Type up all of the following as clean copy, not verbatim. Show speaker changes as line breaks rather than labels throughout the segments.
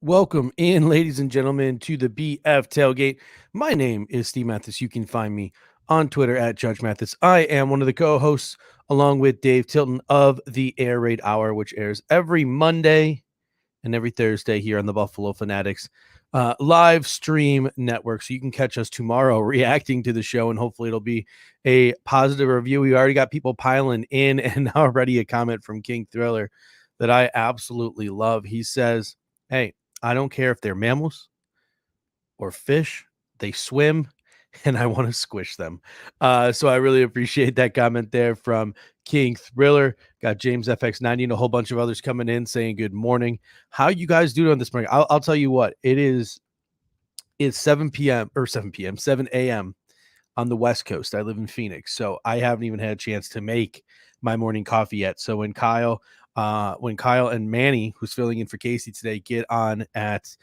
Welcome in, ladies and gentlemen, to the BF Tailgate. My name is Steve Mathis. You can find me on Twitter at Judge Mathis. I am one of the co-hosts, along with Dave Tilton, of the Air Raid Hour, which airs every Monday and every Thursday here on the Buffalo Fanatics live stream network. So you can catch us tomorrow reacting to the show, and hopefully it'll be a positive review. We already got people piling in, and already a comment from King Thriller that I absolutely love. He says, "Hey, I don't care if they're mammals or fish, they swim, and I want to squish them." So I really appreciate that comment there from King Thriller. Got James FX90 and a whole bunch of others coming in saying good morning. How you guys doing on this morning? I'll tell you what, it's 7 a.m. on the West Coast. I live in Phoenix, so I haven't even had a chance to make my morning coffee yet. So when Kyle and Manny, who's filling in for Casey today, get on at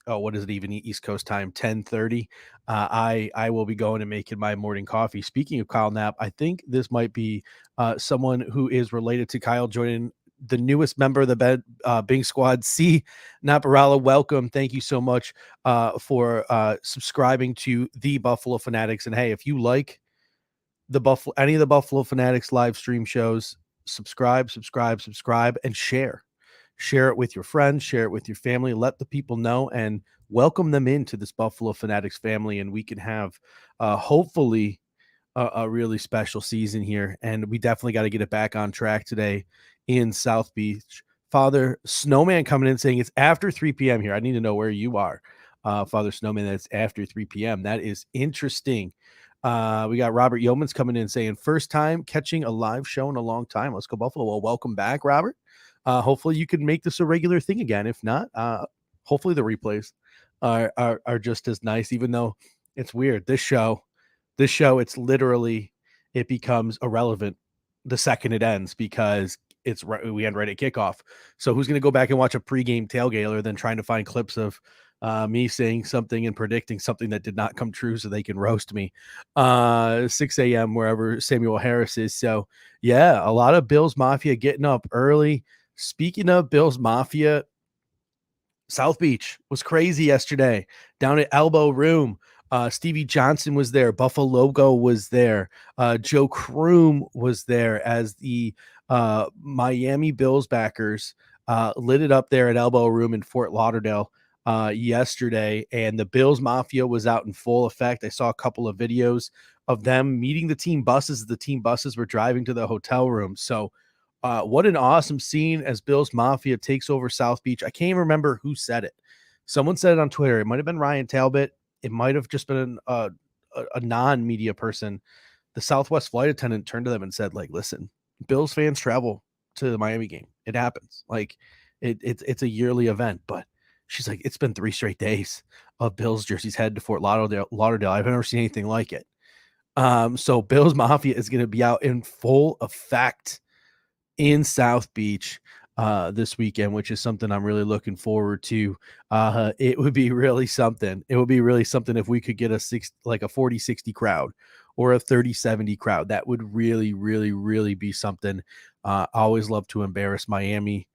what is it even, East Coast time, 10:30, I will be going and making my morning coffee. Speaking of Kyle Knapp, I think this might be someone who is related to Kyle joining the newest member of the Bing Squad, C. Naparala. Welcome. Thank you so much for subscribing to the Buffalo Fanatics. And hey, if you like any of the Buffalo Fanatics live stream shows, subscribe, and share. Share it with your friends, share it with your family, let the people know, and welcome them into this Buffalo Fanatics family. And we can have hopefully a really special season here. And we definitely got to get it back on track today in South Beach. Father Snowman coming in saying it's after 3 p.m. here. I need to know where you are, Father Snowman. That's after 3 p.m. That is interesting. We got Robert Yeomans coming in saying first time catching a live show in a long time. Let's go Buffalo. Well, welcome back, Robert. Hopefully you can make this a regular thing again. If not, hopefully the replays are just as nice, even though it's weird. This show, it's literally, it becomes irrelevant the second it ends because we end right at kickoff. So who's going to go back and watch a pregame tailgate other than trying to find clips of me saying something and predicting something that did not come true so they can roast me 6 a.m. wherever Samuel Harris is. So yeah, a lot of Bills Mafia getting up early. Speaking of Bills Mafia, South Beach was crazy yesterday down at Elbow Room. Stevie Johnson was there. Buffalo Logo was there. Joe Kroom was there as the Miami Bills backers lit it up there at Elbow Room in Fort Lauderdale yesterday. And the Bills Mafia was out in full effect. I saw a couple of videos of them meeting the team buses. The team buses were driving to the hotel room. So what an awesome scene as Bills Mafia takes over South Beach. I can't even remember who said it. Someone said it on Twitter. It might have been Ryan Talbot. It might have just been a non-media person. The Southwest flight attendant turned to them and said, like, listen, Bills fans travel to the Miami game. It happens. Like, it's a yearly event. But she's like, it's been 3 straight days of Bills jerseys headed to Fort Lauderdale. I've never seen anything like it. So Bills Mafia is going to be out in full effect in South Beach this weekend, which is something I'm really looking forward to. It would be really something. It would be really something if we could get a 40-60 crowd or a 30-70 crowd. That would really, really, really be something. I always love to embarrass Miami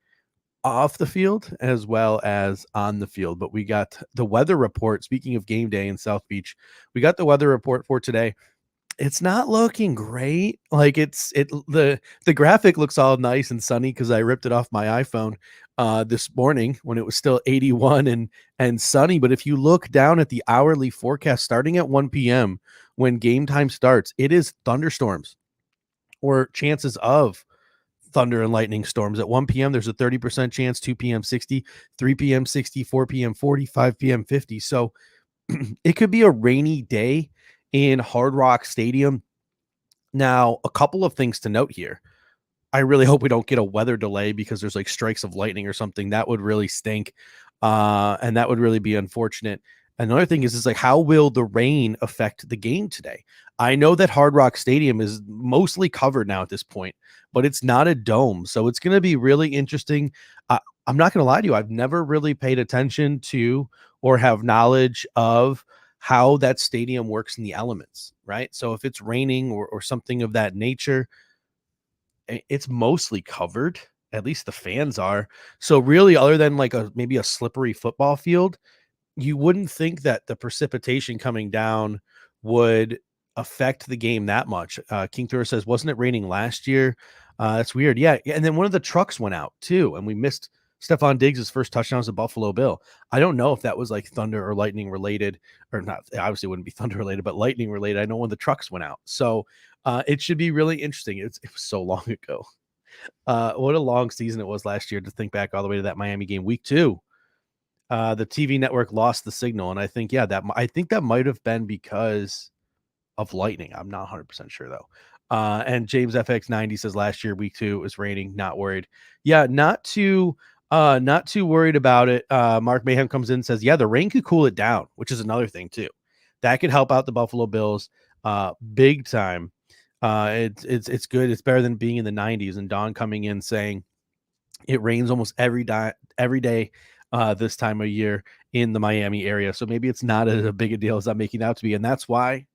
off the field as well as on the field. But we got the weather report. Speaking of game day in South Beach, we got the weather report for today. It's not looking great. Like the graphic looks all nice and sunny because I ripped it off my iPhone this morning when it was still 81 and sunny. But if you look down at the hourly forecast starting at 1 p.m. when game time starts, it is thunderstorms or chances of thunder and lightning storms. At 1 p.m. there's a 30% chance, 2 p.m. 60, 3 p.m. 60, 4 p.m. 40, 5 p.m. 50. So it could be a rainy day in Hard Rock Stadium. Now, a couple of things to note here. I really hope we don't get a weather delay because there's like strikes of lightning or something. That would really stink. And that would really be unfortunate. Another thing is like, how will the rain affect the game today? I know that Hard Rock Stadium is mostly covered now at this point, but it's not a dome. So it's going to be really interesting. I'm not going to lie to you. I've never really paid attention to or have knowledge of how that stadium works in the elements, right? So if it's raining or something of that nature, it's mostly covered at least the fans are. So really, other than like maybe a slippery football field, you wouldn't think that the precipitation coming down would affect the game that much. King Tour says, wasn't it raining last year? That's weird. Yeah. And then one of the trucks went out too, and we missed Stephon Diggs' first touchdown as a Buffalo Bill. I don't know if that was like thunder or lightning related, or not. Obviously, it wouldn't be thunder related, but lightning related. I know when the trucks went out. So it should be really interesting. It was so long ago. What a long season it was last year to think back all the way to that Miami game, week 2. The TV network lost the signal, and I think that might have been because of lightning. I'm not 100% sure though. And James FX90 says last year week 2 it was raining, not worried. Yeah, not too worried about it. Mark Mayhem comes in and says, yeah, the rain could cool it down, which is another thing too. That could help out the Buffalo Bills big time. It's good. It's better than being in the 90s. And Don coming in saying it rains almost every day this time of year in the Miami area. So maybe it's not as big a deal as I'm making out to be. And that's why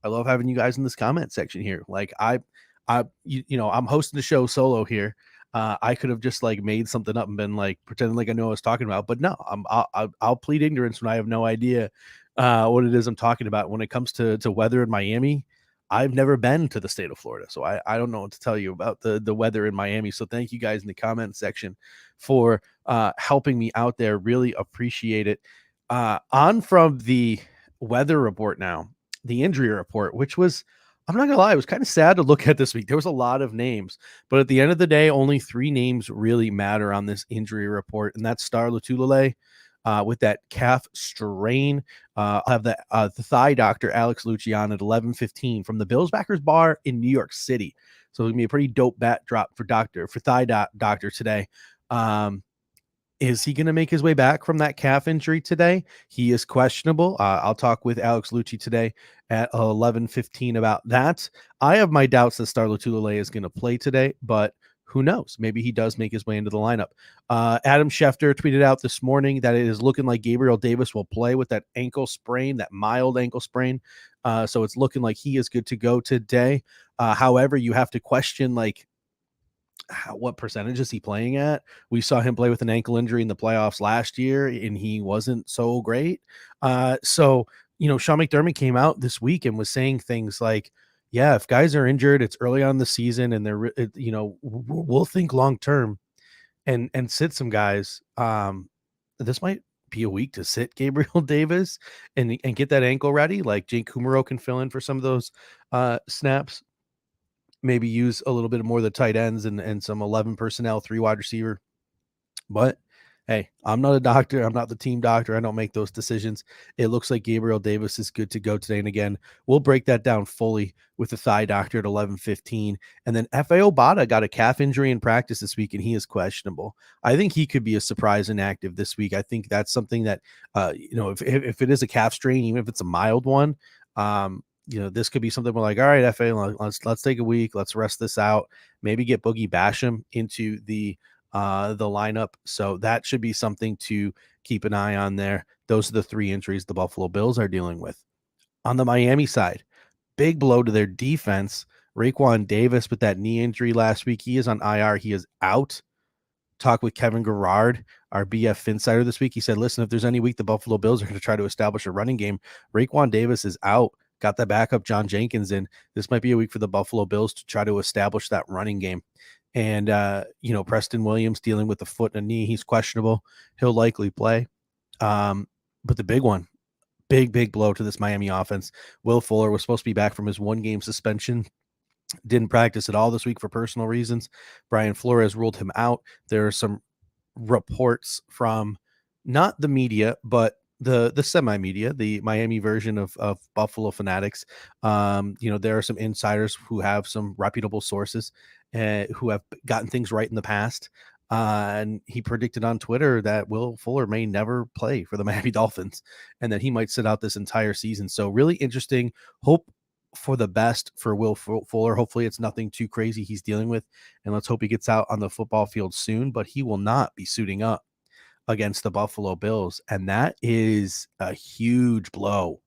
I love having you guys in this comment section here. Like I'm hosting the show solo here. I could have just like made something up and been like pretending like I know what I was talking about, but no, I'll plead ignorance when I have no idea what it is I'm talking about. When it comes to weather in Miami, I've never been to the state of Florida, so I don't know what to tell you about the weather in Miami. So thank you guys in the comment section for helping me out there. Really appreciate it. On from the weather report now, the injury report, which was, I'm not gonna lie, it was kind of sad to look at this week. There was a lot of names, but at the end of the day, only 3 names really matter on this injury report, and that's Star Lotulelei with that calf strain. I'll have the thigh doctor, Alex Lucian, at 11:15 from the Bills Backers Bar in New York City. So it's gonna be a pretty dope bat drop for thigh doctor today. Is he going to make his way back from that calf injury today? He is questionable. I'll talk with Alex Lucci today at 11:15 about that. I have my doubts that Star Lotulelei is going to play today, but who knows? Maybe he does make his way into the lineup. Adam Schefter tweeted out this morning that it is looking like Gabriel Davis will play with that ankle sprain, that mild ankle sprain. So it's looking like he is good to go today. However, you have to question, like, what percentage is he playing at? We saw him play with an ankle injury in the playoffs last year, and he wasn't so great. So, Sean McDermott came out this week and was saying things like, yeah, if guys are injured, it's early on in the season, and we'll think long term and sit some guys. This might be a week to sit Gabriel Davis and get that ankle ready. Like Jake Kumaro can fill in for some of those snaps. Maybe use a little bit more of the tight ends and some 11 personnel, 3 wide receiver. But hey, I'm not a doctor. I'm not the team doctor. I don't make those decisions. It looks like Gabriel Davis is good to go today. And again, we'll break that down fully with the thigh doctor at 11:15. And then F.A. Obada got a calf injury in practice this week, and he is questionable. I think he could be a surprise inactive this week. I think that's something that, if it is a calf strain, even if it's a mild one, this could be something we're like, all right, FA, let's take a week. Let's rest this out. Maybe get Boogie Basham into the lineup. So that should be something to keep an eye on there. Those are the 3 injuries the Buffalo Bills are dealing with. On the Miami side, big blow to their defense. Raekwon Davis with that knee injury last week. He is on IR. He is out. Talk with Kevin Garrard, our BF Insider this week. He said, listen, if there's any week the Buffalo Bills are going to try to establish a running game, Raekwon Davis is out. Got the backup John Jenkins in. This might be a week for the Buffalo Bills to try to establish that running game. And, Preston Williams dealing with the foot and a knee. He's questionable. He'll likely play. But the big one, big blow to this Miami offense. Will Fuller was supposed to be back from his 1-game suspension. Didn't practice at all this week for personal reasons. Brian Flores ruled him out. There are some reports from not the media, but the semi-media, the Miami version of Buffalo Fanatics. There are some insiders who have some reputable sources who have gotten things right in the past. And he predicted on Twitter that Will Fuller may never play for the Miami Dolphins and that he might sit out this entire season. So really interesting. Hope for the best for Will Fuller. Hopefully it's nothing too crazy he's dealing with, and let's hope he gets out on the football field soon, but he will not be suiting up against the Buffalo Bills. And that is a huge blow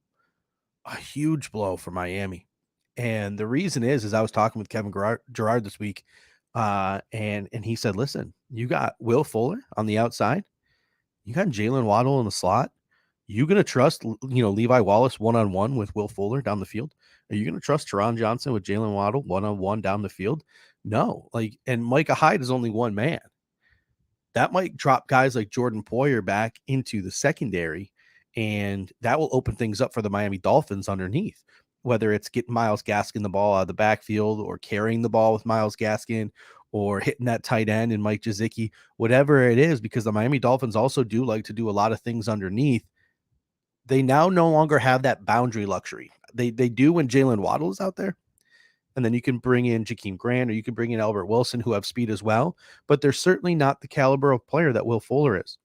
for Miami. And the reason is I was talking with Kevin Gerard this week, and he said, listen, You got Will Fuller on the outside. You got Jalen Waddle in the slot. You going to trust, Levi Wallace one-on-one with Will Fuller down the field? Are you going to trust Teron Johnson with Jalen Waddle one-on-one down the field? No. And Micah Hyde is only one man. That might drop guys like Jordan Poyer back into the secondary, and that will open things up for the Miami Dolphins underneath, whether it's getting Myles Gaskin the ball out of the backfield or carrying the ball with Myles Gaskin or hitting that tight end and Mike Geseki, whatever it is, because the Miami Dolphins also do like to do a lot of things underneath. They now no longer have that boundary luxury. They do when Jalen Waddle is out there. And then you can bring in Jakeem Grant or you can bring in Albert Wilson, who have speed as well. But they're certainly not the caliber of player that Will Fuller is.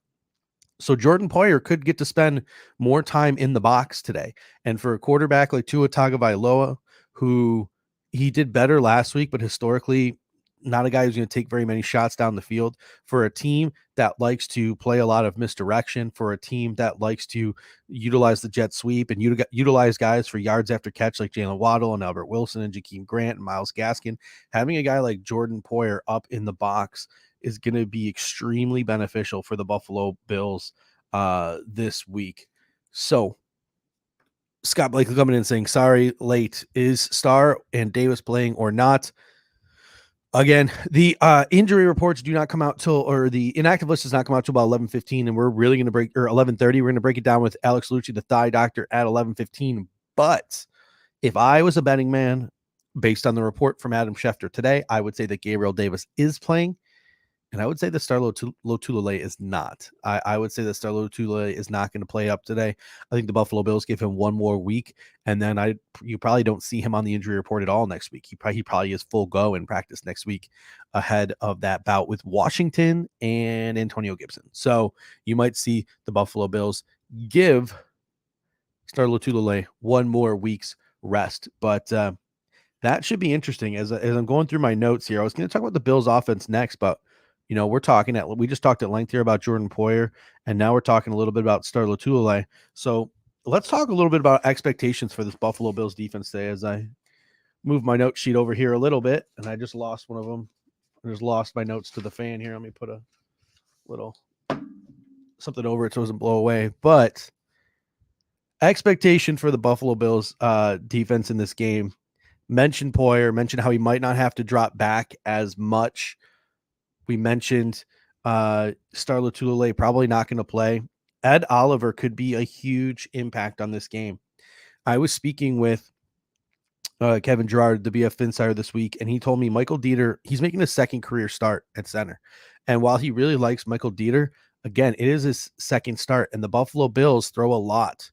So Jordan Poyer could get to spend more time in the box today. And for a quarterback like Tua Tagovailoa, who he did better last week, but historically not a guy who's going to take very many shots down the field, for a team that likes to play a lot of misdirection, for a team that likes to utilize the jet sweep and utilize guys for yards after catch like Jalen Waddle and Albert Wilson and Jakeem Grant and Myles Gaskin, having a guy like Jordan Poyer up in the box is going to be extremely beneficial for the Buffalo Bills this week. So Scott Blakely coming in saying, sorry, late. Is Starr and Davis playing or not? Again, the injury reports do not come out the inactive list does not come out till about 11:15, and we're really going to break, or 11:30. We're going to break it down with Alex Lucci, the thigh doctor, at 11:15. But if I was a betting man, based on the report from Adam Schefter today, I would say that Gabriel Davis is playing. And I would say that Star Lotulelei is not. I would say that Star Lotulelei is not going to play up today. I think the Buffalo Bills give him one more week, and then you probably don't see him on the injury report at all next week. He probably is full go in practice next week ahead of that bout with Washington and Antonio Gibson. So you might see the Buffalo Bills give Star Lotulelei one more week's rest. But that should be interesting. As I'm going through my notes here, I was going to talk about the Bills offense next, but we just talked at length here about Jordan Poyer, and now we're talking a little bit about Star Lotulelei. So let's talk a little bit about expectations for this Buffalo Bills defense today. As I move my note sheet over here a little bit, and I just lost one of them. I just lost my notes to the fan here. Let me put a little something over it so it doesn't blow away. But expectation for the Buffalo Bills defense in this game. Mentioned Poyer, mentioned how he might not have to drop back as much. We mentioned Star Lotulelei probably not going to play. Ed Oliver could be a huge impact on this game. I was speaking with Kevin Gerard, the BF Insider, this week, and he told me Michael Dieter, he's making a second career start at center. And while he really likes Michael Dieter, again, it is his second start, and the Buffalo Bills throw a lot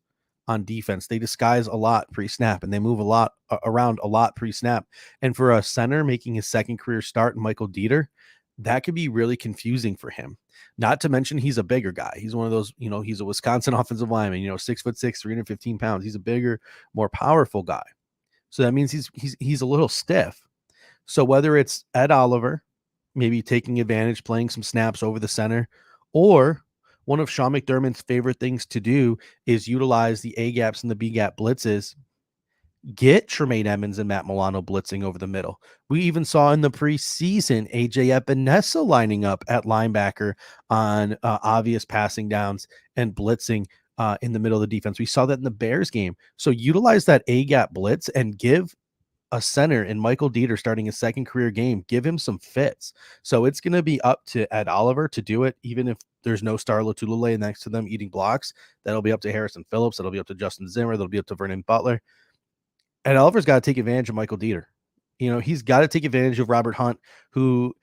on defense. They disguise a lot pre-snap, and they move a lot around a lot pre-snap. And for a center making his second career start in Michael Dieter, that could be really confusing for him. Not to mention he's a bigger guy. He's one of those, he's a Wisconsin offensive lineman, 6'6", 315 pounds. He's a bigger, more powerful guy. So that means he's a little stiff. So whether it's Ed Oliver, maybe taking advantage, playing some snaps over the center, or one of Sean McDermott's favorite things to do is utilize the A gaps and the B gap blitzes. Get Tremaine Edmonds and Matt Milano blitzing over the middle. We even saw in the preseason AJ Epinesa lining up at linebacker on obvious passing downs and blitzing in the middle of the defense. We saw that in the Bears game. So utilize that A-gap blitz and give a center in Michael Dieter starting his second career game, give him some fits. So it's going to be up to Ed Oliver to do it, even if there's no Star Lotulelei next to them eating blocks. That'll be up to Harrison Phillips. That'll be up to Justin Zimmer. That'll be up to Vernon Butler. And Oliver's got to take advantage of Michael Dieter. He's got to take advantage of Robert Hunt, who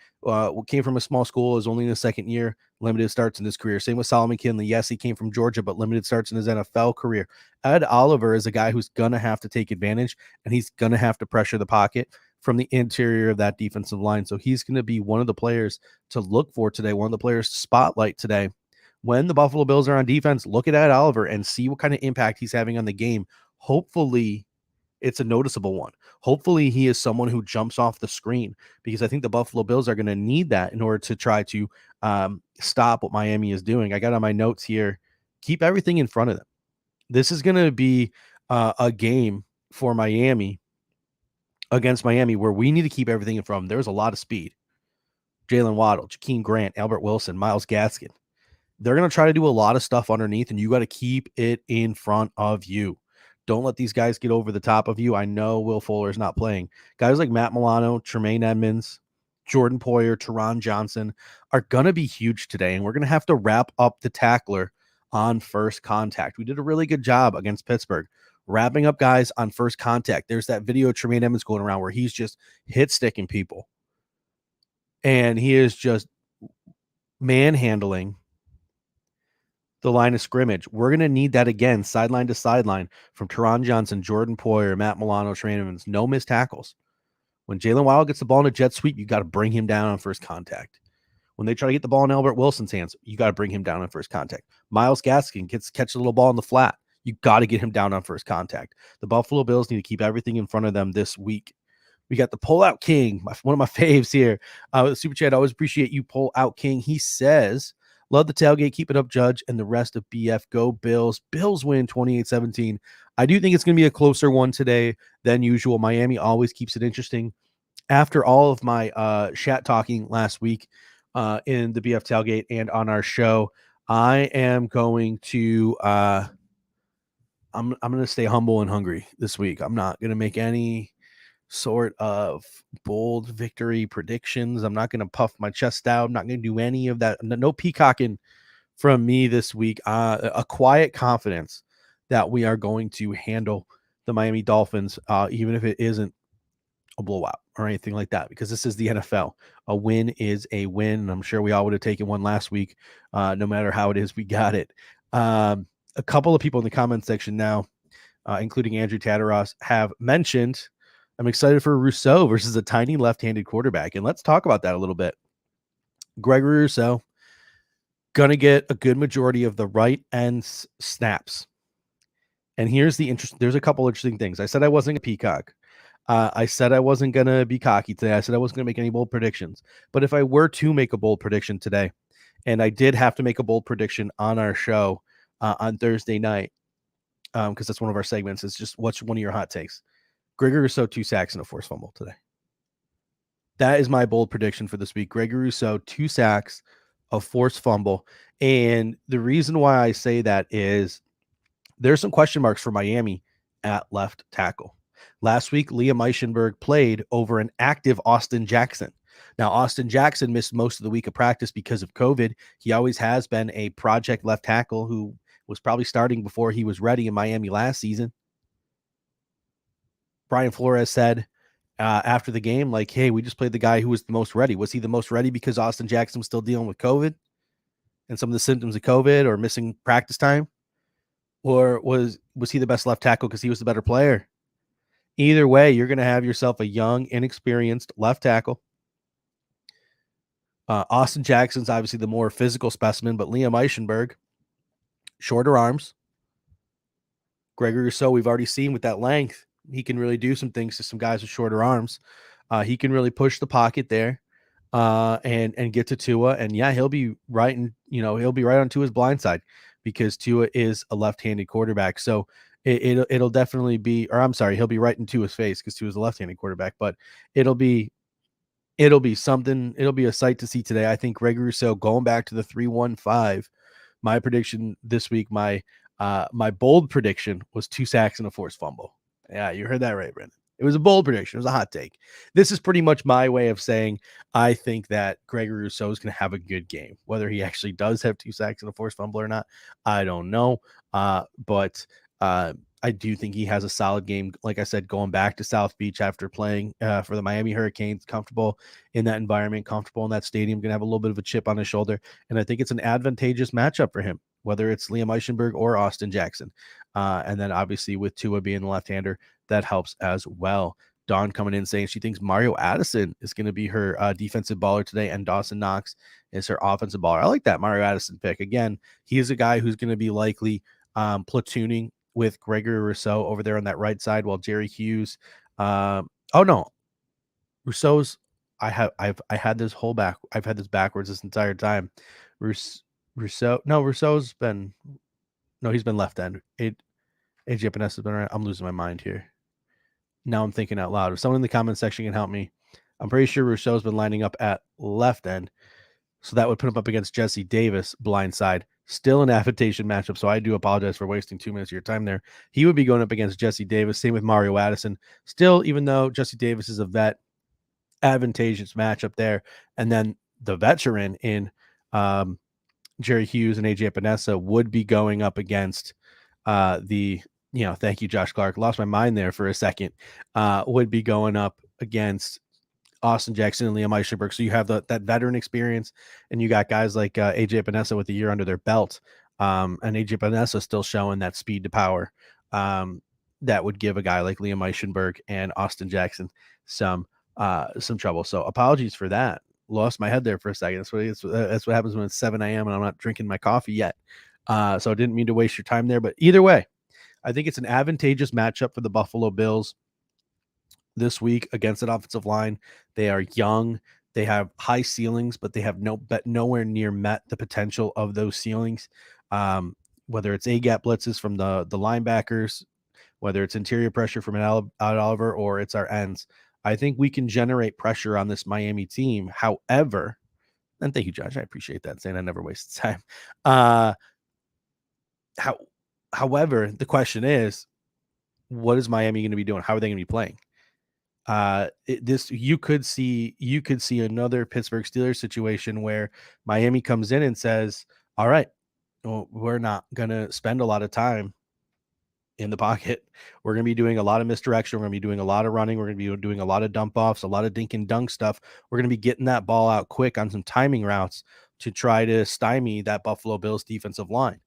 came from a small school, is only in his second year, limited starts in his career. Same with Solomon Kinley. Yes, he came from Georgia, but limited starts in his NFL career. Ed Oliver is a guy who's going to have to take advantage, and he's going to have to pressure the pocket from the interior of that defensive line. So he's going to be one of the players to look for today, one of the players to spotlight today. When the Buffalo Bills are on defense, look at Ed Oliver and see what kind of impact he's having on the game. Hopefully, it's a noticeable one. Hopefully he is someone who jumps off the screen, because I think the Buffalo Bills are going to need that in order to try to stop what Miami is doing. I got on my notes here, keep everything in front of them. This is going to be a game for Miami against Miami where we need to keep everything in front of them. There's a lot of speed. Jalen Waddle, Jakeem Grant, Albert Wilson, Myles Gaskin. They're going to try to do a lot of stuff underneath, and you got to keep it in front of you. Don't let these guys get over the top of you. I know Will Fuller's not playing. Guys like Matt Milano, Tremaine Edmonds, Jordan Poyer, Teron Johnson are going to be huge today, and we're going to have to wrap up the tackler on first contact. We did a really good job against Pittsburgh, wrapping up guys on first contact. There's that video of Tremaine Edmonds going around where he's just hit sticking people, and he is just manhandling the line of scrimmage. We're going to need that again, sideline to sideline, from Teron Johnson, Jordan Poyer, Matt Milano, Tremaine Edmonds. No missed tackles. When Jalen Waddle gets the ball in a jet sweep, you got to bring him down on first contact. When they try to get the ball in Albert Wilson's hands, you got to bring him down on first contact. Myles Gaskin catch a little ball in the flat. You got to get him down on first contact. The Buffalo Bills need to keep everything in front of them this week. We got the Pull-Out King, one of my faves here. Super Chat, I always appreciate you, Pull-Out King. He says, love the tailgate. Keep it up, Judge, and the rest of BF. Go Bills. Bills win 28-17. I do think it's going to be a closer one today than usual. Miami always keeps it interesting. After all of my chat talking last week in the BF tailgate and on our show, I am going to I'm going to stay humble and hungry this week. I'm not going to make any sort of bold victory predictions. I'm not going to puff my chest out. I'm not going to do any of that. No peacocking from me this week. A quiet confidence that we are going to handle the Miami Dolphins, even if it isn't a blowout or anything like that, because this is the NFL. A win is a win. And I'm sure we all would have taken one last week, no matter how it is we got it. A couple of people in the comment section now, including Andrew Tattaros, have mentioned I'm excited for Rousseau versus a tiny left-handed quarterback. And let's talk about that a little bit. Gregory Rousseau going to get a good majority of the right end snaps. And here's the interesting, there's a couple interesting things. I said I wasn't a peacock. I said I wasn't going to be cocky today. I said I wasn't going to make any bold predictions. But if I were to make a bold prediction today, and I did have to make a bold prediction on our show on Thursday night, because that's one of our segments, is just what's one of your hot takes. Gregory Rousseau, 2 sacks and a forced fumble today. That is my bold prediction for this week. Gregory Rousseau, 2 sacks, a forced fumble. And the reason why I say that is there's some question marks for Miami at left tackle. Last week, Liam Eichenberg played over an active Austin Jackson. Now, Austin Jackson missed most of the week of practice because of COVID. He always has been a project left tackle who was probably starting before he was ready in Miami last season. Brian Flores said after the game, like, hey, we just played the guy who was the most ready. Was he the most ready because Austin Jackson was still dealing with COVID and some of the symptoms of COVID or missing practice time? Or was he the best left tackle because he was the better player? Either way, you're going to have yourself a young, inexperienced left tackle. Austin Jackson's obviously the more physical specimen, but Liam Eichenberg, shorter arms. Gregory Rousseau, we've already seen with that length, he can really do some things to some guys with shorter arms. He can really push the pocket there and get to Tua. And yeah, he'll be right on Tua's blind side because Tua is a left-handed quarterback. So it'll definitely be, or I'm sorry, he'll be right in Tua's face because Tua's a left-handed quarterback, but it'll be something. It'll be a sight to see today. I think Gregory Rousseau going back to the 3-1-5. My prediction this week, my bold prediction was 2 sacks and a forced fumble. Yeah, you heard that right, Brendan. It was a bold prediction. It was a hot take. This is pretty much my way of saying I think that Gregory Rousseau is going to have a good game. Whether he actually does have 2 sacks and a forced fumble or not, I don't know. But I do think he has a solid game. Like I said, going back to South Beach after playing for the Miami Hurricanes, comfortable in that environment, comfortable in that stadium, going to have a little bit of a chip on his shoulder. And I think it's an advantageous matchup for him, whether it's Liam Eichenberg or Austin Jackson. And then obviously with Tua being the left-hander, that helps as well. Dawn coming in saying she thinks Mario Addison is going to be her defensive baller today, and Dawson Knox is her offensive baller. I like that Mario Addison pick. Again, he is a guy who's going to be likely platooning with Gregory Rousseau over there on that right side, while Jerry Hughes. Rousseau's. I've had this backwards this entire time. Rousseau. No, Rousseau's been. No, he's been left end. AJ Epinesa has been right. I'm losing my mind here. Now I'm thinking out loud. If someone in the comment section can help me, I'm pretty sure Rousseau's been lining up at left end. So that would put him up against Geseki Davis, blind side. Still an adaptation matchup, so I do apologize for wasting 2 minutes of your time there. He would be going up against Geseki Davis. Same with Mario Addison. Still, even though Geseki Davis is a vet, advantageous matchup there. And then the veteran in Jerry Hughes and AJ Epinesa would be going up against thank you, Josh Clark. Lost my mind there for a second. Would be going up against Austin Jackson and Liam Eichenberg. So you have that veteran experience, and you got guys like AJ Epinesa with a year under their belt. And AJ Epinesa still showing that speed to power that would give a guy like Liam Eichenberg and Austin Jackson some trouble. So apologies for that. Lost my head there for a second. That's what happens when it's 7 a.m. and I'm not drinking my coffee yet. So I didn't mean to waste your time there. But either way, I think it's an advantageous matchup for the Buffalo Bills this week against an offensive line. They are young. They have high ceilings, but they have nowhere near met the potential of those ceilings. Whether it's A-gap blitzes from the linebackers, whether it's interior pressure from an Oliver, or it's our ends. I think we can generate pressure on this Miami team. However, and thank you, Josh. I appreciate that, saying I never waste time. However, the question is, what is Miami going to be doing? How are they going to be playing? You could see another Pittsburgh Steelers situation where Miami comes in and says, all right, well, we're not going to spend a lot of time in the pocket. We're going to be doing a lot of misdirection. We're going to be doing a lot of running. We're going to be doing a lot of dump offs, a lot of dink and dunk stuff. We're going to be getting that ball out quick on some timing routes to try to stymie that Buffalo Bills defensive line.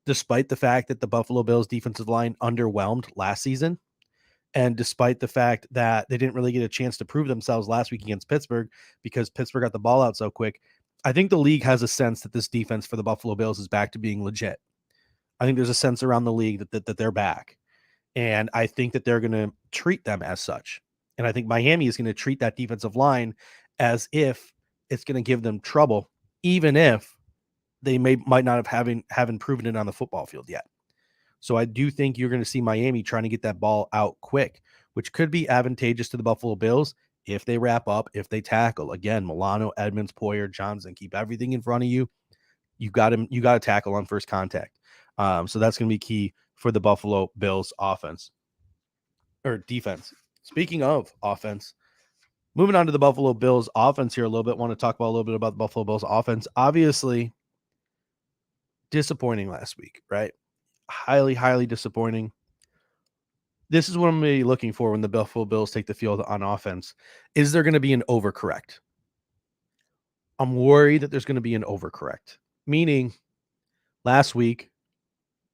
Despite the fact that the Buffalo Bills defensive line underwhelmed last season, and despite the fact that they didn't really get a chance to prove themselves last week against Pittsburgh because Pittsburgh got the ball out so quick, I think the league has a sense that this defense for the Buffalo Bills is back to being legit. I think there's a sense around the league that they're back. And I think that they're going to treat them as such. And I think Miami is going to treat that defensive line as if it's going to give them trouble, even if they might not haven't proven it on the football field yet. So I do think you're going to see Miami trying to get that ball out quick, which could be advantageous to the Buffalo Bills if they wrap up, if they tackle. Again, Milano, Edmonds, Poyer, Johnson, keep everything in front of you. You got to tackle on first contact. So that's going to be key for the Buffalo Bills offense or defense. Speaking of offense, moving on to the Buffalo Bills offense here a little bit. Want to talk about a little bit about the Buffalo Bills offense. Obviously, disappointing last week, right? Highly, highly disappointing. This is what I'm going to be looking for when the Buffalo Bills take the field on offense. Is there going to be an overcorrect? I'm worried that there's going to be an overcorrect, meaning last week,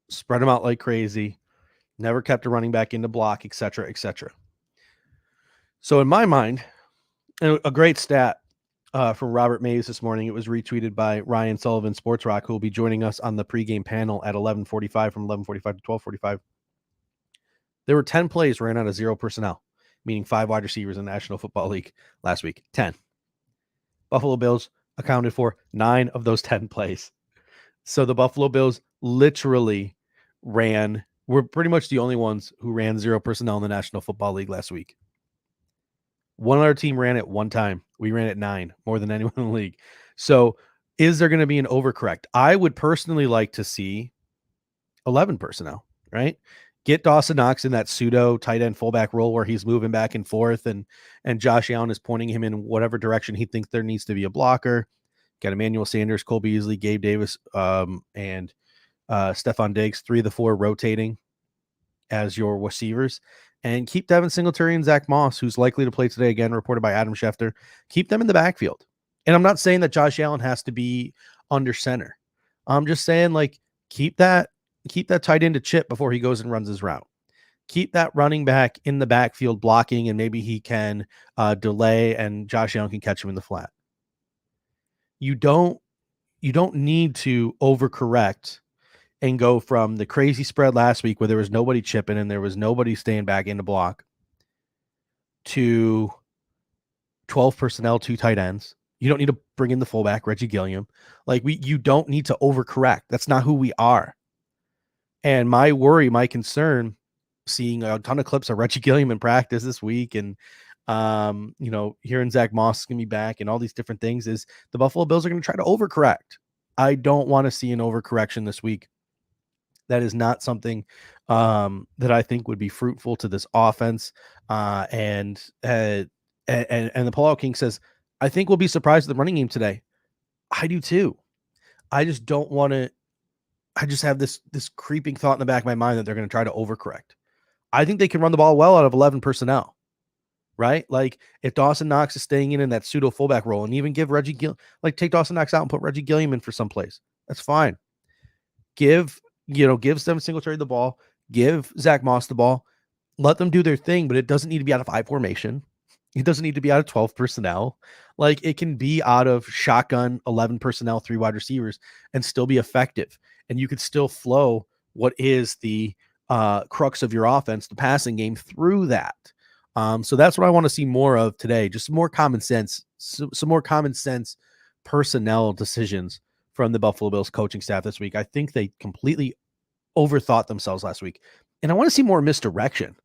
spread them out like crazy, never kept a running back in the block, et cetera, et cetera. So in my mind, a great stat from Robert Mays this morning, it was retweeted by Ryan Sullivan, Sports Rock, who will be joining us on the pregame panel at 11:45 from 11:45 to 12:45. There were 10 plays ran out of 0 personnel, meaning 5 wide receivers in the National Football League last week. 10. Buffalo Bills accounted for 9 of those 10 plays. So the Buffalo Bills literally were pretty much the only ones who ran 0 personnel in the National Football League last week. One other team ran it 1 time. We ran it 9, more than anyone in the league. So is there going to be an overcorrect? I would personally like to see 11 personnel, right? Get Dawson Knox in that pseudo tight end fullback role where he's moving back and forth and Josh Allen is pointing him in whatever direction he thinks there needs to be a blocker. Got Emmanuel Sanders, Cole Beasley, Gabe Davis, and Stephon Diggs, 3 of the 4 rotating as your receivers. And keep Devin Singletary and Zach Moss, who's likely to play today, again, reported by Adam Schefter. Keep them in the backfield. And I'm not saying that Josh Allen has to be under center. I'm just saying, like, keep that tight end to chip before he goes and runs his route. Keep that running back in the backfield blocking, and maybe he can delay and Josh Allen can catch him in the flat. You don't need to overcorrect and go from the crazy spread last week where there was nobody chipping and there was nobody staying back in the block to 12 personnel, 2 tight ends. You don't need to bring in the fullback, Reggie Gilliam. Like you don't need to overcorrect. That's not who we are. And my concern, seeing a ton of clips of Reggie Gilliam in practice this week and hearing Zach Moss is going to be back and all these different things, is the Buffalo Bills are going to try to overcorrect. I don't want to see an overcorrection this week. That is not something that I think would be fruitful to this offense. And the Pullout King says, I think we'll be surprised at the running game today. I do too. I just don't want to. I just have this creeping thought in the back of my mind that they're going to try to overcorrect. I think they can run the ball well out of 11 personnel, right? Like if Dawson Knox is staying in that pseudo fullback role, and even give take Dawson Knox out and put Reggie Gilliam in for some place. That's fine. Give Devin Singletary the ball, give Zach Moss the ball, let them do their thing, but it doesn't need to be out of 5 formation. It doesn't need to be out of 12 personnel. Like it can be out of shotgun, 11 personnel, 3 wide receivers, and still be effective. And you could still flow what is the crux of your offense, the passing game, through that. So that's what I want to see more of today. Just some more common sense, some more common sense personnel decisions from the Buffalo Bills coaching staff this week. I think they completely overthought themselves last week. And I want to see more misdirection.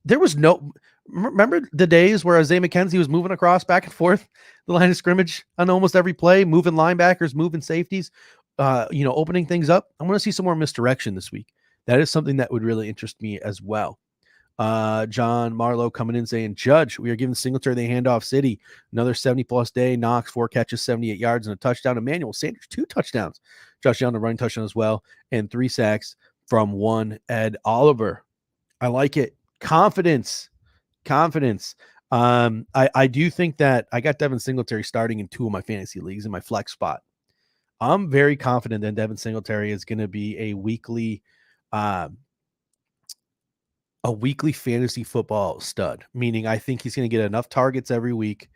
There was no, remember the days where Isaiah McKenzie was moving across back and forth the line of scrimmage on almost every play, moving linebackers, moving safeties, opening things up. I want to see some more misdirection this week. That is something that would really interest me as well. John Marlowe coming in saying, Judge, we are giving Singletary the handoff city. Another 70-plus day. Knox, 4 catches, 78 yards, and a touchdown. Emmanuel Sanders, 2 touchdowns. Josh Allen, a running touchdown as well, and 3 sacks from one Ed Oliver. I like it. Confidence. I do think that I got Devin Singletary starting in 2 of my fantasy leagues in my flex spot. I'm very confident that Devin Singletary is going to be a weekly fantasy football stud, meaning I think he's going to get enough targets every week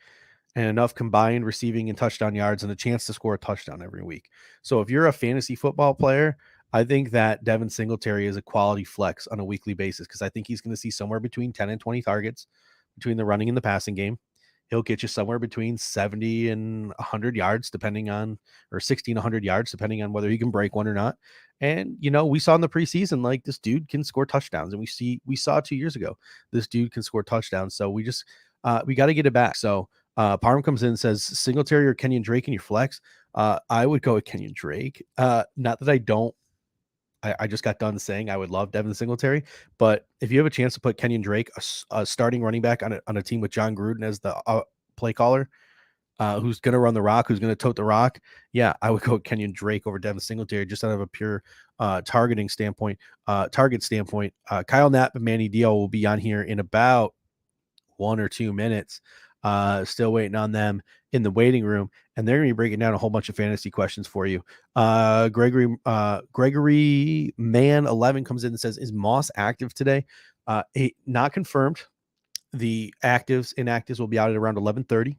and enough combined receiving and touchdown yards and a chance to score a touchdown every week. So if you're a fantasy football player, I think that Devin Singletary is a quality flex on a weekly basis because I think he's going to see somewhere between 10 and 20 targets between the running and the passing game. He'll get you somewhere between 70 and 100 yards, or 60 and 100 yards, depending on whether he can break one or not. And, we saw in the preseason, like this dude can score touchdowns. And we saw 2 years ago, this dude can score touchdowns. So we got to get it back. So Parham comes in and says, Singletary or Kenyon Drake in your flex. I would go with Kenyon Drake. Not that I don't. I just got done saying I would love Devin Singletary, but if you have a chance to put Kenyon Drake, a starting running back on a team with John Gruden as the play caller, who's going to run the rock, who's going to tote the rock, yeah, I would go with Kenyon Drake over Devin Singletary just out of a pure target standpoint. Kyle Knapp and Manny Dio will be on here in about 1 or 2 minutes. Still waiting on them in the waiting room, and they're going to be breaking down a whole bunch of fantasy questions for you. Gregory Man 11 comes in and says, is Moss active today? Not confirmed. The inactives will be out at around 11:30.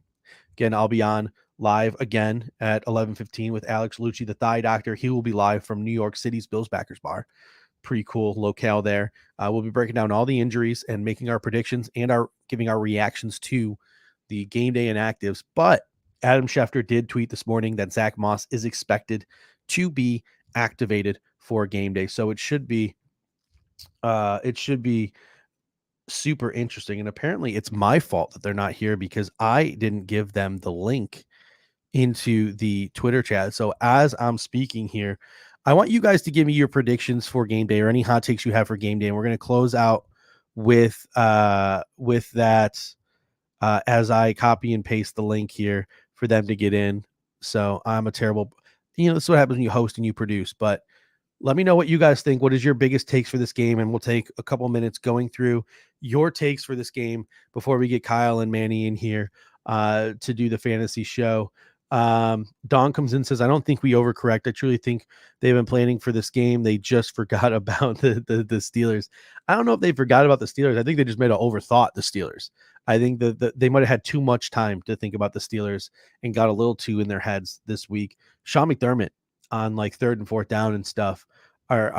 Again, I'll be on live again at 11:15 with Alex Lucci, the thigh doctor. He will be live from New York City's Bills Backers Bar. Pretty cool locale there. We'll be breaking down all the injuries and making our predictions and giving our reactions to the game day inactives. But Adam Schefter did tweet this morning that Zach Moss is expected to be activated for game day. So it should be super interesting. And apparently it's my fault that they're not here because I didn't give them the link into the Twitter chat. So as I'm speaking here, I want you guys to give me your predictions for game day or any hot takes you have for game day. And we're going to close out with that as I copy and paste the link here for them to get in. So I'm a terrible, this is what happens when you host and you produce, but let me know what you guys think. What is your biggest takes for this game? And we'll take a couple minutes going through your takes for this game before we get Kyle and Manny in here to do the fantasy show. Don comes in and says, I don't think we overcorrect. I truly think they've been planning for this game. They just forgot about the Steelers. I don't know if they forgot about the Steelers. I think they just made an overthought the Steelers. I think that they might have had too much time to think about the Steelers and got a little too in their heads this week. Sean McDermott on like 3rd and 4th down and stuff, or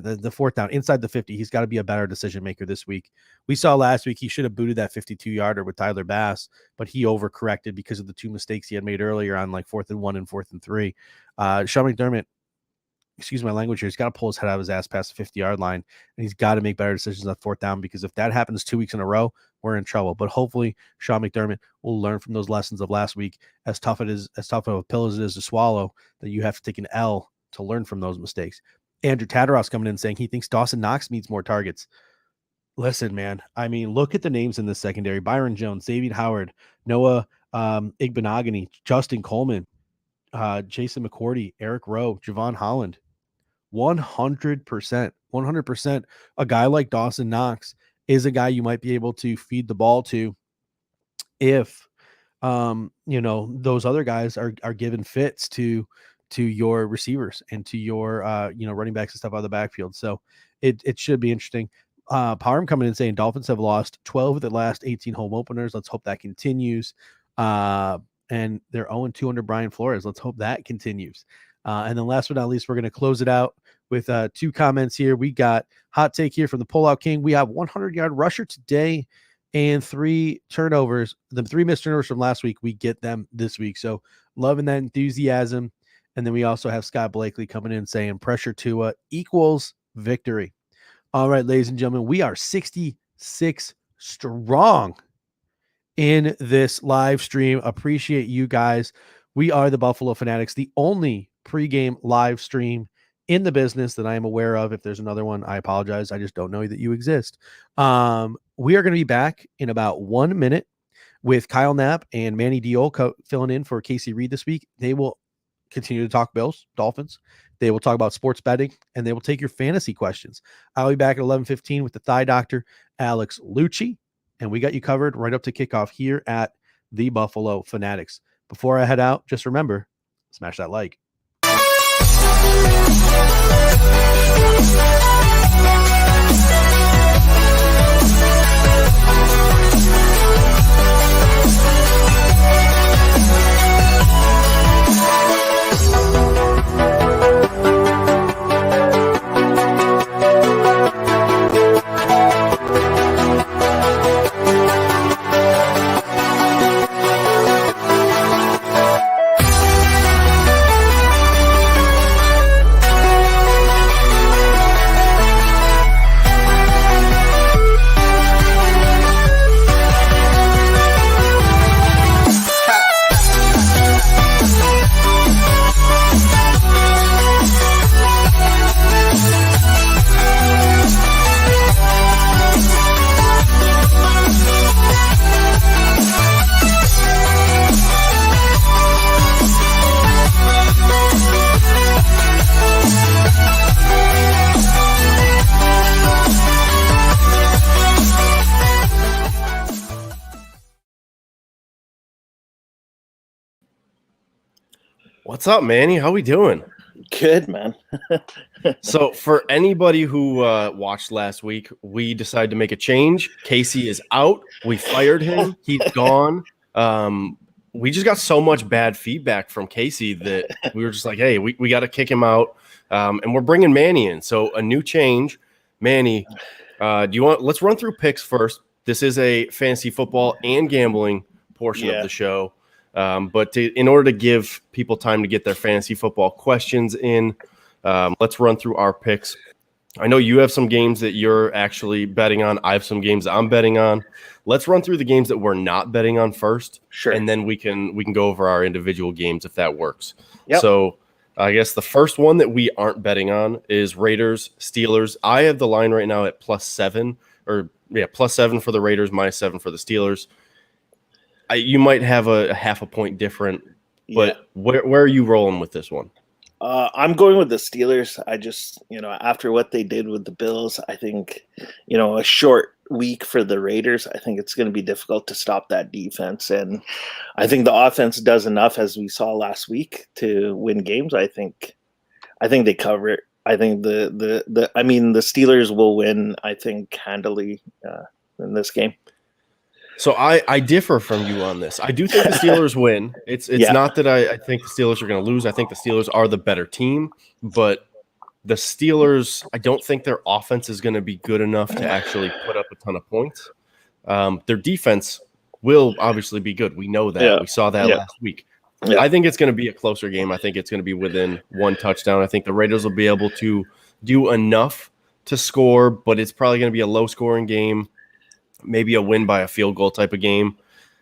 the 4th down inside the 50. He's got to be a better decision maker this week. We saw last week he should have booted that 52-yarder with Tyler Bass, but he overcorrected because of the 2 mistakes he had made earlier on like 4th and 1 and 4th and 3. Sean McDermott excuse my language here, he's got to pull his head out of his ass past the 50-yard line, and he's got to make better decisions on fourth down, because if that happens 2 weeks in a row, we're in trouble. But hopefully Sean McDermott will learn from those lessons of last week. As tough of a pill as it is to swallow, that you have to take an L to learn from those mistakes. Andrew Tatteroff's coming in saying he thinks Dawson Knox needs more targets. Listen, man, I mean, look at the names in this secondary: Byron Jones, Xavier Howard, Noah Igbenogany, Justin Coleman, Jason McCourty, Eric Rowe, Javon Holland. 100%. A guy like Dawson Knox is a guy you might be able to feed the ball to if those other guys are given fits to your receivers and to your running backs and stuff out of the backfield. So it should be interesting. Parham coming in saying Dolphins have lost 12 of the last 18 home openers. Let's hope that continues. And they're 0-2 under Brian Flores. Let's hope that continues. And then last but not least, we're going to close it out with 2 comments here. We got hot take here from the Pullout King. We have 100-yard rusher today and 3 turnovers. The 3 missed turnovers from last week, we get them this week. So loving that enthusiasm. And then we also have Scott Blakely coming in saying pressure Tua equals victory. All right, ladies and gentlemen, we are 66 strong in this live stream. Appreciate you guys. We are the Buffalo Fanatics, the only pregame live stream in the business that I am aware of. If there's another one, I apologize. I just don't know that you exist. We are going to be back in about 1 minute with Kyle Knapp and Manny Diol filling in for Casey Reed this week. They will continue to talk Bills, Dolphins. They will talk about sports betting, and they will take your fantasy questions. I'll be back at 11:15 with the thigh doctor, Alex Lucci, and we got you covered right up to kickoff here at the Buffalo Fanatics. Before I head out, just remember, smash that like.
What's up, Manny? How we doing?
Good, man.
So for anybody who watched last week, we decided to make a change. Casey is out. We fired him. He's gone. We just got so much bad feedback from Casey that we were just like, hey, we got to kick him out. And we're bringing Manny in. So a new change. Manny, let's run through picks first. This is a fantasy football and gambling portion of the show. But in order to give people time to get their fantasy football questions in, let's run through our picks. I know you have some games that you're actually betting on. I have some games that I'm betting on. Let's run through the games that we're not betting on first.
Sure.
And then we can go over our individual games if that works.
Yep.
So I guess the first one that we aren't betting on is Raiders, Steelers. I have the line right now at +7 +7 for the Raiders, -7 for the Steelers. You might have a half a point different, but where are you rolling with this one?
I'm going with the Steelers. I just, after what they did with the Bills, I think, a short week for the Raiders, I think it's going to be difficult to stop that defense. And I think the offense does enough, as we saw last week, to win games. I think they cover it. I think the Steelers will win, I think, handily in this game.
So I differ from you on this. I do think the Steelers win. It's not that I think the Steelers are going to lose. I think the Steelers are the better team, but the Steelers, I don't think their offense is going to be good enough to actually put up a ton of points. Their defense will obviously be good. We know that. We saw that last week.
Yeah.
I think it's going to be a closer game. I think it's going to be within one touchdown. I think the Raiders will be able to do enough to score, but it's probably going to be a low-scoring game, maybe a win by a field goal type of game.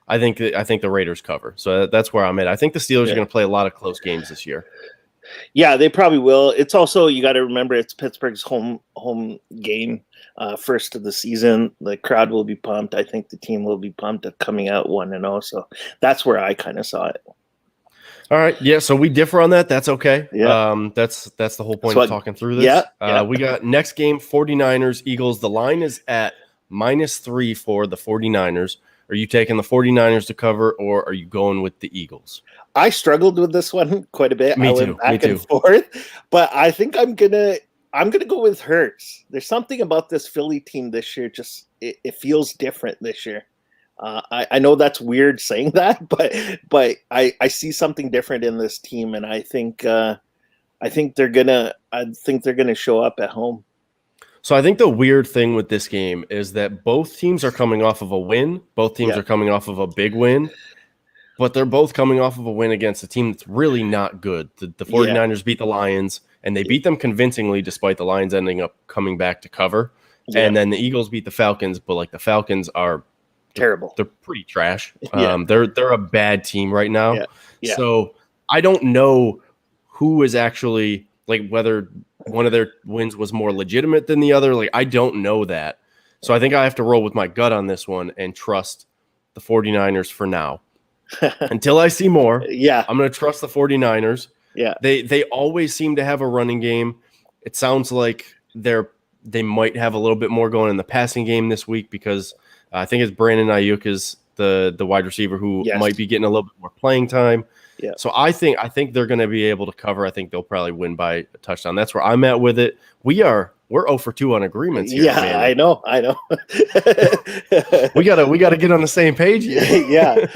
I think the Raiders cover. So that's where I'm at. I think the Steelers are going to play a lot of close games this year.
Yeah, they probably will. It's also, you got to remember, it's Pittsburgh's home game, first of the season. The crowd will be pumped. I think the team will be pumped at coming out 1-0. So that's where I kind of saw it.
All right, yeah. So we differ on that. That's okay.
Yeah.
That's the whole point of talking through this.
Yeah.
We got next game, 49ers, Eagles. The line is at -3 for the 49ers. Are you taking the 49ers to cover, or are you going with the Eagles?
I struggled with this one quite a bit.
Me
I
too.
went back and forth, but I think I'm gonna go with Hurts. There's something about this Philly team this year. Just it feels different this year. I know that's weird saying that, but I see something different in this team, and I think they're gonna show up at home.
So I think the weird thing with this game is that both teams are coming off of a win. Both teams are coming off of a big win, but they're both coming off of a win against a team that's really not good. The 49ers beat the Lions, and they beat them convincingly despite the Lions ending up coming back to cover. Yeah. And then the Eagles beat the Falcons, but like the Falcons are
terrible.
They're pretty trash. They're a bad team right now.
Yeah.
So I don't know who is actually like whether one of their wins was more legitimate than the other. Like I don't know that. So I think I have to roll with my gut on this one and trust the 49ers for now. Until I see more.
Yeah.
I'm going to trust the 49ers.
Yeah.
They always seem to have a running game. It sounds like they might have a little bit more going in the passing game this week because I think it's Brandon Ayuk is the wide receiver who might be getting a little bit more playing time.
Yeah.
So I think they're going to be able to cover. I think they'll probably win by a touchdown. That's where I'm at with it. We're 0 for 2 on agreements here.
Yeah,
man.
I know.
we gotta get on the same page here.
Yeah.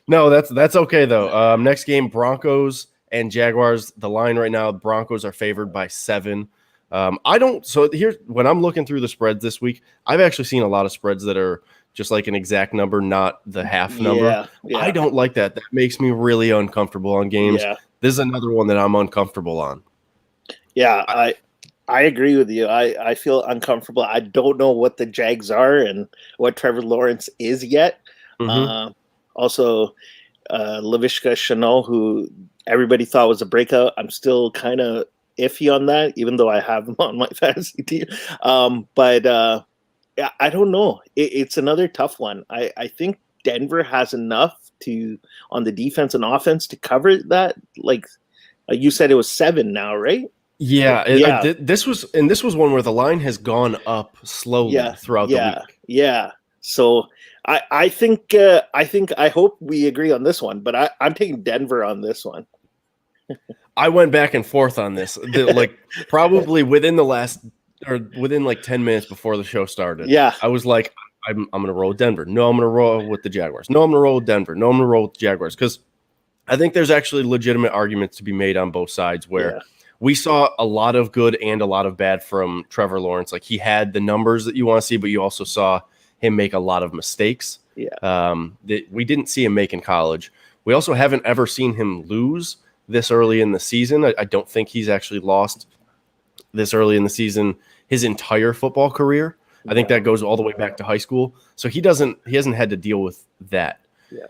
No, that's okay though. Next game, Broncos and Jaguars. The line right now, Broncos are favored by 7. So here, when I'm looking through the spreads this week, I've actually seen a lot of spreads that are just like an exact number, not the half number.
Yeah.
I don't like that. That makes me really uncomfortable on games.
Yeah.
This is another one that I'm uncomfortable on.
Yeah, I agree with you. I feel uncomfortable. I don't know what the Jags are and what Trevor Lawrence is yet.
Mm-hmm.
Also, Laviska Shenault, who everybody thought was a breakout. I'm still kind of iffy on that, even though I have him on my fantasy team. But I don't know. It's another tough one. I think Denver has enough on the defense and offense to cover that. Like you said, it was 7 now, right?
Yeah. This was one where the line has gone up slowly throughout the week.
Yeah. So I hope we agree on this one, but I'm taking Denver on this one.
I went back and forth on this, probably within like 10 minutes before the show started.
Yeah,
I was like, I'm going to roll with Denver. No, I'm going to roll with the Jaguars. No, I'm going to roll with Denver. No, I'm going to roll with the Jaguars because I think there's actually legitimate arguments to be made on both sides where we saw a lot of good and a lot of bad from Trevor Lawrence. Like he had the numbers that you want to see, but you also saw him make a lot of mistakes. That we didn't see him make in college. We also haven't ever seen him lose this early in the season. I don't think he's actually lost this early in the season his entire football career. I think that goes all the way back to high school. So he hasn't had to deal with that.
Yeah.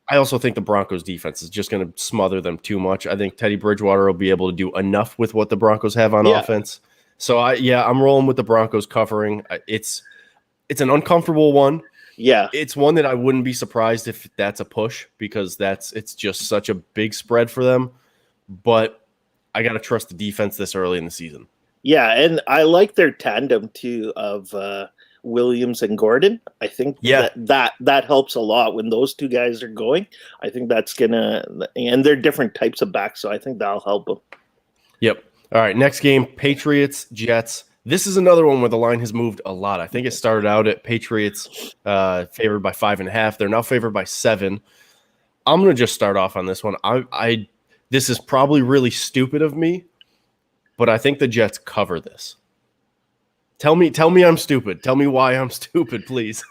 I also think the Broncos defense is just going to smother them too much. I think Teddy Bridgewater will be able to do enough with what the Broncos have on offense. So I'm rolling with the Broncos covering. It's an uncomfortable one.
Yeah.
It's one that I wouldn't be surprised if that's a push because it's just such a big spread for them. But I got to trust the defense this early in the season.
Yeah, and I like their tandem too of Williams and Gordon. I think that helps a lot when those two guys are going. I think that's and they're different types of backs, so I think that'll help them.
Yep. All right, next game, Patriots Jets. This is another one where the line has moved a lot. I think it started out at Patriots favored by 5.5. They're now favored by 7. I'm going to just start off on this one. This is probably really stupid of me, but I think the Jets cover this. Tell me I'm stupid. Tell me why I'm stupid, please.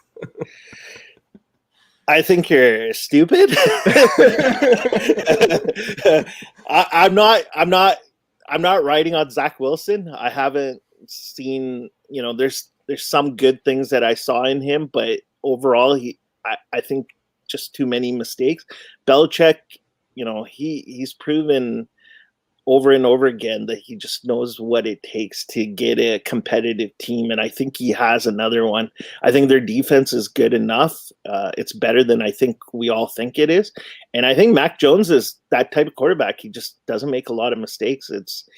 I think you're stupid. I'm not riding on Zach Wilson. I haven't seen, there's some good things that I saw in him, but overall I think just too many mistakes. Belichick, he's proven over and over again that he just knows what it takes to get a competitive team. And I think he has another one. I think their defense is good enough. It's better than I think we all think it is. And I think Mac Jones is that type of quarterback. He just doesn't make a lot of mistakes. It's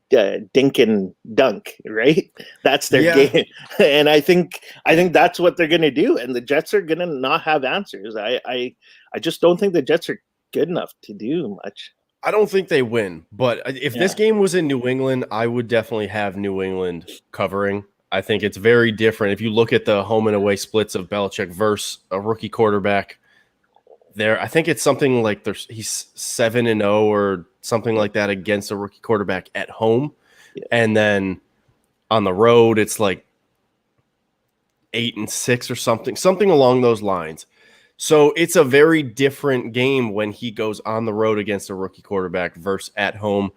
dink and dunk, right? That's their game. And I think that's what they're going to do. And the Jets are going to not have answers. I just don't think the Jets are good enough to do much.
I don't think they win, but if this game was in New England, I would definitely have New England covering. I think it's very different. If you look at the home and away splits of Belichick versus a rookie quarterback, there, I think it's something like he's 7-0 or something like that against a rookie quarterback at home, and then on the road it's like 8-6 or something along those lines. So it's a very different game when he goes on the road against a rookie quarterback versus at home.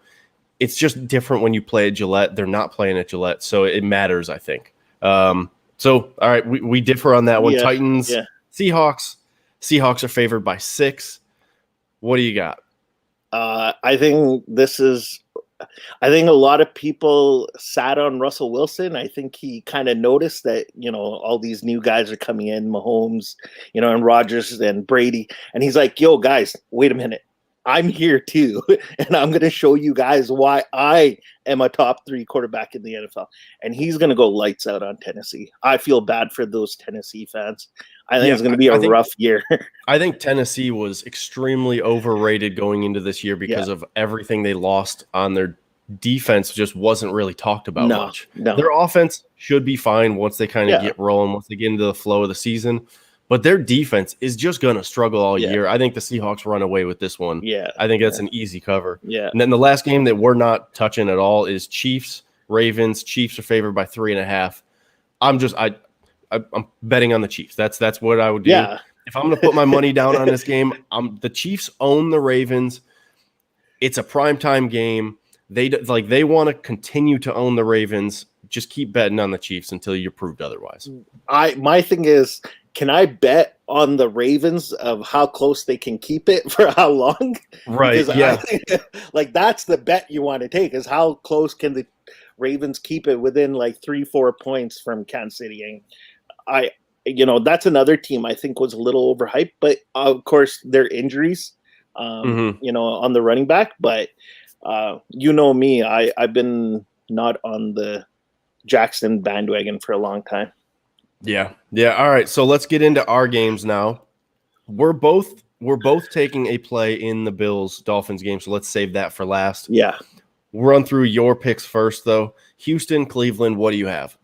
It's just different when you play at Gillette. They're not playing at Gillette, so it matters, I think. So, all right, we differ on that one.
Yeah,
Titans, Seahawks. Seahawks are favored by 6. What do you got?
I think a lot of people sat on Russell Wilson. I think he kind of noticed that, all these new guys are coming in, Mahomes, and Rodgers and Brady. And he's like, yo, guys, wait a minute. I'm here too. And I'm going to show you guys why I am a top 3 quarterback in the NFL. And he's going to go lights out on Tennessee. I feel bad for those Tennessee fans. I think it's going to be a rough year.
I think Tennessee was extremely overrated going into this year because of everything they lost on their defense. Just wasn't really talked about much.
No.
Their offense should be fine once they kind of get rolling, once they get into the flow of the season. But their defense is just going to struggle all year. I think the Seahawks run away with this one.
Yeah.
I think that's an easy cover.
Yeah.
And then the last game that we're not touching at all is Chiefs, Ravens. Chiefs are favored by 3.5. I'm betting on the Chiefs. That's what I would do.
Yeah.
If I'm going to put my money down on this game, the Chiefs own the Ravens. It's a primetime game. They want to continue to own the Ravens. Just keep betting on the Chiefs until you're proved otherwise.
My thing is, can I bet on the Ravens of how close they can keep it for how long?
Right.
Because that's the bet you want to take, is how close can the Ravens keep it within 3-4 points from Kansas City. And that's another team I think was a little overhyped, but of course their injuries, on the running back. But me, I've been not on the Jackson bandwagon for a long time.
Yeah. All right. So let's get into our games now. We're both taking a play in the Bills-Dolphins game, so let's save that for last.
Yeah.
We'll run through your picks first, though. Houston, Cleveland, what do you have?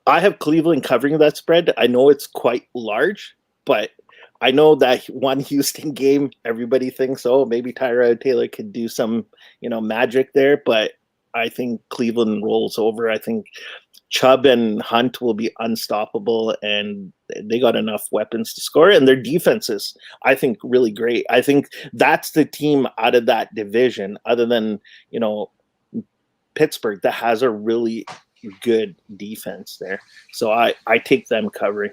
I have Cleveland covering that spread. I know it's quite large, but I know that one Houston game, everybody thinks, maybe Tyrod Taylor could do some, magic there, but I think Cleveland rolls over. I think Chubb and Hunt will be unstoppable, and they got enough weapons to score, and their defense is, I think, really great. I think that's the team out of that division, other than, Pittsburgh, that has a really good defense there. So I take them covering.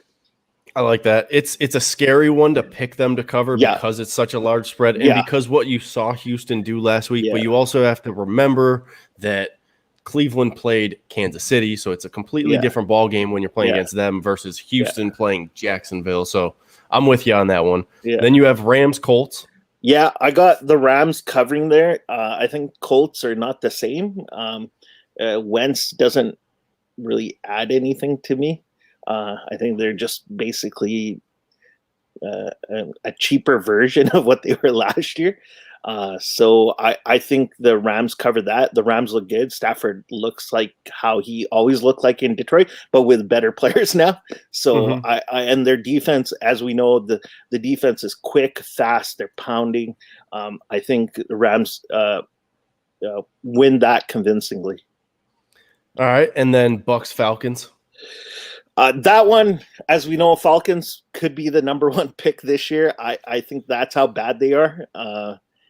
I like that. It's a scary one to pick them to cover because it's such a large spread and because what you saw Houston do last week. But you also have to remember that Cleveland played Kansas City, so it's a completely different ball game when you're playing against them versus Houston playing Jacksonville. So I'm with you on that one. Yeah. Then you have Rams, Colts.
Yeah, I got the Rams covering there. I think Colts are not the same. Wentz doesn't really add anything to me. I think they're just basically a cheaper version of what they were last year. So I think the Rams cover that. The Rams look good. Stafford looks like how he always looked like in Detroit, but with better players now. So and their defense, as we know, the defense is quick, fast. They're pounding. I think the Rams win that convincingly.
All right, and then Bucks Falcons.
That one, as we know, Falcons could be the number one pick this year. I think that's how bad they are.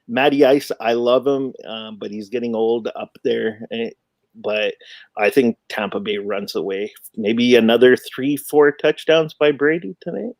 Matty Ice, I love him, but he's getting old up there. But I think Tampa Bay runs away. Maybe another 3-4 touchdowns by Brady tonight.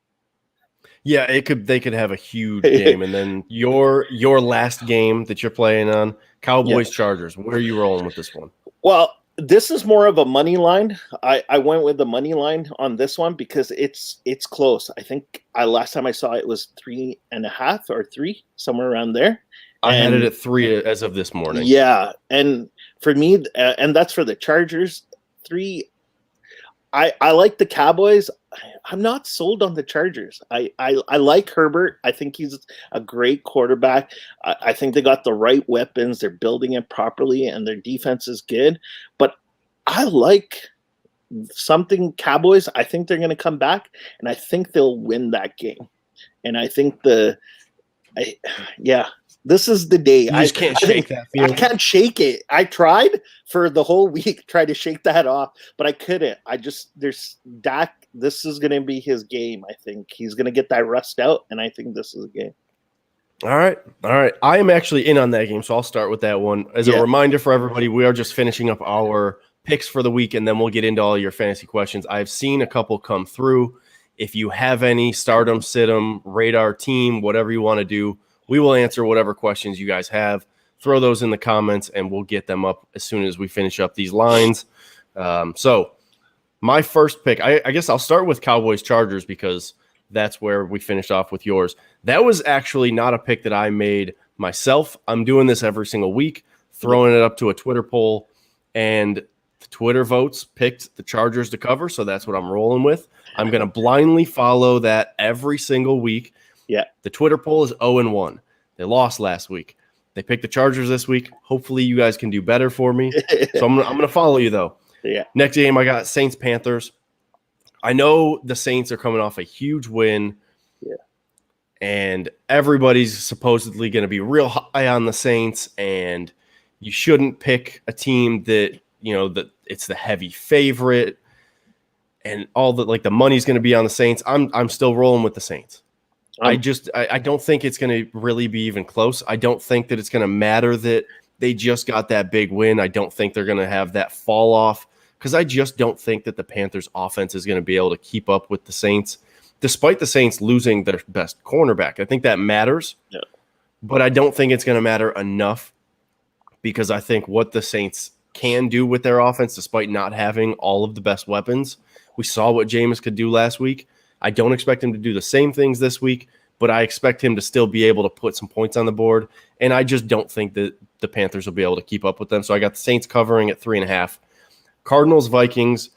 Yeah, they could have a huge game. And then your last game that you're playing on, Cowboys Chargers. Where are you rolling with this one?
Well, this is more of a money line. I went with the money line on this one because it's close. I think last time I saw it was 3.5 or 3, somewhere around there.
I had it at 3 as of this morning.
Yeah, and for me, and that's for the Chargers. 3. I like the Cowboys. I'm not sold on the Chargers. I like Herbert. I think he's a great quarterback. I think they got the right weapons. They're building it properly, and their defense is good. But I like something Cowboys. I think they're going to come back, and I think they'll win that game. And I think this is the day.
You just can't shake that feeling.
I can't shake it. I tried for the whole week, try to shake that off, but I couldn't. There's Dak. This is going to be his game. I think he's going to get that rust out, and I think this is a game.
All right. I am actually in on that game, so I'll start with that one. As a reminder for everybody, we are just finishing up our picks for the week, and then we'll get into all your fantasy questions. I've seen a couple come through. If you have any, start them, sit them, radar team, whatever you want to do, we will answer whatever questions you guys have. Throw those in the comments, and we'll get them up as soon as we finish up these lines. So my first pick, I guess I'll start with Cowboys-Chargers because that's where we finished off with yours. That was actually not a pick that I made myself. I'm doing this every single week, throwing it up to a Twitter poll, and the Twitter votes picked the Chargers to cover, so that's what I'm rolling with. I'm going to blindly follow that every single week.
Yeah.
The Twitter poll is 0-1. They lost last week. They picked the Chargers this week. Hopefully you guys can do better for me. So I'm going to follow you, though.
Yeah.
Next game, I got Saints-Panthers. I know the Saints are coming off a huge win.
Yeah.
And everybody's supposedly going to be real high on the Saints. And you shouldn't pick a team that, that it's the heavy favorite. And all the money's going to be on the Saints. I'm still rolling with the Saints. I don't think it's going to really be even close. I don't think that it's going to matter that they just got that big win. I don't think they're going to have that fall off because I just don't think that the Panthers offense is going to be able to keep up with the Saints, despite the Saints losing their best cornerback. I think that matters, but I don't think it's going to matter enough because I think what the Saints can do with their offense, despite not having all of the best weapons, we saw what Jameis could do last week. I don't expect him to do the same things this week, but I expect him to still be able to put some points on the board, and I just don't think that the Panthers will be able to keep up with them. So I got the Saints covering at 3.5. Cardinals, Vikings.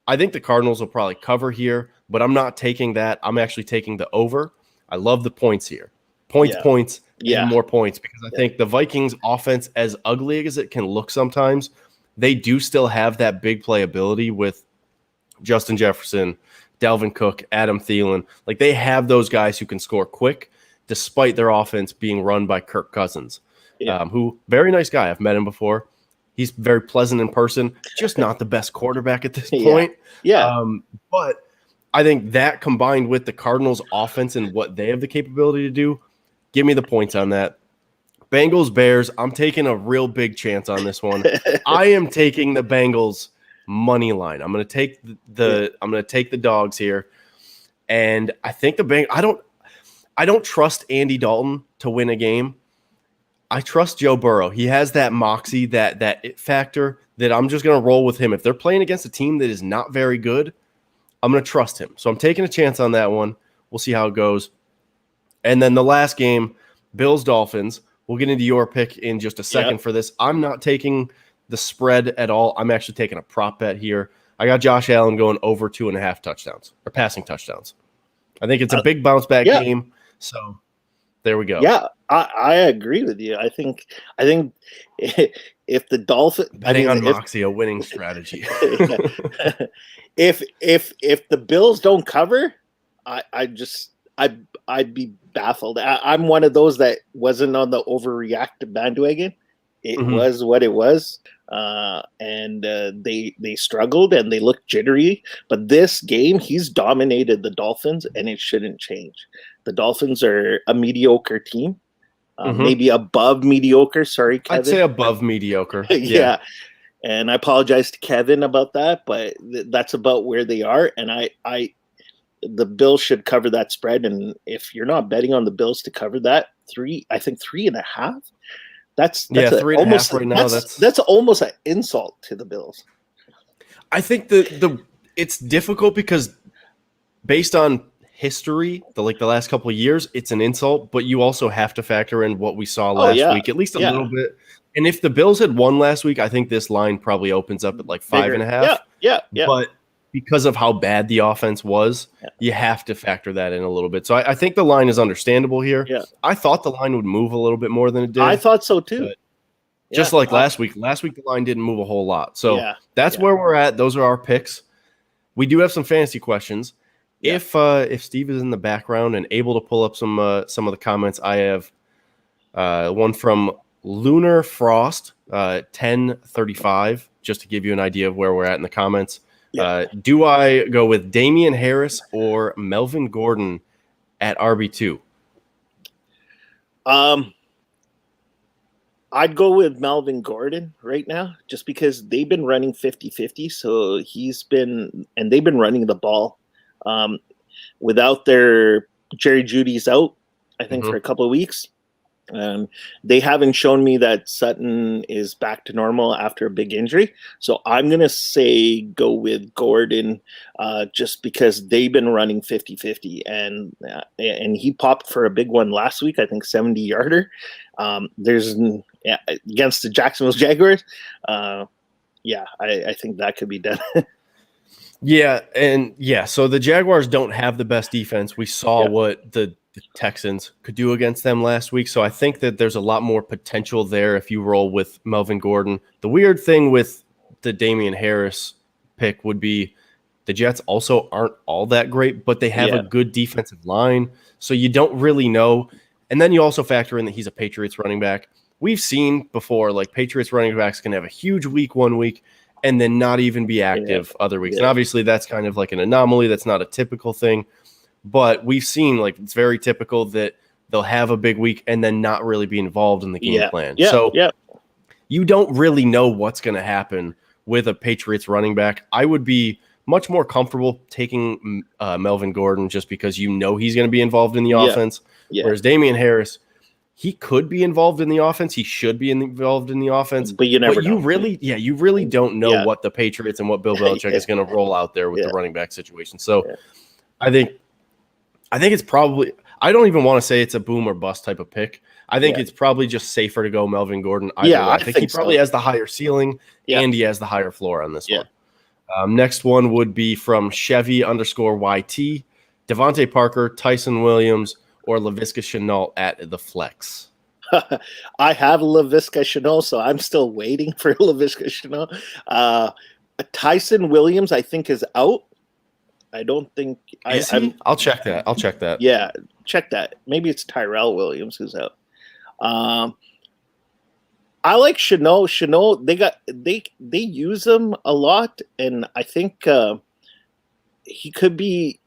I think the Cardinals will probably cover here, but I'm not taking that. I'm actually taking the over. I love the points here. Points, and more points, because I think the Vikings offense, as ugly as it can look sometimes, they do still have that big playability with Justin Jefferson, Dalvin Cook, Adam Thielen. They have those guys who can score quick, despite their offense being run by Kirk Cousins, who, very nice guy. I've met him before. He's very pleasant in person, just not the best quarterback at this point. But I think that combined with the Cardinals offense and what they have the capability to do, give me the points on that. Bengals, Bears, I'm taking a real big chance on this one. I am taking the Bengals money line. I'm going to take the dogs here. And I think I don't trust Andy Dalton to win a game. I trust Joe Burrow. He has that moxie, that it factor that I'm just going to roll with him. If they're playing against a team that is not very good, I'm going to trust him. So I'm taking a chance on that one. We'll see how it goes. And then the last game, Bills, Dolphins. We'll get into your pick in just a second for this. I'm not taking the spread at all. I'm actually taking a prop bet here. I got Josh Allen going over 2.5 touchdowns or passing touchdowns. I think it's a big bounce back game. So there we go.
Yeah, I agree with you. I think if the Dolphins
betting on moxie, a winning strategy.
if the Bills don't cover, I'd be baffled. I'm one of those that wasn't on the overreact bandwagon. It
Mhm.
was what it was. And they struggled and they looked jittery. But this game, he's dominated the Dolphins, and it shouldn't change. The Dolphins are a mediocre team, maybe above mediocre. Sorry, Kevin.
I'd say above mediocre.
Yeah. And I apologize to Kevin about that, but that's about where they are. And the Bills should cover that spread. And if you're not betting on the Bills to cover that, 3.5. That's
3.5 right now.
That's almost an insult to the Bills.
I think it's difficult because based on history, the last couple of years, it's an insult. But you also have to factor in what we saw last week, at least a little bit. And if the Bills had won last week, I think this line probably opens up at like 5.5.
Yeah.
But because of how bad the offense was, you have to factor that in a little bit. So I think the line is understandable here.
Yeah.
I thought the line would move a little bit more than it did.
I thought so too.
Just like last week. Last week the line didn't move a whole lot. So that's where we're at. Those are our picks. We do have some fantasy questions. Yeah. If Steve is in the background and able to pull up some of the comments, I have one from Lunar Frost 1035, just to give you an idea of where we're at in the comments. Do I go with Damian Harris or Melvin Gordon at RB2?
I'd go with Melvin Gordon right now, just because they've been running 50-50. So they've been running the ball without their Jerry Judy's out, I think, for a couple of weeks. They haven't shown me that Sutton is back to normal after a big injury. So I'm going to say go with Gordon just because they've been running 50-50. And he popped for a big one last week, I think 70-yarder. Against the Jacksonville Jaguars. I think that could be done.
So the Jaguars don't have the best defense. We saw what the Texans could do against them last week. So I think that there's a lot more potential there if you roll with Melvin Gordon. The weird thing with the Damian Harris pick would be the Jets also aren't all that great, but they have a good defensive line. So you don't really know. And then you also factor in that he's a Patriots running back. We've seen before, like Patriots running backs can have a huge week one week and then not even be active other weeks. And obviously that's kind of like an anomaly. That's not a typical thing. But we've seen, like, it's very typical that they'll have a big week and then not really be involved in the game plan. You don't really know what's going to happen with a Patriots running back. I would be much more comfortable taking Melvin Gordon just because you know he's going to be involved in the offense. Whereas Damian Harris, he could be involved in the offense. He should be involved in the offense.
But you never know.
You really don't know what the Patriots and what Bill Belichick is going to roll out there with the running back situation. So I think it's probably – I don't even want to say it's a boom or bust type of pick. I think it's probably just safer to go Melvin Gordon. I think he probably has the higher ceiling and he has the higher floor on this one. Next one would be from Chevy_YT, Devontae Parker, Tyson Williams, or Laviska Shenault at the flex.
I have Laviska Shenault, so I'm still waiting for Laviska Shenault. Tyson Williams, I think, is out. I don't think
I'll check that.
Yeah, check that. Maybe it's Tyrell Williams who's out. I like Shenault. Shenault, they use him a lot, and I think he could be.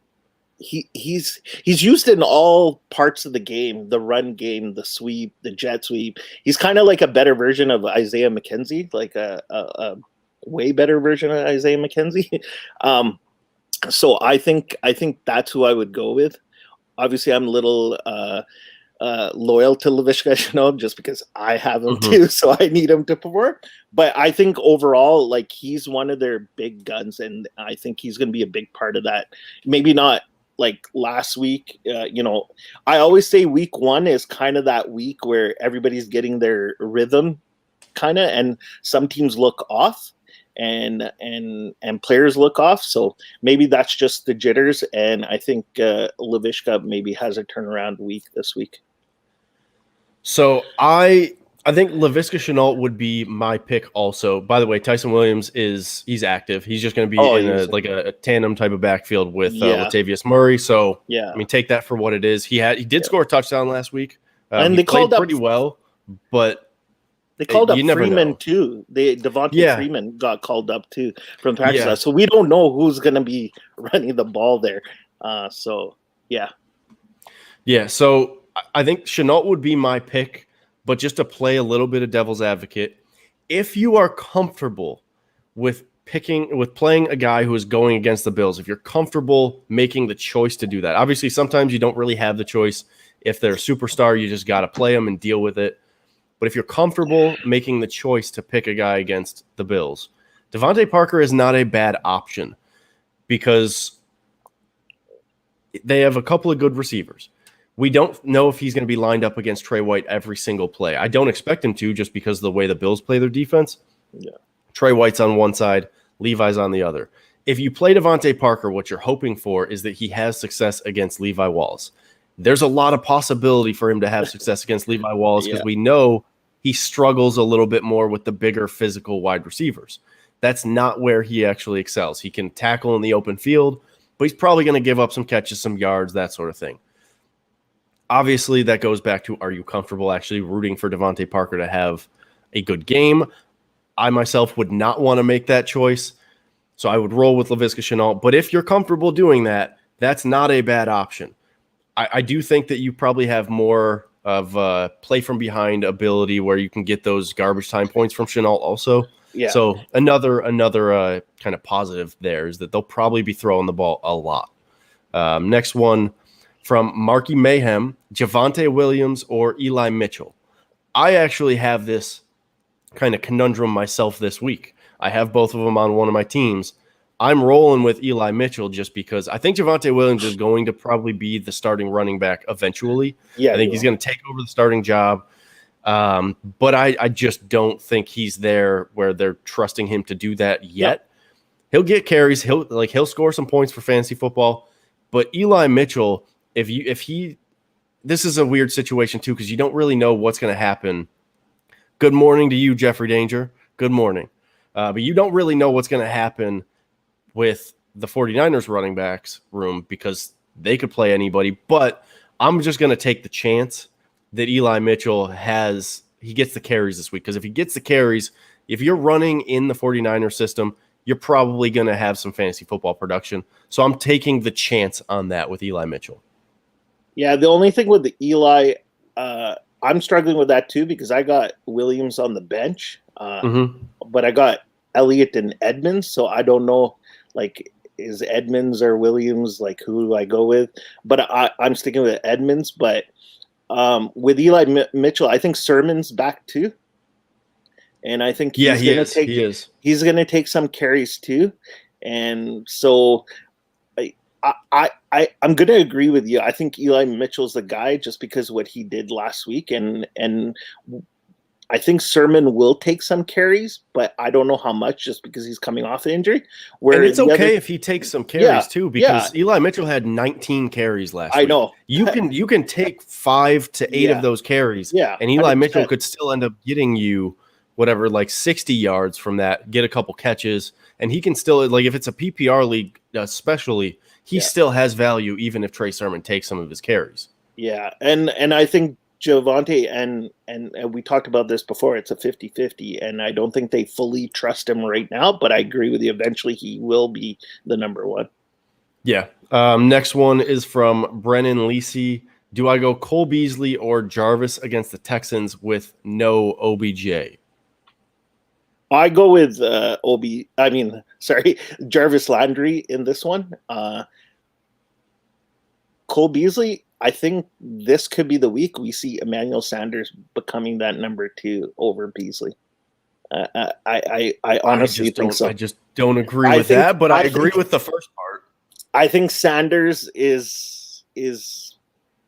He's used in all parts of the game: the run game, the sweep, the jet sweep. He's kind of like a better version of Isaiah McKenzie, like a way better version of Isaiah McKenzie. So I think that's who I would go with. Obviously, I'm a little loyal to Laviska Shenault just because I have him too, so I need him to perform. But I think overall, like, he's one of their big guns, and I think he's going to be a big part of that. Maybe not like last week. I always say week one is kind of that week where everybody's getting their rhythm, kind of, and some teams look off. And players look off, so maybe that's just the jitters. And I think Laviska maybe has a turnaround week this week.
So I think Laviska Shenault would be my pick also. By the way, Tyson Williams he's active. He's just going to be in a tandem type of backfield with Latavius Murray. So I mean, take that for what it is. He did score a touchdown last week. And they played pretty well, but
They called up
You never
Freeman
know.
too. Devontae Freeman got called up too from practice.
Yeah.
So we don't know who's going to be running the ball there. Yeah.
So I think Shenault would be my pick, but just to play a little bit of devil's advocate, if you are comfortable with playing a guy who is going against the Bills, if you're comfortable making the choice to do that, obviously sometimes you don't really have the choice. If they're a superstar, you just got to play them and deal with it. But if you're comfortable making the choice to pick a guy against the Bills, Devontae Parker is not a bad option because they have a couple of good receivers. We don't know if he's going to be lined up against Trey White every single play. I don't expect him to, just because of the way the Bills play their defense.
Yeah.
Trey White's on one side, Levi's on the other. If you play Devontae Parker, what you're hoping for is that he has success against Levi Wallace. There's a lot of possibility for him to have success against Levi Wallace because we know he struggles a little bit more with the bigger physical wide receivers. That's not where he actually excels. He can tackle in the open field, but he's probably going to give up some catches, some yards, that sort of thing. Obviously, that goes back to, are you comfortable actually rooting for Devontae Parker to have a good game? I myself would not want to make that choice, so I would roll with Laviska Shenault. But if you're comfortable doing that, that's not a bad option. I do think that you probably have more of play from behind ability where you can get those garbage time points from Shenault also.
Yeah.
So another kind of positive there is that they'll probably be throwing the ball a lot. Next one from Marky Mayhem, Javonte Williams or Eli Mitchell. I actually have this kind of conundrum myself this week. I have both of them on one of my teams. I'm rolling with Eli Mitchell just because I think Javonte Williams is going to probably be the starting running back eventually.
Yeah,
I think he's going to take over the starting job. But I just don't think he's there where they're trusting him to do that yet. He'll get carries. He'll score some points for fantasy football. But Eli Mitchell, this is a weird situation too, because you don't really know what's going to happen. Good morning to you, Jeffrey Danger. Good morning. But you don't really know what's going to happen with the 49ers running backs room because they could play anybody. But I'm just going to take the chance that Eli Mitchell he gets the carries this week. Because if he gets the carries, if you're running in the 49er system, you're probably going to have some fantasy football production. So I'm taking the chance on that with Eli Mitchell.
Yeah, the only thing with the Eli, I'm struggling with that too because I got Williams on the bench, but I got Elliott and Edmonds, so I don't know, is Edmonds or Williams, who do I go with? But I'm sticking with Edmonds. But with Eli Mitchell, I think Sermon's back too, and I think he's going to take some carries too, and so I'm going to agree with you. I think Eli Mitchell's the guy just because of what he did last week, and I think Sermon will take some carries, but I don't know how much just because he's coming off an injury.
And it's okay if he takes some carries too, because Eli Mitchell had 19 carries last week.
I know.
You can take 5 to 8 of those carries, and Eli 100%. Mitchell could still end up getting you 60 yards from that, get a couple catches, and he can still, if it's a PPR league especially, he still has value even if Trey Sermon takes some of his carries.
Yeah, and I think Javonte, and we talked about this before, it's a 50-50, and I don't think they fully trust him right now, but I agree with you. Eventually he will be the number one.
Yeah. Next one is from Brennan Lisi. Do I go Cole Beasley or Jarvis against the Texans with no OBJ?
I go with Jarvis Landry in this one. Cole Beasley, I think this could be the week we see Emmanuel Sanders becoming that number 2 over Beasley. I honestly think so.
I just don't agree with that, but I agree with the first part.
I think Sanders is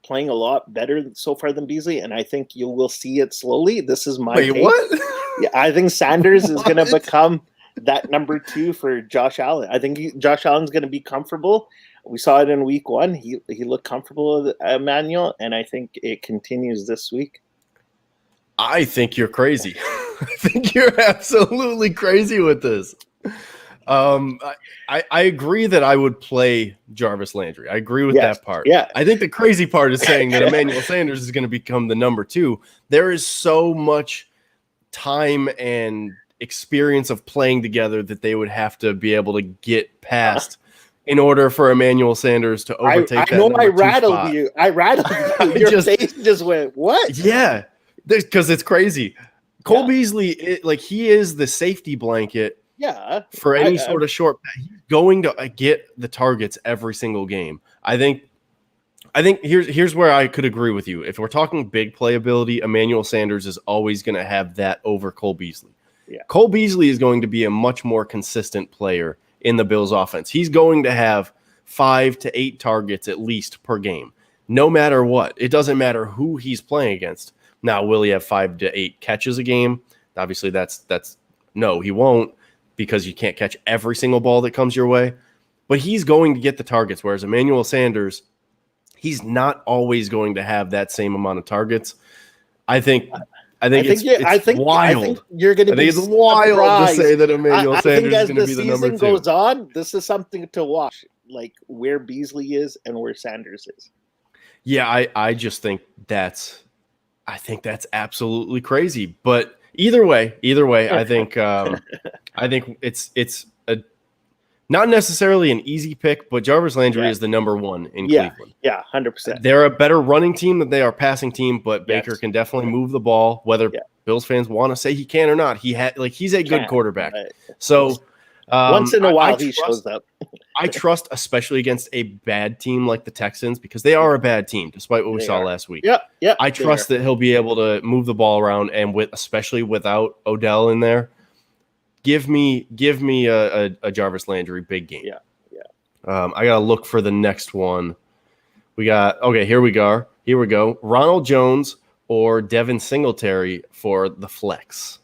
playing a lot better so far than Beasley, and I think you will see it slowly. This is my take.
What?
Yeah, I think Sanders is going to become that number 2 for Josh Allen. I think Josh Allen's going to be comfortable. We saw it in week 1. He looked comfortable with Emmanuel, and I think it continues this week.
I think you're crazy. I think you're absolutely crazy with this. I agree that I would play Jarvis Landry. I agree with that part.
Yeah.
I think the crazy part is saying that Emmanuel Sanders is going to become the number 2. There is so much time and experience of playing together that they would have to be able to get past in order for Emmanuel Sanders to overtake
I know I rattled you. I rattled you. Your face just went, what?
Yeah, because it's crazy. Cole Beasley, he is the safety blanket for any sort of short pass. He's going to get the targets every single game. I think here's where I could agree with you. If we're talking big playability, Emmanuel Sanders is always going to have that over Cole Beasley.
Yeah.
Cole Beasley is going to be a much more consistent player in the Bills offense. He's going to have 5 to 8 targets at least per game, no matter what. It doesn't matter who he's playing against. Now, will he have 5 to 8 catches a game? Obviously, that's no, he won't, because you can't catch every single ball that comes your way. But he's going to get the targets, whereas Emmanuel Sanders, he's not always going to have that same amount of targets. I think it's wild.
I think you're going to be
it's wild to say that Emmanuel Sanders is going to be the number 2.
As the season goes on, this is something to watch, like where Beasley is and where Sanders is.
Yeah, I just think that's absolutely crazy. But either way, I think it's a not necessarily an easy pick, but Jarvis Landry is the number 1 in Cleveland.
Yeah, 100%.
They're a better running team than they are passing team, but Baker can definitely move the ball, whether Bills fans want to say he can or not. He's a good quarterback. Right. So
once in a while he shows up.
I trust, especially against a bad team like the Texans, because they are a bad team, despite what we saw last week.
Yeah.
I trust that he'll be able to move the ball around, and especially without Odell in there. Give me a Jarvis Landry big game.
Yeah.
I gotta look for the next one. Here we go. Ronald Jones or Devin Singletary for the flex.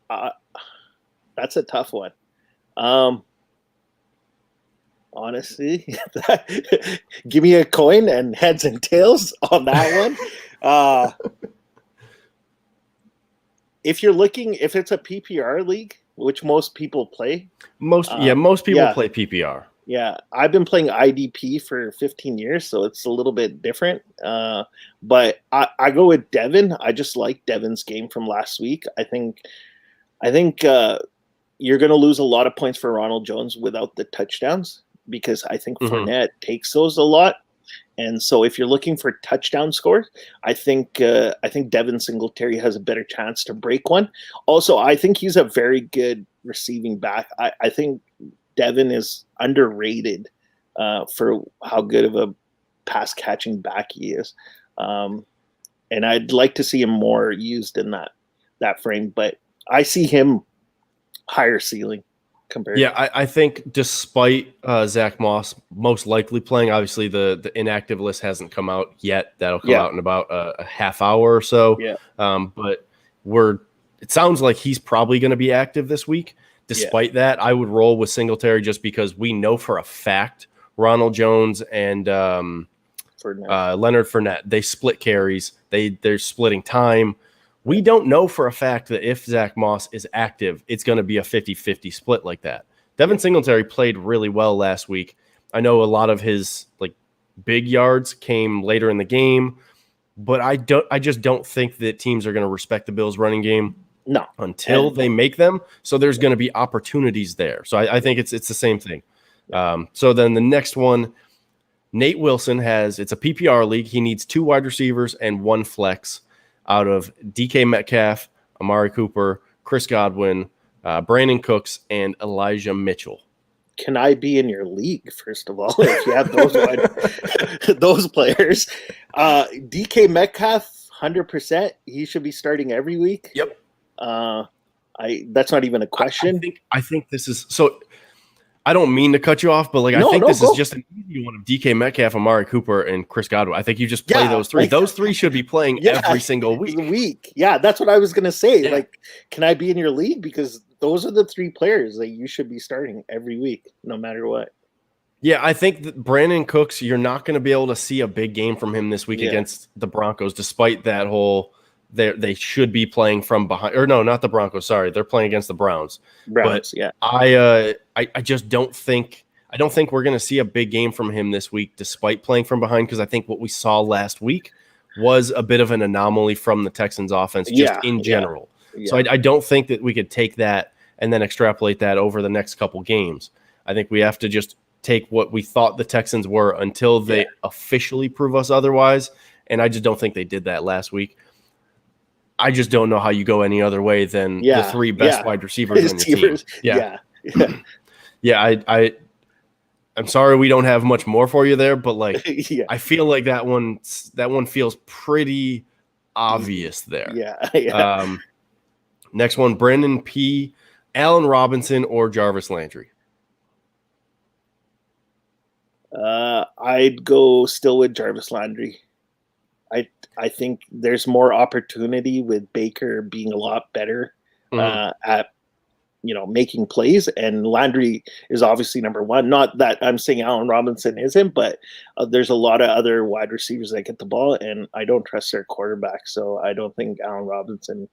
That's a tough one. Honestly, give me a coin and heads and tails on that one. If it's a PPR league, which most people play.
Most people play PPR.
Yeah, I've been playing IDP for 15 years, so it's a little bit different. But I go with Devin. I just like Devin's game from last week. I think you're going to lose a lot of points for Ronald Jones without the touchdowns, because I think Fournette takes those a lot. And so if you're looking for touchdown scores, I think Devin Singletary has a better chance to break one. Also, I think he's a very good receiving back. I think Devin is underrated for how good of a pass catching back he is. And I'd like to see him more used in that frame, but I see him higher ceiling.
I think despite Zach Moss most likely playing, obviously the inactive list hasn't come out yet. That'll come out in about a half hour or so.
Yeah.
But it sounds like he's probably going to be active this week. Despite that, I would roll with Singletary just because we know for a fact Ronald Jones and Leonard Fournette, they split carries. They're splitting time. We don't know for a fact that if Zach Moss is active, it's going to be a 50-50 split like that. Devin Singletary played really well last week. I know a lot of his big yards came later in the game, but I just don't think that teams are going to respect the Bills running game until they make them. So there's going to be opportunities there. So I think it's the same thing. So then the next one, Nate Wilson it's a PPR league. He needs 2 wide receivers and 1 flex out of DK Metcalf, Amari Cooper, Chris Godwin, Brandon Cooks, and Elijah Mitchell.
Can I be in your league, first of all, if you have those players? DK Metcalf, 100%. He should be starting every week.
Yep.
That's not even a question.
I think this is so. I don't mean to cut you off, but I think this is just an easy one of DK Metcalf, Amari Cooper, and Chris Godwin. I think you just play those 3. Those 3 should be playing every single week.
Yeah, that's what I was going to say. Yeah. Can I be in your league? Because those are the 3 players that you should be starting every week, no matter what.
Yeah, I think that Brandon Cooks, you're not going to be able to see a big game from him this week against the Broncos, despite that whole they should be playing from behind. Or no, not the Broncos. Sorry, they're playing against the Browns. I just don't think we're going to see a big game from him this week, despite playing from behind. Because I think what we saw last week was a bit of an anomaly from the Texans offense just in general. So I don't think that we could take that and then extrapolate that over the next couple games. I think we have to just take what we thought the Texans were until they officially prove us otherwise. And I just don't think they did that last week. I just don't know how you go any other way than the three best wide receivers on your team. I'm sorry we don't have much more for you there, but like I feel like that one feels pretty obvious there. Next one, Brandon P, Allen Robinson or Jarvis Landry.
I'd go still with Jarvis Landry. I think there's more opportunity with Baker being a lot better at making plays, and Landry is obviously number one. Not that I'm saying Allen Robinson isn't, but there's a lot of other wide receivers that get the ball, and I don't trust their quarterback, so I don't think Allen Robinson.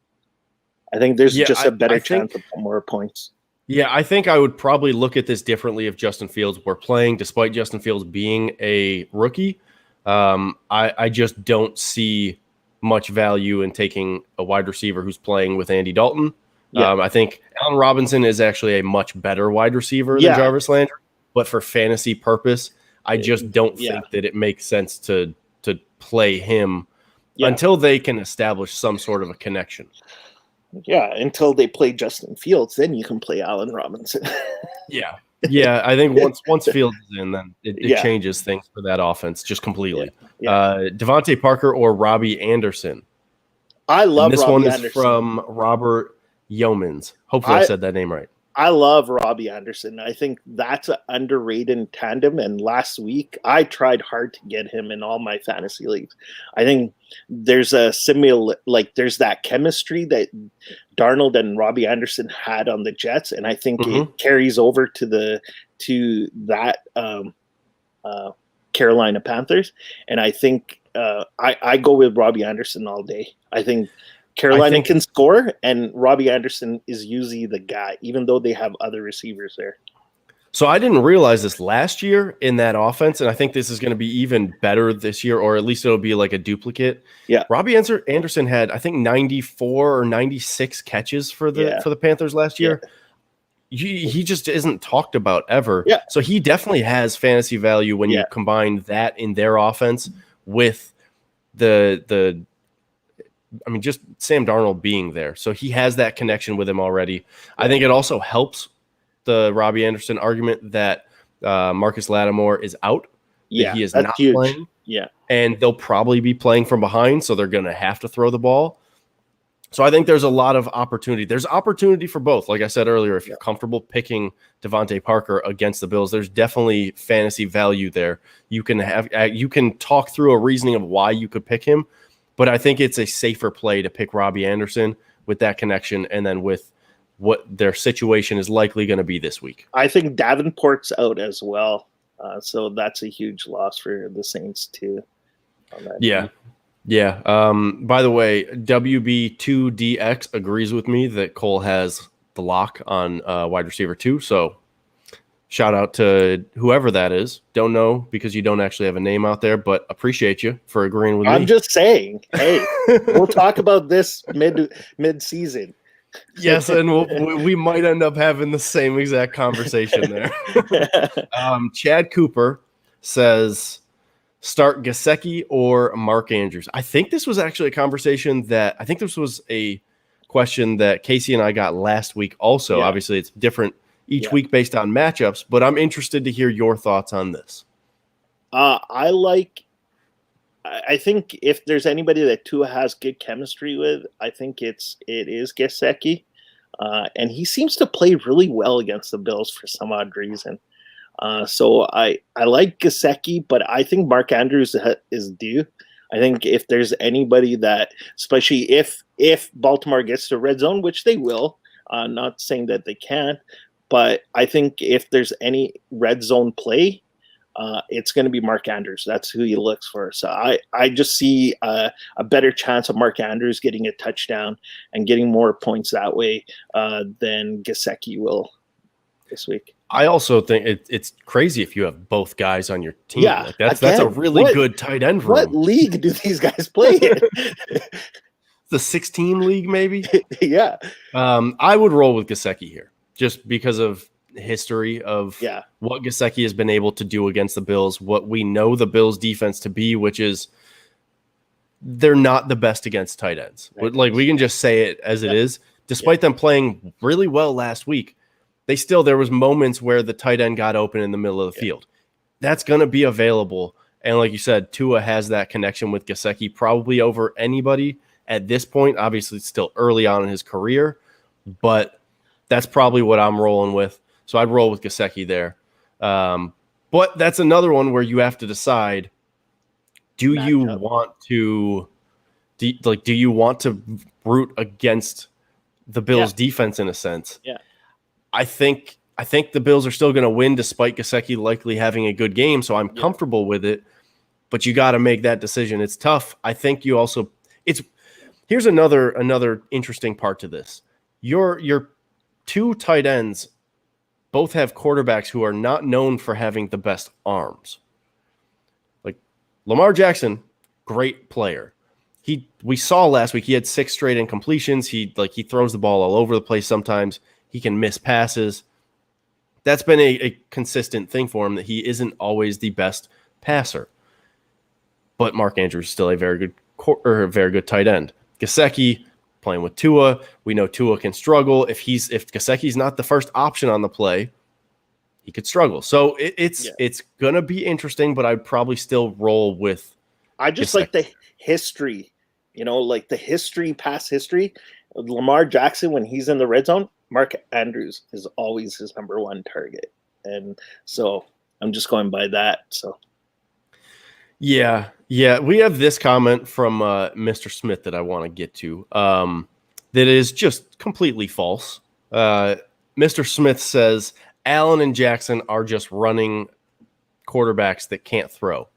I think there's just a better chance of more points.
Yeah, I think I would probably look at this differently if Justin Fields were playing, despite Justin Fields being a rookie. I just don't see much value in taking a wide receiver who's playing with Andy Dalton. I think Allen Robinson is actually a much better wide receiver than Jarvis Landry, but for fantasy purpose, I just don't think that it makes sense to play him until they can establish some sort of a connection.
Yeah, until they play Justin Fields, then you can play Allen Robinson.
I think once Fields is in, then it changes things for that offense just completely. Devontae Parker or Robbie Anderson.
I love
this
Robbie
one
Anderson.
Is from Robert Yeomans. Hopefully I said that name right.
I love Robbie Anderson. I think that's an underrated tandem. And last week, I tried hard to get him in all my fantasy leagues. I think there's there's that chemistry that Darnold and Robbie Anderson had on the Jets, and I think it carries over to that Carolina Panthers. And I think I go with Robbie Anderson all day. I think Carolina can score, and Robbie Anderson is usually the guy, even though they have other receivers there.
So I didn't realize this last year in that offense, and I think this is going to be even better this year, or at least it'll be like a duplicate.
Yeah,
Robbie Anderson had, I think, 94 or 96 catches for the Panthers last year. He just isn't talked about ever.
Yeah.
So he definitely has fantasy value when you combine that in their offense with just Sam Darnold being there. So he has that connection with him already. I think it also helps the Robbie Anderson argument that Marcus Lattimore is out.
Yeah,
he is not playing.
Yeah.
And they'll probably be playing from behind, so they're going to have to throw the ball. So I think there's a lot of opportunity. There's opportunity for both. Like I said earlier, if you're comfortable picking Devontae Parker against the Bills, there's definitely fantasy value there. You can talk through a reasoning of why you could pick him. But I think it's a safer play to pick Robbie Anderson with that connection and then with what their situation is likely going to be this week.
I think Davenport's out as well. So that's a huge loss for the Saints too.
Team. By the way, WB2DX agrees with me that Cole has the lock on wide receiver 2. So shout out to whoever that is. Don't know because you don't actually have a name out there, but appreciate you for agreeing with me.
I'm just saying, hey, we'll talk about this mid-season.
Yes, and we might end up having the same exact conversation there. Chad Cooper says, start Geseki or Mark Andrews. I think this was actually a conversation this was a question that Casey and I got last week also. Obviously, it's different each week based on matchups, but I'm interested to hear your thoughts on this.
I think if there's anybody that Tua has good chemistry with, I think it is Geseki. And he seems to play really well against the Bills for some odd reason. So I like Geseki, but I think Mark Andrews is due. I think if there's anybody that, especially if Baltimore gets to red zone, which they will, not saying that they can't, but I think if there's any red zone play, it's going to be Mark Andrews. That's who he looks for. So I just see a better chance of Mark Andrews getting a touchdown and getting more points that way than Geseki will this week.
I also think it's crazy if you have both guys on your team.
Yeah,
like that's a really good tight end room.
What league do these guys play in?
The 16 league, maybe.
Yeah.
I would roll with Geseki here, just because of history of what Geseki has been able to do against the Bills. What we know the Bills defense to be, which is they're not the best against tight ends. Like we can just say it as it is. Despite them playing really well last week, there was moments where the tight end got open in the middle of the field. That's going to be available. And like you said, Tua has that connection with Geseki probably over anybody at this point. Obviously, it's still early on in his career, but that's probably what I'm rolling with. So I'd roll with Geseki there. But that's another one where you have to decide, do you want to root against the Bills defense in a sense?
Yeah.
I think the Bills are still going to win despite Geseki likely having a good game, so I'm comfortable with it. But you got to make that decision. It's tough. I think you also here's another interesting part to this. Your two tight ends both have quarterbacks who are not known for having the best arms. Like Lamar Jackson, great player. We saw last week he had 6 straight incompletions. He throws the ball all over the place sometimes. He can miss passes. That's been a consistent thing for him, that he isn't always the best passer. But Mark Andrews is still a very good tight end. Geseki playing with Tua. We know Tua can struggle. If Geseki's not the first option on the play, he could struggle. So it's gonna be interesting, but I'd probably still roll with.
I just
Geseki.
like the history, like the past history. Lamar Jackson, when he's in the red zone, Mark Andrews is always his number one target. And so I'm just going by that. So
Yeah. We have this comment from Mr. Smith that I want to get to that is just completely false. Mr. Smith says Allen and Jackson are just running quarterbacks that can't throw.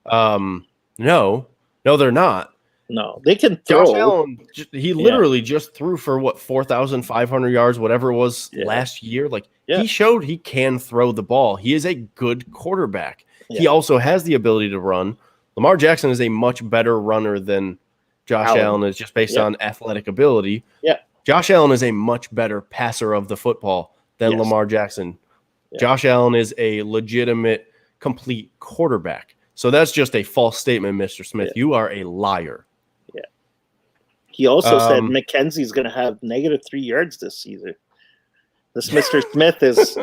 No, they're not.
No, they can throw.
Josh Allen, he literally just threw for 4,500 yards, whatever it was last year. He showed he can throw the ball. He is a good quarterback. Yeah. He also has the ability to run. Lamar Jackson is a much better runner than Josh Allen is, just based on athletic ability.
Yeah.
Josh Allen is a much better passer of the football than Lamar Jackson. Yeah. Josh Allen is a legitimate, complete quarterback. So that's just a false statement, Mr. Smith. You are a liar.
Yeah. He also said McKenzie's going to have -3 yards this season. This Mr. Smith is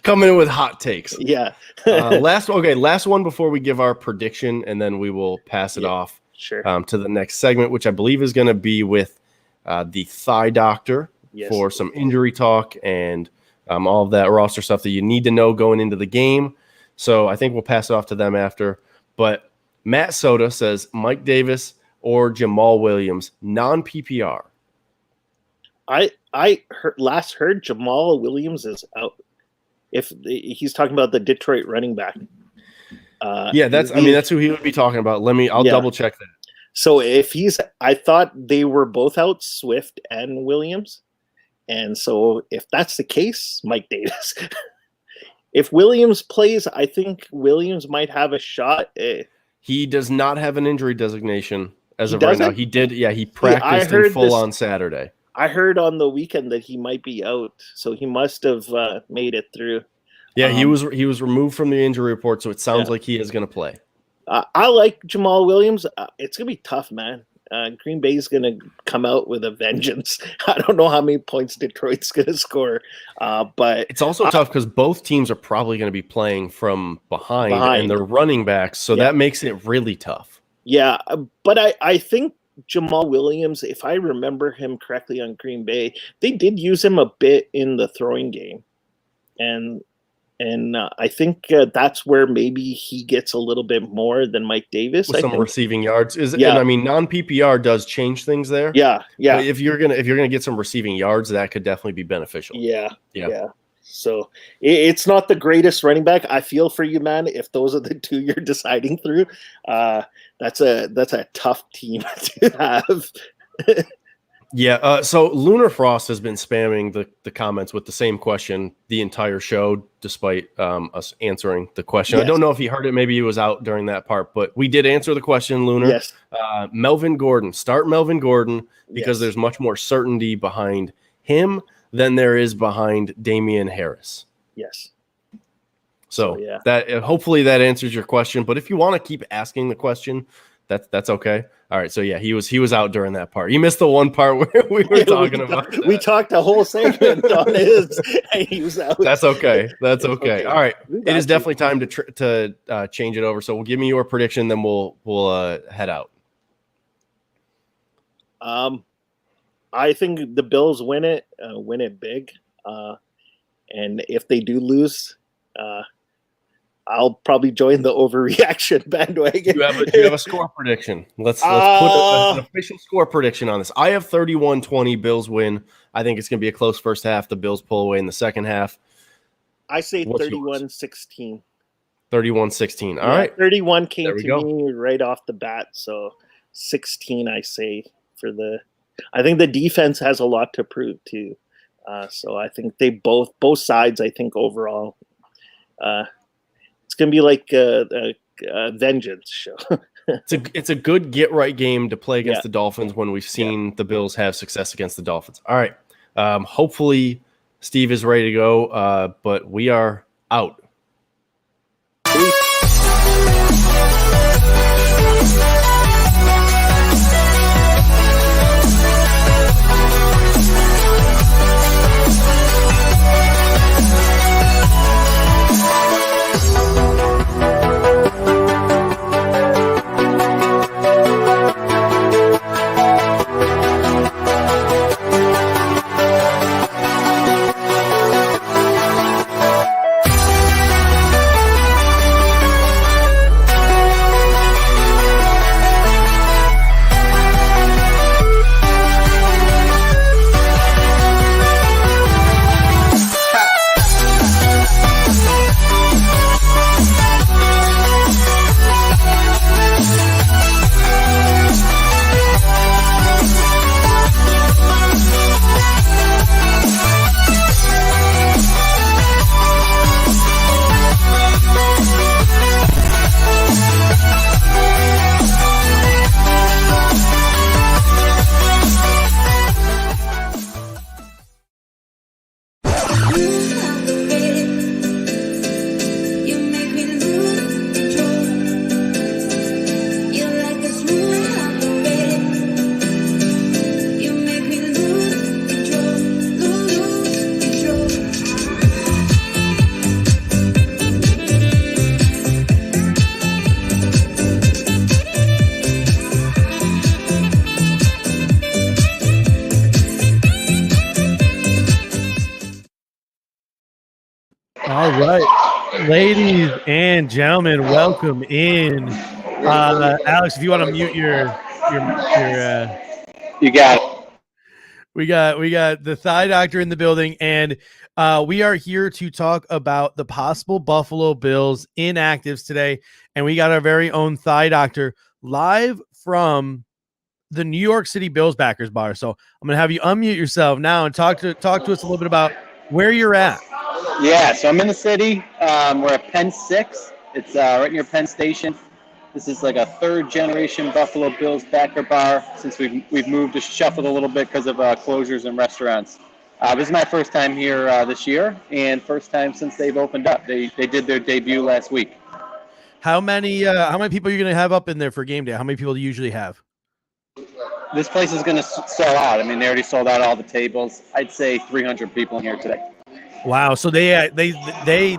coming in with hot takes.
Yeah.
Last one before we give our prediction, and then we will pass it off to the next segment, which I believe is going to be with the thigh doctor for some injury talk and all of that roster stuff that you need to know going into the game. So I think we'll pass it off to them after. But Matt Soda says Mike Davis or Jamal Williams, non-PPR.
I last heard Jamal Williams is out. If he's talking about the Detroit running back.
That's who he would be talking about. I'll double check that.
So I thought they were both out, Swift and Williams. And so if that's the case, Mike Davis. If Williams plays, I think Williams might have a shot.
He does not have an injury designation as of right now. He did. Yeah, he practiced in full on Saturday.
I heard on the weekend that he might be out, so he must have made it through.
Yeah, he was removed from the injury report, so it sounds like he is going to play.
I like Jamal Williams. It's going to be tough, man. Green Bay is going to come out with a vengeance. I don't know how many points Detroit's going to score, but
it's also tough because both teams are probably going to be playing from behind. And they're running backs, so that makes it really tough.
Yeah, but I think Jamal Williams, if I remember him correctly on Green Bay, they did use him a bit in the throwing game, and I think that's where maybe he gets a little bit more than Mike Davis.
With some receiving yards, and I mean non-PPR does change things there.
Yeah.
But if you're gonna get some receiving yards, that could definitely be beneficial.
Yeah. So it's not the greatest running back. I feel for you, man. If those are the two you're deciding through, that's a tough team to have.
Yeah, so Lunar Frost has been spamming the comments with the same question the entire show, despite us answering the question.
Yes.
I don't know if he heard it. Maybe he was out during that part, but we did answer the question, Lunar.
Yes.
Melvin Gordon. Start Melvin Gordon because
Yes.
there's much more certainty behind him than there is behind Damian Harris.
Yes.
So
yeah.
that hopefully that answers your question. But if you want to keep asking the question, that's okay. All right. So yeah, he was out during that part. You missed the one part where we were talking about that.
We talked a whole segment on his. And he was out.
That's okay. That's okay. All right. It is
you.
definitely time to change it over. So we'll give me your prediction, then we'll head out.
I think the Bills win it big. And if they do lose, I'll probably join the overreaction bandwagon.
Do you have a score prediction? Let's put an official score prediction on this. I have 31-20 Bills win. I think it's going to be a close first half. The Bills pull away in the second half.
I say 31-16.
31-16. All right.
31 came to me right off the bat. So 16, I say I think the defense has a lot to prove too. So I think they both sides, I think overall, it's going to be like a vengeance show.
It's a good get right game to play against the Dolphins when we've seen the Bills have success against the Dolphins. All right. Hopefully Steve is ready to go, but we are out.
All right, ladies and gentlemen, welcome in. Alex, if you want to mute your
you got it.
We got the thigh doctor in the building, and we are here to talk about the possible Buffalo Bills inactives today. And we got our very own thigh doctor live from the New York City Bills backers bar. So I'm gonna have you unmute yourself now and talk to us a little bit about where you're at.
Yeah, so I'm in the city. We're at Penn 6. It's right near Penn Station. This is like a third-generation Buffalo Bills backer bar since we've moved, just shuffled a little bit because of closures in restaurants. This is my first time here this year, and first time since they've opened up. They did their debut last week.
How many people are you going to have up in there for game day? How many people do you usually have?
This place is going to sell out. I mean, they already sold out all the tables. I'd say 300 people in here today.
Wow, so they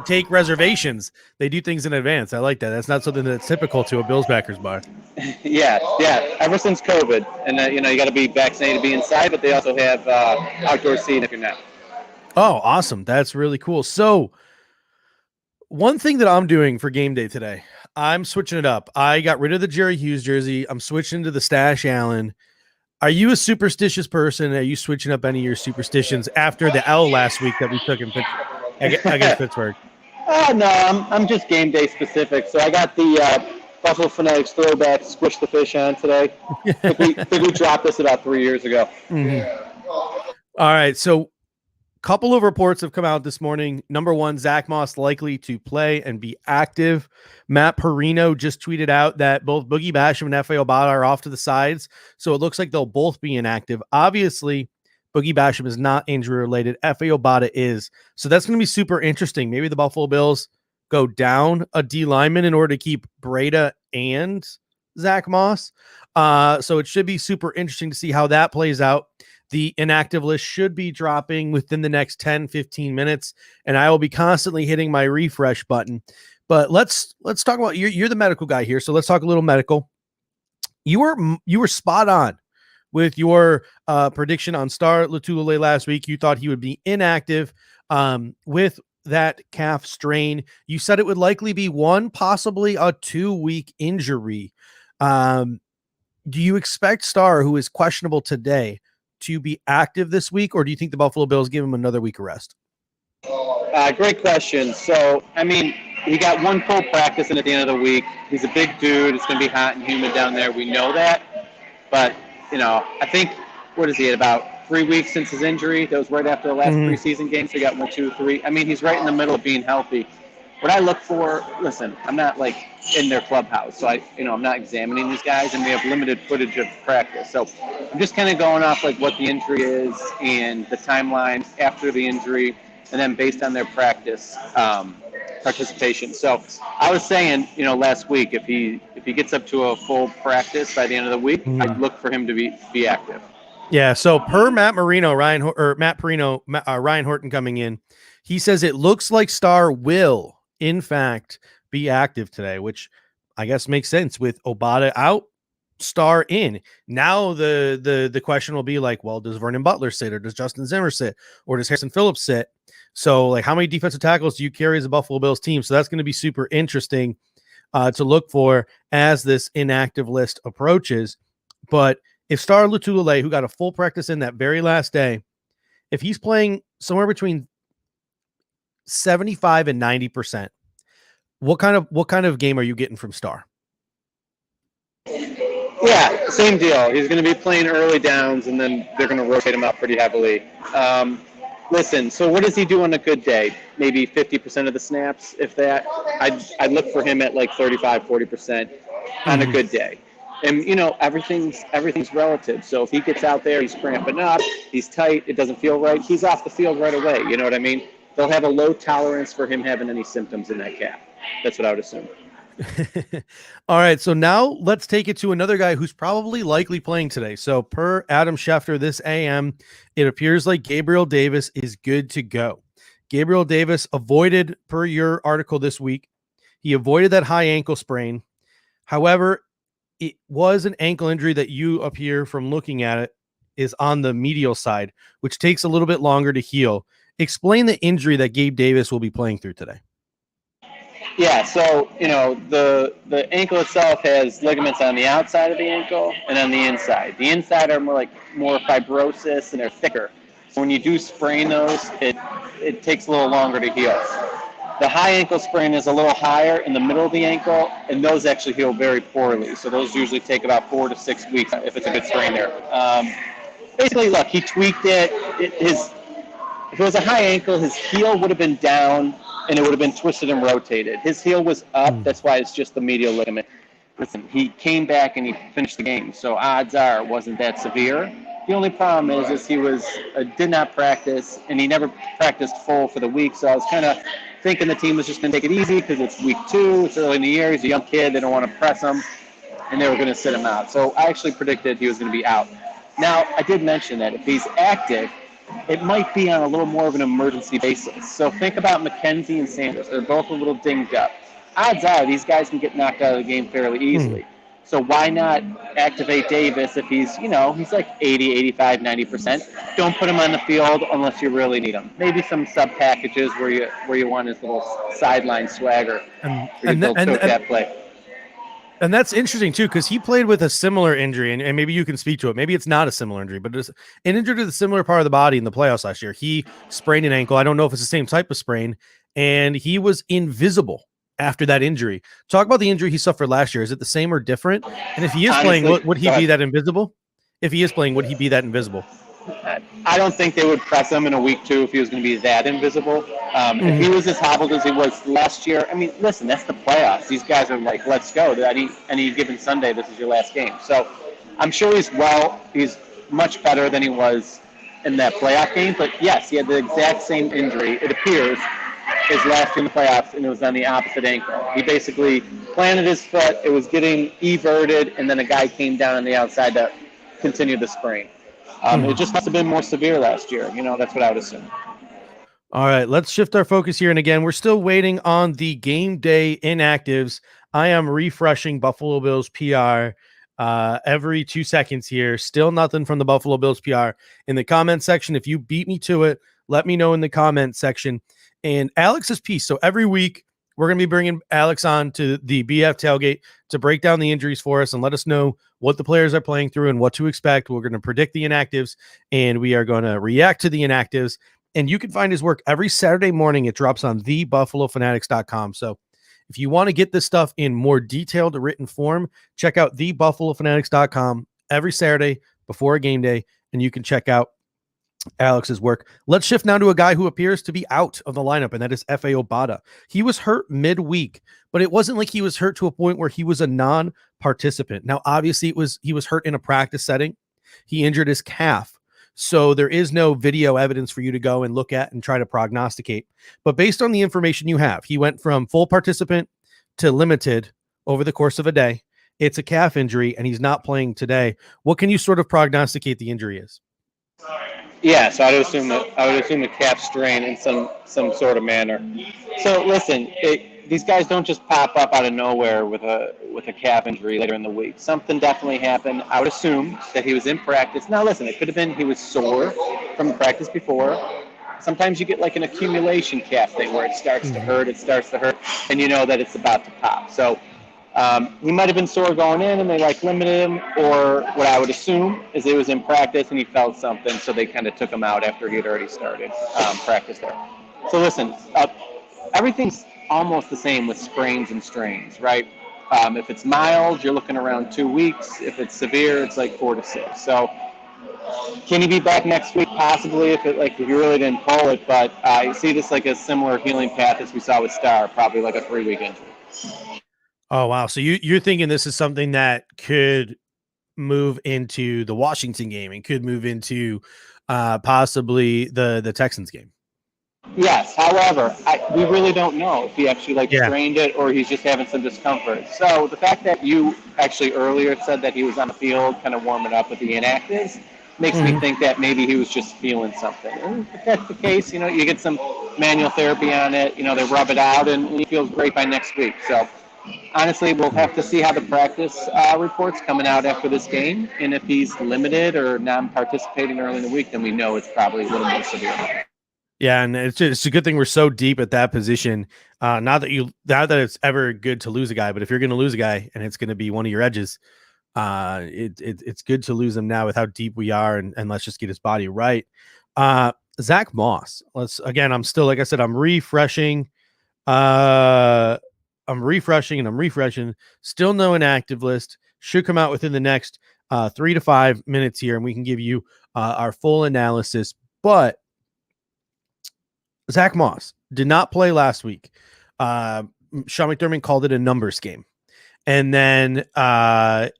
take reservations. They do things in advance. I like that. That's not something that's typical to a Bills backers bar.
Yeah. Ever since COVID, and you got to be vaccinated to be inside, but they also have outdoor seating if you're not.
Oh, awesome! That's really cool. So, one thing that I'm doing for game day today, I'm switching it up. I got rid of the Jerry Hughes jersey. I'm switching to the Stash Allen. Are you a superstitious person? Are you switching up any of your superstitions after the L last week that we took against Pittsburgh?
No, I'm just game day specific. So I got the Buffalo Fanatics throwback, squish the fish on today. I think we dropped this about 3 years ago.
Mm-hmm. All right, so couple of reports have come out this morning. Number one, Zach Moss likely to play and be active. Matt Perino just tweeted out that both Boogie Basham and F.A. Obada are off to the sides, so it looks like they'll both be inactive. Obviously, Boogie Basham is not injury related. F.A. Obada is. So that's going to be super interesting. Maybe the Buffalo Bills go down a D lineman in order to keep Breda and Zach Moss. So it should be super interesting to see how that plays out. The inactive list should be dropping within the next 10, 15 minutes, and I will be constantly hitting my refresh button. But let's talk about you're the medical guy here, so let's talk a little medical. You were spot on with your prediction on Star Lotulelei last week. You thought he would be inactive with that calf strain. You said it would likely be one, possibly a 2-week injury. Do you expect Star, who is questionable today, to be active this week, or do you think the Buffalo Bills give him another week of rest?
Great question. So, I mean, he got one full practice in at the end of the week. He's a big dude. It's going to be hot and humid down there. We know that. But, I think, what is he at, about 3 weeks since his injury? That was right after the last preseason game. So he got 1, 2, 3. I mean, he's right in the middle of being healthy. What I look for, listen, I'm not like in their clubhouse, so I'm not examining these guys, and we have limited footage of practice. So I'm just kind of going off like what the injury is and the timeline after the injury, and then based on their practice participation. So I was saying, last week, if he gets up to a full practice by the end of the week, I'd look for him to be active.
Yeah. So per Matt Perino, Ryan Horton coming in, he says it looks like Star will, in fact, be active today, which I guess makes sense with Obada out, Star in. Now the question will be like, well, does Vernon Butler sit, or does Justin Zimmer sit, or does Harrison Phillips sit? So like, how many defensive tackles do you carry as a Buffalo Bills team? So that's going to be super interesting to look for as this inactive list approaches. But if Star Lotulelei, who got a full practice in that very last day, if he's playing somewhere between 75 and 90%, what kind of game are you getting from Star?
Yeah, same deal. He's going to be playing early downs, and then they're going to rotate him out pretty heavily. Listen, so what does he do on a good day? Maybe 50% of the snaps, if that. I'd look for him at like 35, 40% on a good day. And, everything's relative. So if he gets out there, he's cramping up, he's tight, it doesn't feel right, he's off the field right away. You know what I mean? They'll have a low tolerance for him having any symptoms in that calf. That's what I would assume.
All right, so now let's take it to another guy who's probably likely playing today. So per Adam Schefter this AM, it appears like Gabriel Davis is good to go. Gabriel Davis avoided, per your article this week, he avoided that high ankle sprain. However, it was an ankle injury that you appear from looking at it is on the medial side, which takes a little bit longer to heal. Explain the injury that Gabe Davis will be playing through today.
Yeah, so, the ankle itself has ligaments on the outside of the ankle and on the inside. The inside are more fibrosis, and they're thicker. So when you do sprain those, it takes a little longer to heal. The high ankle sprain is a little higher in the middle of the ankle, and those actually heal very poorly. So those usually take about 4 to 6 weeks if it's a good sprain there. Basically, look, he tweaked it. If it was a high ankle, his heel would have been down, and it would have been twisted and rotated. His heel was up. That's why it's just the medial ligament. Listen, he came back and he finished the game. So odds are it wasn't that severe. The only problem is he did not practice, and he never practiced full for the week. So I was kind of thinking the team was just going to take it easy because it's week 2. It's early in the year. He's a young kid. They don't want to press him, and they were going to sit him out. So I actually predicted he was going to be out. Now, I did mention that if he's active, it might be on a little more of an emergency basis. So think about McKenzie and Sanders. They're both a little dinged up. Odds are these guys can get knocked out of the game fairly easily. So why not activate Davis if he's like 80, 85, 90%? Don't put him on the field unless you really need him. Maybe some sub packages where you want his little sideline swagger. And that play.
And that's interesting too, because he played with a similar injury, and maybe you can speak to it. Maybe it's not a similar injury, but it's an injury to the similar part of the body in the playoffs last year. He sprained an ankle. I don't know if it's the same type of sprain, and he was invisible after that injury. Talk about the injury he suffered last year. Is it the same or different? And if he is playing, would he be that invisible? If he is playing, would he be that invisible?
I don't think they would press him in a week 2 if he was going to be that invisible. If he was as hobbled as he was last year, I mean, listen, that's the playoffs. These guys are like, let's go. Any given Sunday, this is your last game. So I'm sure he's much better than he was in that playoff game. But yes, he had the exact same injury, it appears, as last year in the playoffs, and it was on the opposite ankle. He basically planted his foot, it was getting everted, and then a guy came down on the outside to continue the sprain. It just must have been more severe last year. That's what I would assume.
All right, let's shift our focus here. And again, we're still waiting on the game day inactives. I am refreshing Buffalo Bills PR every 2 seconds here. Still nothing from the Buffalo Bills PR. In the comment section, if you beat me to it, let me know in the comment section. And Alex's piece. So every week, we're going to be bringing Alex on to the BF Tailgate to break down the injuries for us and let us know what the players are playing through and what to expect. We're going to predict the inactives, and we are going to react to the inactives. And you can find his work every Saturday morning. It drops on thebuffalofanatics.com. So if you want to get this stuff in more detailed written form, check out thebuffalofanatics.com every Saturday before a game day, and you can check out Alex's work. Let's shift now to a guy who appears to be out of the lineup, and that is F.A. Obada. He was hurt midweek, but it wasn't like he was hurt to a point where he was a non-participant. Now, obviously, he was hurt in a practice setting. He injured his calf. So there is no video evidence for you to go and look at and try to prognosticate. But based on the information you have, he went from full participant to limited over the course of a day. It's a calf injury, and he's not playing today. What can you sort of prognosticate the injury is?
Yeah, so I would assume the calf strain in some sort of manner. So listen, these guys don't just pop up out of nowhere with a calf injury later in the week. Something definitely happened. I would assume that he was in practice. Now listen, it could have been he was sore from practice before. Sometimes you get like an accumulation calf thing where it starts to hurt, and you know that it's about to pop. So he might have been sore going in and they limited him, or what I would assume is he was in practice and he felt something, so they kind of took him out after he had already started practice there. So listen, everything's almost the same with sprains and strains, right? If it's mild, you're looking around 2 weeks. If it's severe, it's like 4 to 6. So can he be back next week? Possibly, if you really didn't pull it, but I see this like a similar healing path as we saw with Starr, probably like a 3-week injury.
Oh, wow. So you're thinking this is something that could move into the Washington game and could move into possibly the Texans game.
Yes. However, we really don't know if he actually strained it or he's just having some discomfort. So the fact that you actually earlier said that he was on the field kind of warming up with the inactives makes me think that maybe he was just feeling something. And if that's the case, you get some manual therapy on it, they rub it out and he feels great by next week. So honestly, we'll have to see how the practice reports coming out after this game. And if he's limited or non-participating early in the week, then we know it's probably a little more severe.
Yeah, and it's a good thing we're so deep at that position. Not that it's ever good to lose a guy, but if you're going to lose a guy and it's going to be one of your edges, it's good to lose him now with how deep we are, and let's just get his body right. Zach Moss. I'm still, like I said, I'm refreshing. I'm refreshing. Still no inactive list. Should come out within the next 3 to 5 minutes here, and we can give you our full analysis. But Zach Moss did not play last week. Sean McDermott called it a numbers game. And then Sean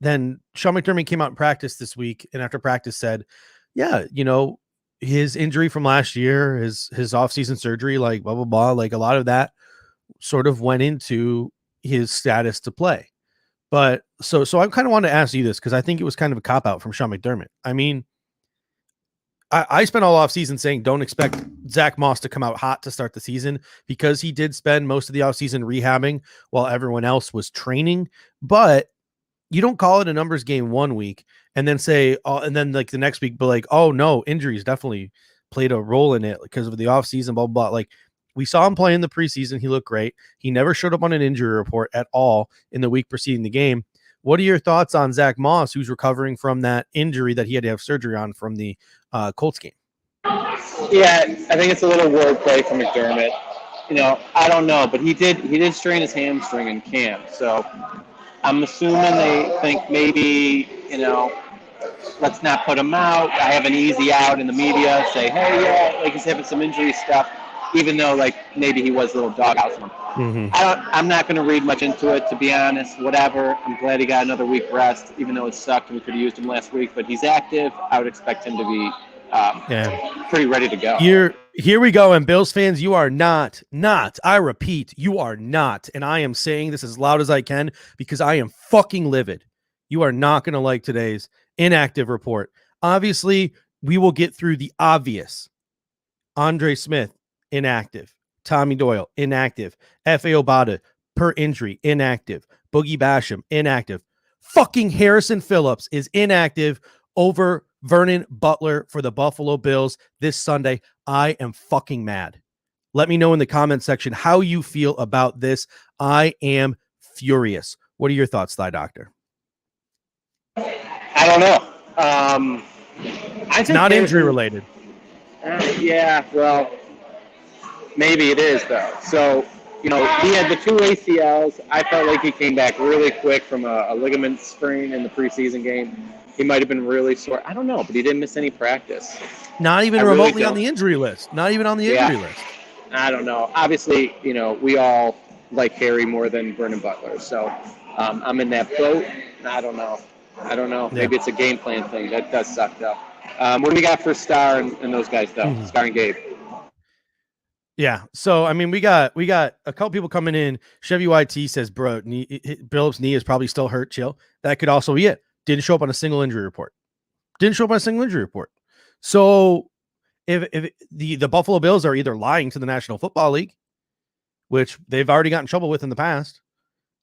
McDermott came out in practice this week, and after practice said, yeah, his injury from last year, his offseason surgery, blah, blah, blah, a lot of that sort of went into his status to play. But so I kind of want to ask you this, because I think it was kind of a cop-out from Sean McDermott. I mean, I spent all offseason saying don't expect Zach Moss to come out hot to start the season, because he did spend most of the offseason rehabbing while everyone else was training. But you don't call it a numbers game 1 week and then say, and then the next week, but oh no, injuries definitely played a role in it because of the offseason, blah, blah, blah. We saw him play in the preseason. He looked great. He never showed up on an injury report at all in the week preceding the game. What are your thoughts on Zach Moss, who's recovering from that injury that he had to have surgery on from the Colts game?
Yeah, I think it's a little wordplay from McDermott. I don't know, but he did strain his hamstring in camp, so I'm assuming they think maybe, let's not put him out. I have an easy out in the media, say, hey, yeah, like he's having some injury stuff, even though like maybe he was a little doghouse for him.
Mm-hmm.
I'm not going to read much into it, to be honest. Whatever. I'm glad he got another week rest, even though it sucked and we could have used him last week. But he's active. I would expect him to be pretty ready to go.
Here we go. And Bills fans, you are not, I repeat, you are not. And I am saying this as loud as I can because I am fucking livid. You are not going to like today's inactive report. Obviously, we will get through the obvious. Andre Smith, inactive. Tommy Doyle, inactive. F.A. Obada, per injury, inactive. Boogie Basham, inactive. Fucking Harrison Phillips is inactive over Vernon Butler for the Buffalo Bills this Sunday. I am fucking mad. Let me know in the comment section how you feel about this. I am furious. What are your thoughts, Thigh Doctor?
I don't know.
It's not injury related.
Yeah, well, maybe it is, though. So, he had the 2 ACLs. I felt like he came back really quick from a ligament sprain in the preseason game. He might have been really sore. I don't know, but he didn't miss any practice.
Not even remotely on the injury list. Not even on the injury list.
I don't know. Obviously, we all like Harry more than Vernon Butler. So I'm in that boat. I don't know. Yeah. Maybe it's a game plan thing. That does suck, though. What do we got for Star and those guys, though? Mm-hmm. Star and Gabe.
Yeah. So, I mean, we got a couple people coming in. Chevy YT says, bro, Phillips' knee is probably still hurt. Chill. That could also be it. Didn't show up on a single injury report. So if the Buffalo Bills are either lying to the National Football League, which they've already gotten in trouble with in the past,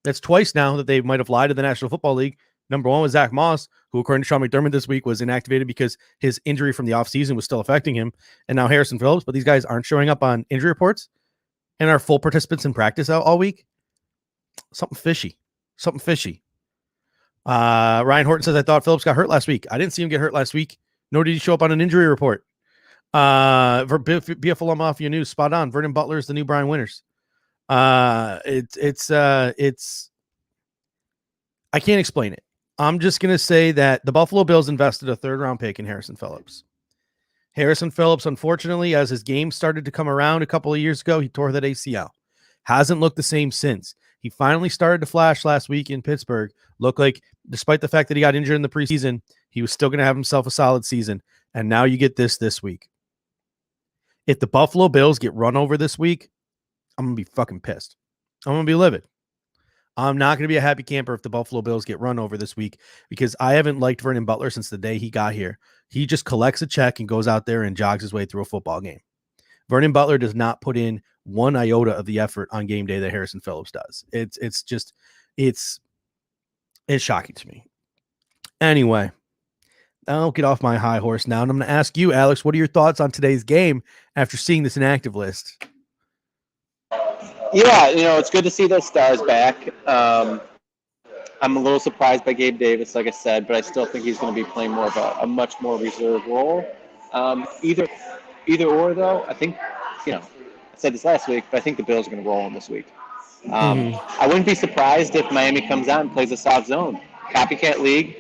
that's twice now that they might have lied to the National Football League. Number one was Zach Moss, who, according to Sean McDermott this week, was inactivated because his injury from the offseason was still affecting him. And now Harrison Phillips, but these guys aren't showing up on injury reports and are full participants in practice all week. Something fishy. Ryan Horton says, I thought Phillips got hurt last week. I didn't see him get hurt last week, nor did he show up on an injury report. For BFL Mafia News, spot on. Vernon Butler is the new Brian Winters. It's I can't explain it. I'm just going to say that the Buffalo Bills invested a 3rd-round pick in Harrison Phillips. Harrison Phillips, unfortunately, as his game started to come around a couple of years ago, he tore that ACL. Hasn't looked the same since. He finally started to flash last week in Pittsburgh. Looked like, despite the fact that he got injured in the preseason, he was still going to have himself a solid season. And now you get this week. If the Buffalo Bills get run over this week, I'm going to be fucking pissed. I'm going to be livid. I'm not going to be a happy camper if the Buffalo Bills get run over this week because I haven't liked Vernon Butler since the day he got here. He just collects a check and goes out there and jogs his way through a football game. Vernon Butler does not put in one iota of the effort on game day that Harrison Phillips does. It's shocking to me. Anyway, I'll get off my high horse now, and I'm going to ask you, Alex, what are your thoughts on today's game after seeing this inactive list?
Yeah, it's good to see those stars back. I'm a little surprised by Gabe Davis, like I said, but I still think he's going to be playing more of a much more reserved role. Either or, though, I think, I said this last week, but I think the Bills are going to roll him this week. I wouldn't be surprised if Miami comes out and plays a soft zone. Copycat league,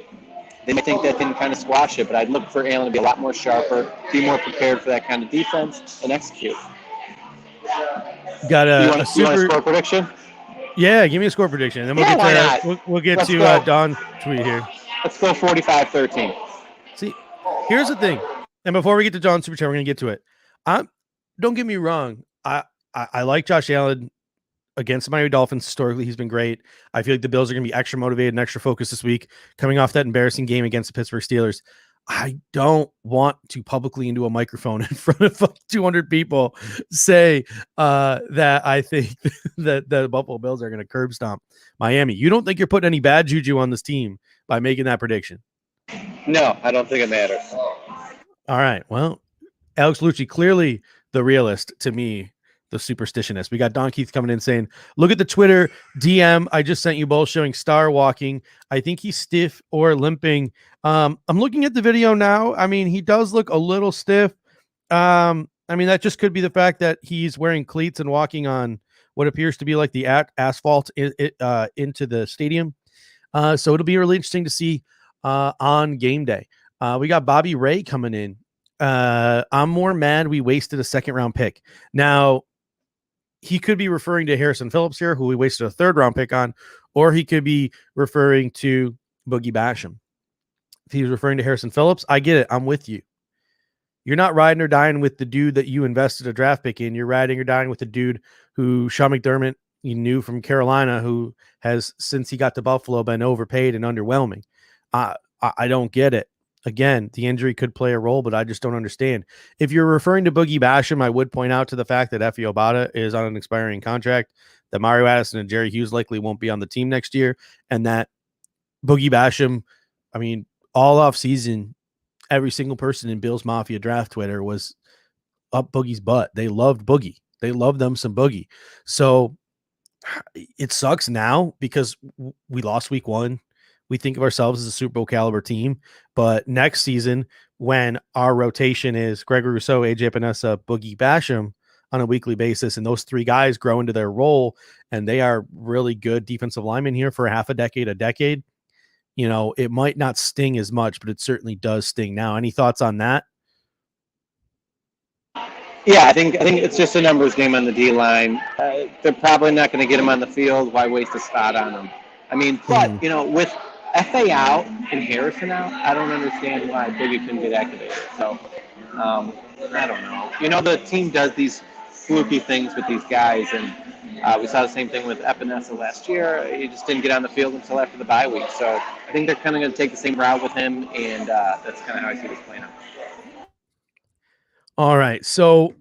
they might think that can kind of squash it, but I'd look for Allen to be a lot more sharper, be more prepared for that kind of defense, and execute.
Got
you want a score prediction?
Yeah, give me a score prediction, and then we'll get to Don's tweet here.
Let's go 45-13.
See, here's the thing, and before we get to John's super chat, we're gonna get to it. Don't get me wrong. I like Josh Allen against the Miami Dolphins. Historically, he's been great. I feel like the Bills are gonna be extra motivated and extra focused this week, coming off that embarrassing game against the Pittsburgh Steelers. I don't want to publicly into a microphone in front of 200 people say that I think that the Buffalo Bills are going to curb stomp Miami. You don't think you're putting any bad juju on this team by making that prediction?
No, I don't think it matters.
All right. Well, Alex Lucci, clearly the realist to me, the superstitionist. We got Don Keith coming in saying, look at the Twitter DM I just sent you both showing Star walking. I think he's stiff or limping. I'm looking at the video now. I mean, he does look a little stiff. I mean, that just could be the fact that he's wearing cleats and walking on what appears to be like the asphalt into the stadium. So it'll be really interesting to see on game day. We got Bobby Ray coming in. I'm more mad we wasted a second-round pick. Now, he could be referring to Harrison Phillips here, who we wasted a third-round pick on, or he could be referring to Boogie Basham. If he's referring to Harrison Phillips, I get it. I'm with you. You're not riding or dying with the dude that you invested a draft pick in. You're riding or dying with the dude who Sean McDermott you knew from Carolina, who has, since he got to Buffalo, been overpaid and underwhelming. I don't get it. Again, the injury could play a role, but I just don't understand. If you're referring to Boogie Basham, I would point out to the fact that Effie Obada is on an expiring contract, that Mario Addison and Jerry Hughes likely won't be on the team next year, and that Boogie Basham, I mean, all off season, every single person in Bills Mafia draft Twitter was up Boogie's butt. They loved Boogie. They loved them some Boogie. So it sucks now because we lost week 1. We think of ourselves as a Super Bowl caliber team, but next season, when our rotation is Gregory Rousseau, AJ Epinesa, Boogie Basham on a weekly basis, and those 3 guys grow into their role, and they are really good defensive linemen here for a decade, you know, it might not sting as much, but it certainly does sting now. Any thoughts on that?
Yeah, I think it's just a numbers game on the D line. They're probably not going to get him on the field. Why waste a spot on him? I mean, but you know, with FA out and Harrison out, I don't understand why Boogie couldn't get activated. So I don't know. You know, the team does these fluky things with these guys, and we saw the same thing with Epinesa last year. He just didn't get on the field until after the bye week. So I think they're kind of going to take the same route with him, and that's kind of how I see this playing out.
All right, so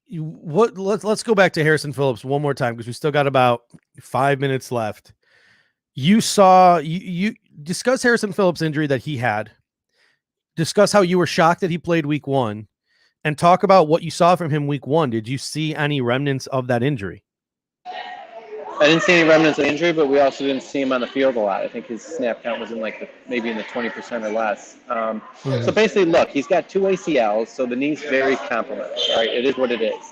let's go back to Harrison Phillips one more time because we still got about 5 minutes left. You saw you discuss Harrison Phillips' injury that he had. Discuss how you were shocked that he played week 1, and talk about what you saw from him week 1. Did you see any remnants of that injury?
I didn't see any remnants of injury, but we also didn't see him on the field a lot. I think his snap count was in maybe in the 20% or less. So basically, look, he's got 2 ACLs, so the knee's very compromised. Right, it is what it is.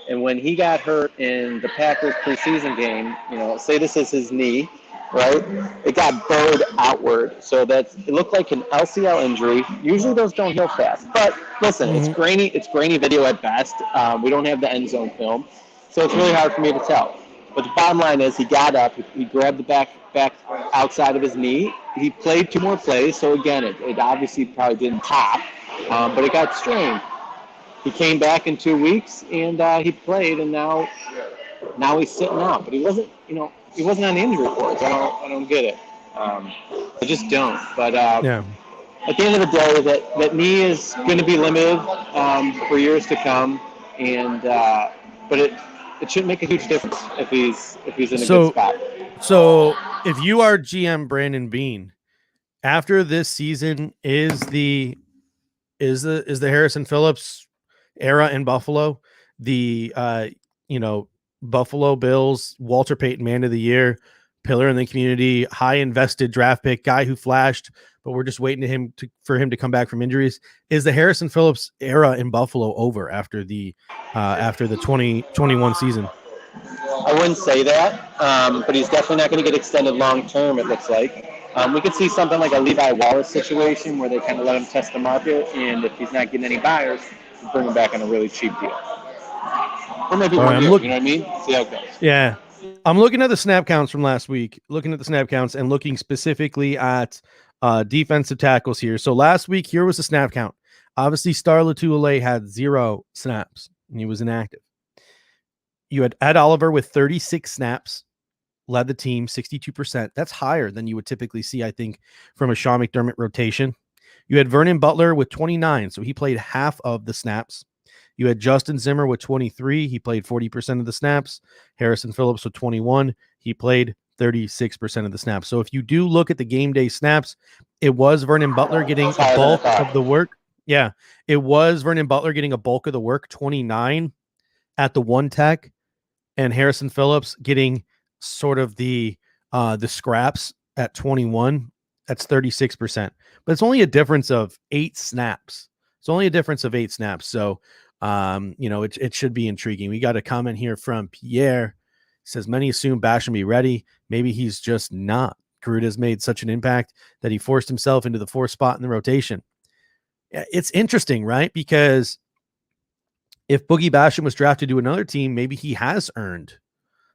And when he got hurt in the Packers preseason game, you know, say this is his knee, right? It got bowed outward, so it looked like an LCL injury. Usually those don't heal fast, but listen, it's grainy video at best. We don't have the end zone film, so it's really hard for me to tell. But the bottom line is he got up, he grabbed the back outside of his knee. He played 2 more plays, so again, it obviously probably didn't pop, but it got strained. He came back in 2 weeks, and he played, and now he's sitting out. But he wasn't on the injury report. I don't get it. I just don't. But at the end of the day, that knee is going to be limited for years to come, and but it shouldn't make a huge difference if he's in a good spot.
So if you are GM Brandon Beane, after this season is the Harrison Phillips era in Buffalo, the Buffalo Bills Walter Payton Man of the Year, pillar in the community, high invested draft pick, guy who flashed, but we're just waiting for him to come back from injuries. Is the Harrison Phillips era in Buffalo over after the 2021 season?
I wouldn't say that, but he's definitely not going to get extended long term, it looks like. We could see something like a Levi Wallace situation where they kind of let him test the market, and if he's not getting any buyers, bring him back on a really cheap deal. Or maybe one year, you know what I mean? See how it goes.
Yeah. I'm looking at the snap counts from last week, and looking specifically at defensive tackles here. So last week, here was the snap count. Obviously, Star Latulippe had 0 snaps, and he was inactive. You had Ed Oliver with 36 snaps, led the team 62%. That's higher than you would typically see, I think, from a Sean McDermott rotation. You had Vernon Butler with 29, so he played half of the snaps. You had Justin Zimmer with 23. He played 40% of the snaps. Harrison Phillips with 21. He played 36% of the snaps. So if you do look at the game day snaps, it was Vernon Butler getting a bulk of the work. Yeah, it was Vernon Butler getting a bulk of the work, 29 at the 1 tech, and Harrison Phillips getting sort of the scraps at 21. That's 36%. But it's only a difference of 8 snaps. So It should be intriguing. We got a comment here from Pierre. He says many assume Basham be ready. Maybe he's just not. Garud has made such an impact that he forced himself into the 4th spot in the rotation. It's interesting, right? Because if Boogie Basham was drafted to another team, maybe he has earned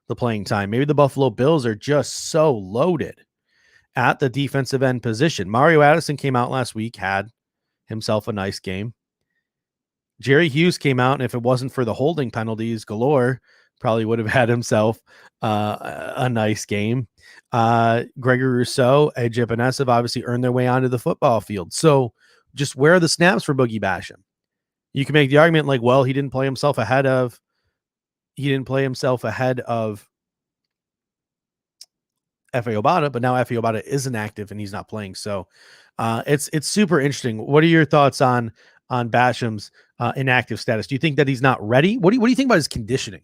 the playing time. Maybe the Buffalo Bills are just so loaded at the defensive end position. Mario Addison came out last week, had himself a nice game. Jerry Hughes came out, and if it wasn't for the holding penalties galore, probably would have had himself a nice game. Gregory Rousseau, AJ Epinesa obviously earned their way onto the football field. So just where are the snaps for Boogie Basham? You can make the argument like, well, he didn't play himself ahead of F.A. Obada, but now F.A. Obada is inactive and he's not playing. So it's super interesting. What are your thoughts on Basham's inactive status? Do you think that he's not ready? What do you think about his conditioning?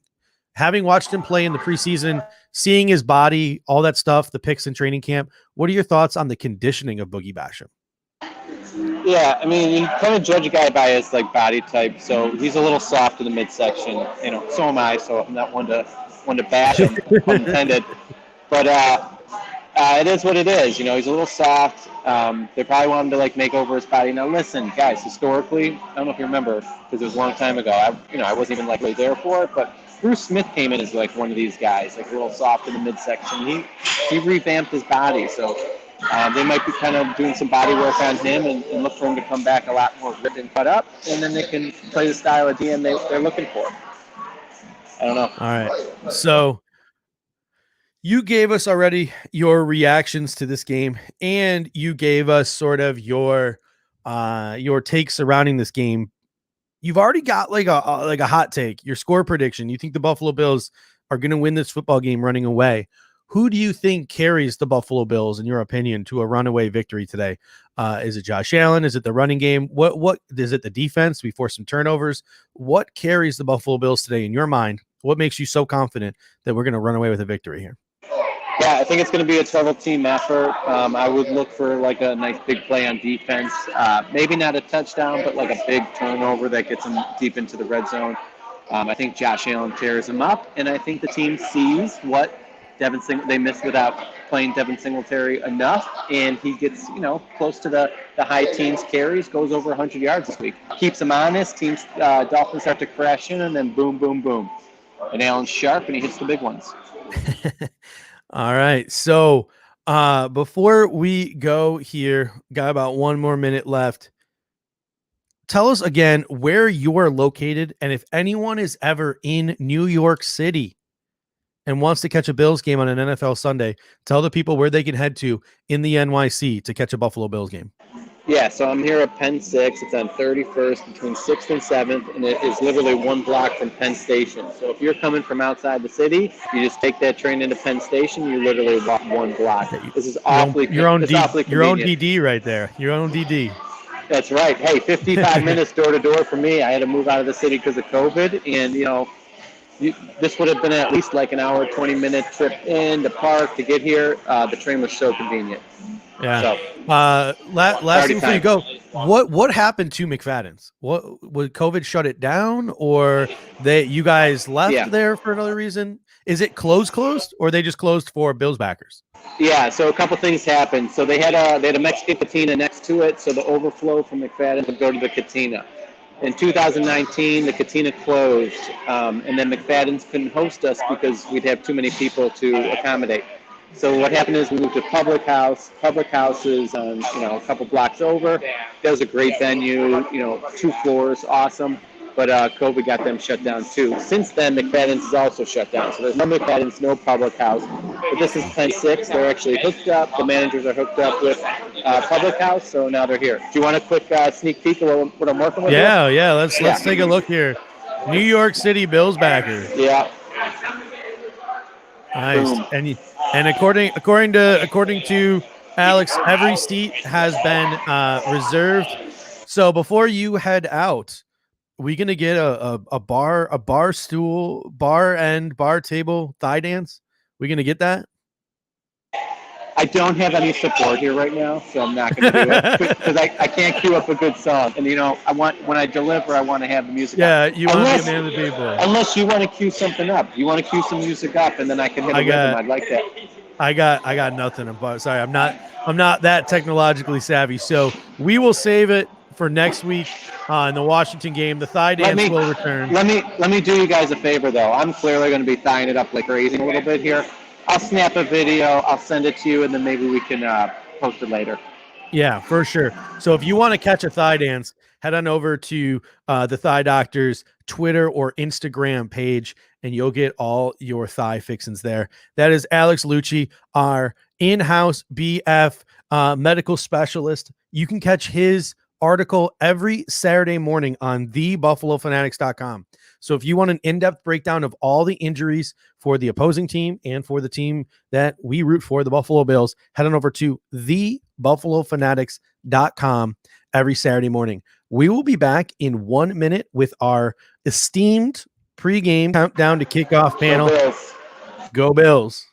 Having watched him play in the preseason, seeing his body, all that stuff, the picks in training camp, what are your thoughts on the conditioning of Boogie Basham?
Yeah, I mean, you kind of judge a guy by his body type. So he's a little soft in the midsection. So am I. So I'm not one to bash him, pun intended. But it is what it is. He's a little soft. They probably want him to make over his body. Now, listen, guys. Historically, I don't know if you remember because it was a long time ago. I wasn't even really there for it, but Bruce Smith came in as one of these guys, a little soft in the midsection. He revamped his body, so they might be kind of doing some body work on him and look for him to come back a lot more ripped and cut up, and then they can play the style of DM they're looking for. I don't know. All
right, so you gave us already your reactions to this game, and you gave us sort of your take surrounding this game. You've already got a hot take, your score prediction. You think the Buffalo Bills are going to win this football game running away. Who do you think carries the Buffalo Bills, in your opinion, to a runaway victory today? Is it Josh Allen? Is it the running game? What is it? The defense? We force some turnovers. What carries the Buffalo Bills today in your mind? What makes you so confident that we're going to run away with a victory here?
Yeah, I think it's going to be a total team effort. I would look for a nice big play on defense. Maybe not a touchdown, but a big turnover that gets them deep into the red zone. I think Josh Allen tears them up, and I think the team sees what they missed without playing Devin Singletary enough, and he gets close to the high teens carries, goes over 100 yards this week. Keeps them honest. Dolphins start to crash in, and then boom, boom, boom. And Allen's sharp, and he hits the big ones.
All right. So before we go here, got about 1 more minute left. Tell us again where you are located, and if anyone is ever in New York City and wants to catch a Bills game on an NFL Sunday, tell the people where they can head to in the NYC to catch a Buffalo Bills game.
Yeah, so I'm here at Penn 6. It's on 31st between 6th and 7th, and it is literally 1 block from Penn Station. So if you're coming from outside the city, you just take that train into Penn Station. You literally walk 1 block. This is awfully
your own
convenient.
DD right there. Your own DD.
That's right. Hey, 55 minutes door to door for me. I had to move out of the city because of COVID, and this would have been at least an hour, 20-minute trip in to park to get here. The train was so convenient.
Yeah.
So,
last thing before you go, what happened to McFadden's? What would COVID shut it down, or you guys left there for another reason? Is it closed, or they just closed for Bills backers?
Yeah, so a couple things happened. So they had a Mexican cantina next to it, so the overflow from McFadden would go to the cantina. In 2019, the cantina closed, and then McFadden's couldn't host us because we'd have too many people to accommodate. So what happened is we moved to Public House. Public House is a couple blocks over. That was a great venue, 2 floors, awesome. But COVID got them shut down too. Since then, McFadden's is also shut down. So there's no McFadden's, no Public House. But this is Penn 6. They're actually hooked up. The managers are hooked up with Public House, so now they're here. Do you want a quick sneak peek of what I'm working with?
Yeah. Let's take a look here. New York City Bills backer.
Yeah.
Nice.
Boom.
And according to Alex, every seat has been reserved. So before you head out, we gonna get a bar stool, bar table thigh dance? We gonna get that?
I don't have any support here right now, so I'm not going to do it because I can't cue up a good song. And when I deliver, I want to have the music.
Yeah,
up.
you want to be a man of the people.
Unless you want to cue something up, you want to cue some music up, and then I can hit a rhythm. I'd like that.
I got nothing. Sorry, I'm not that technologically savvy. So we will save it for next week in the Washington game. The thigh dance will return.
Let me do you guys a favor though. I'm clearly going to be thighing it up like crazy a little bit here. I'll snap a video. I'll send it to you, and then maybe we can post it later.
Yeah, for sure. So if you want to catch a thigh dance, head on over to the Thigh Doctor's Twitter or Instagram page, and you'll get all your thigh fixins there. That is Alex Lucci, our in-house BF medical specialist. You can catch his article every Saturday morning on thebuffalofanatics.com. So if you want an in-depth breakdown of all the injuries for the opposing team and for the team that we root for, the Buffalo Bills, head on over to thebuffalofanatics.com every Saturday morning. We will be back in 1 minute with our esteemed pregame countdown to kickoff panel.
Go Bills.
Go Bills.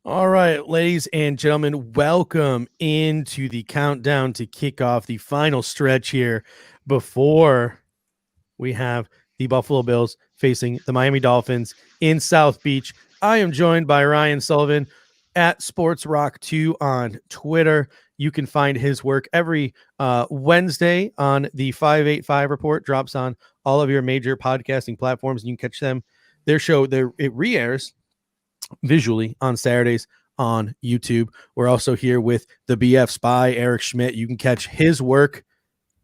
All right, ladies and gentlemen, welcome into the countdown to kickoff, the final stretch here before we have the Buffalo Bills facing the Miami Dolphins in South Beach. I am joined by Ryan Sullivan at SportsRock2 on Twitter. You can find his work every Wednesday on the 585 Report, drops on all of your major podcasting platforms, and you can catch them. Their show, it re-airs visually on Saturdays on YouTube. We're also here with the BF Spy, Eric Schmidt. You can catch his work,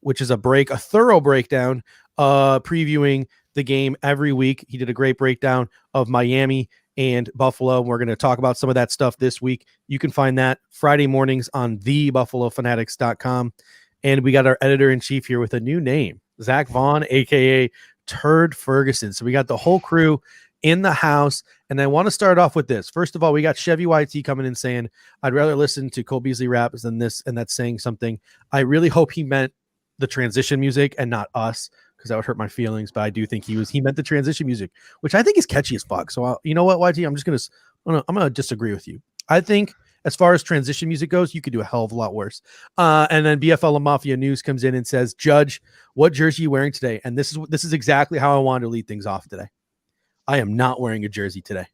which is a thorough breakdown, previewing the game every week. He did a great breakdown of Miami and Buffalo. We're going to talk about some of that stuff this week. You can find that Friday mornings on thebuffalofanatics.com. And we got our editor-in-chief here with a new name, Zach Vaughn, a.k.a. Turd Ferguson. So we got the whole crew in the house. And I want to start off with this. First of all, we got Chevy YT coming in saying, I'd rather listen to Cole Beasley raps than this, and that's saying something. I really hope he meant the transition music and not us, because that would hurt my feelings. But I do think he meant the transition music, which I think is catchy as fuck. So you know what, YT, I'm gonna disagree with you. I think as far as transition music goes, you could do a hell of a lot worse. And then BFL La Mafia News comes in and says, Judge, what jersey are you wearing today? And this is exactly how I wanted to lead things off today. I am not wearing a jersey today.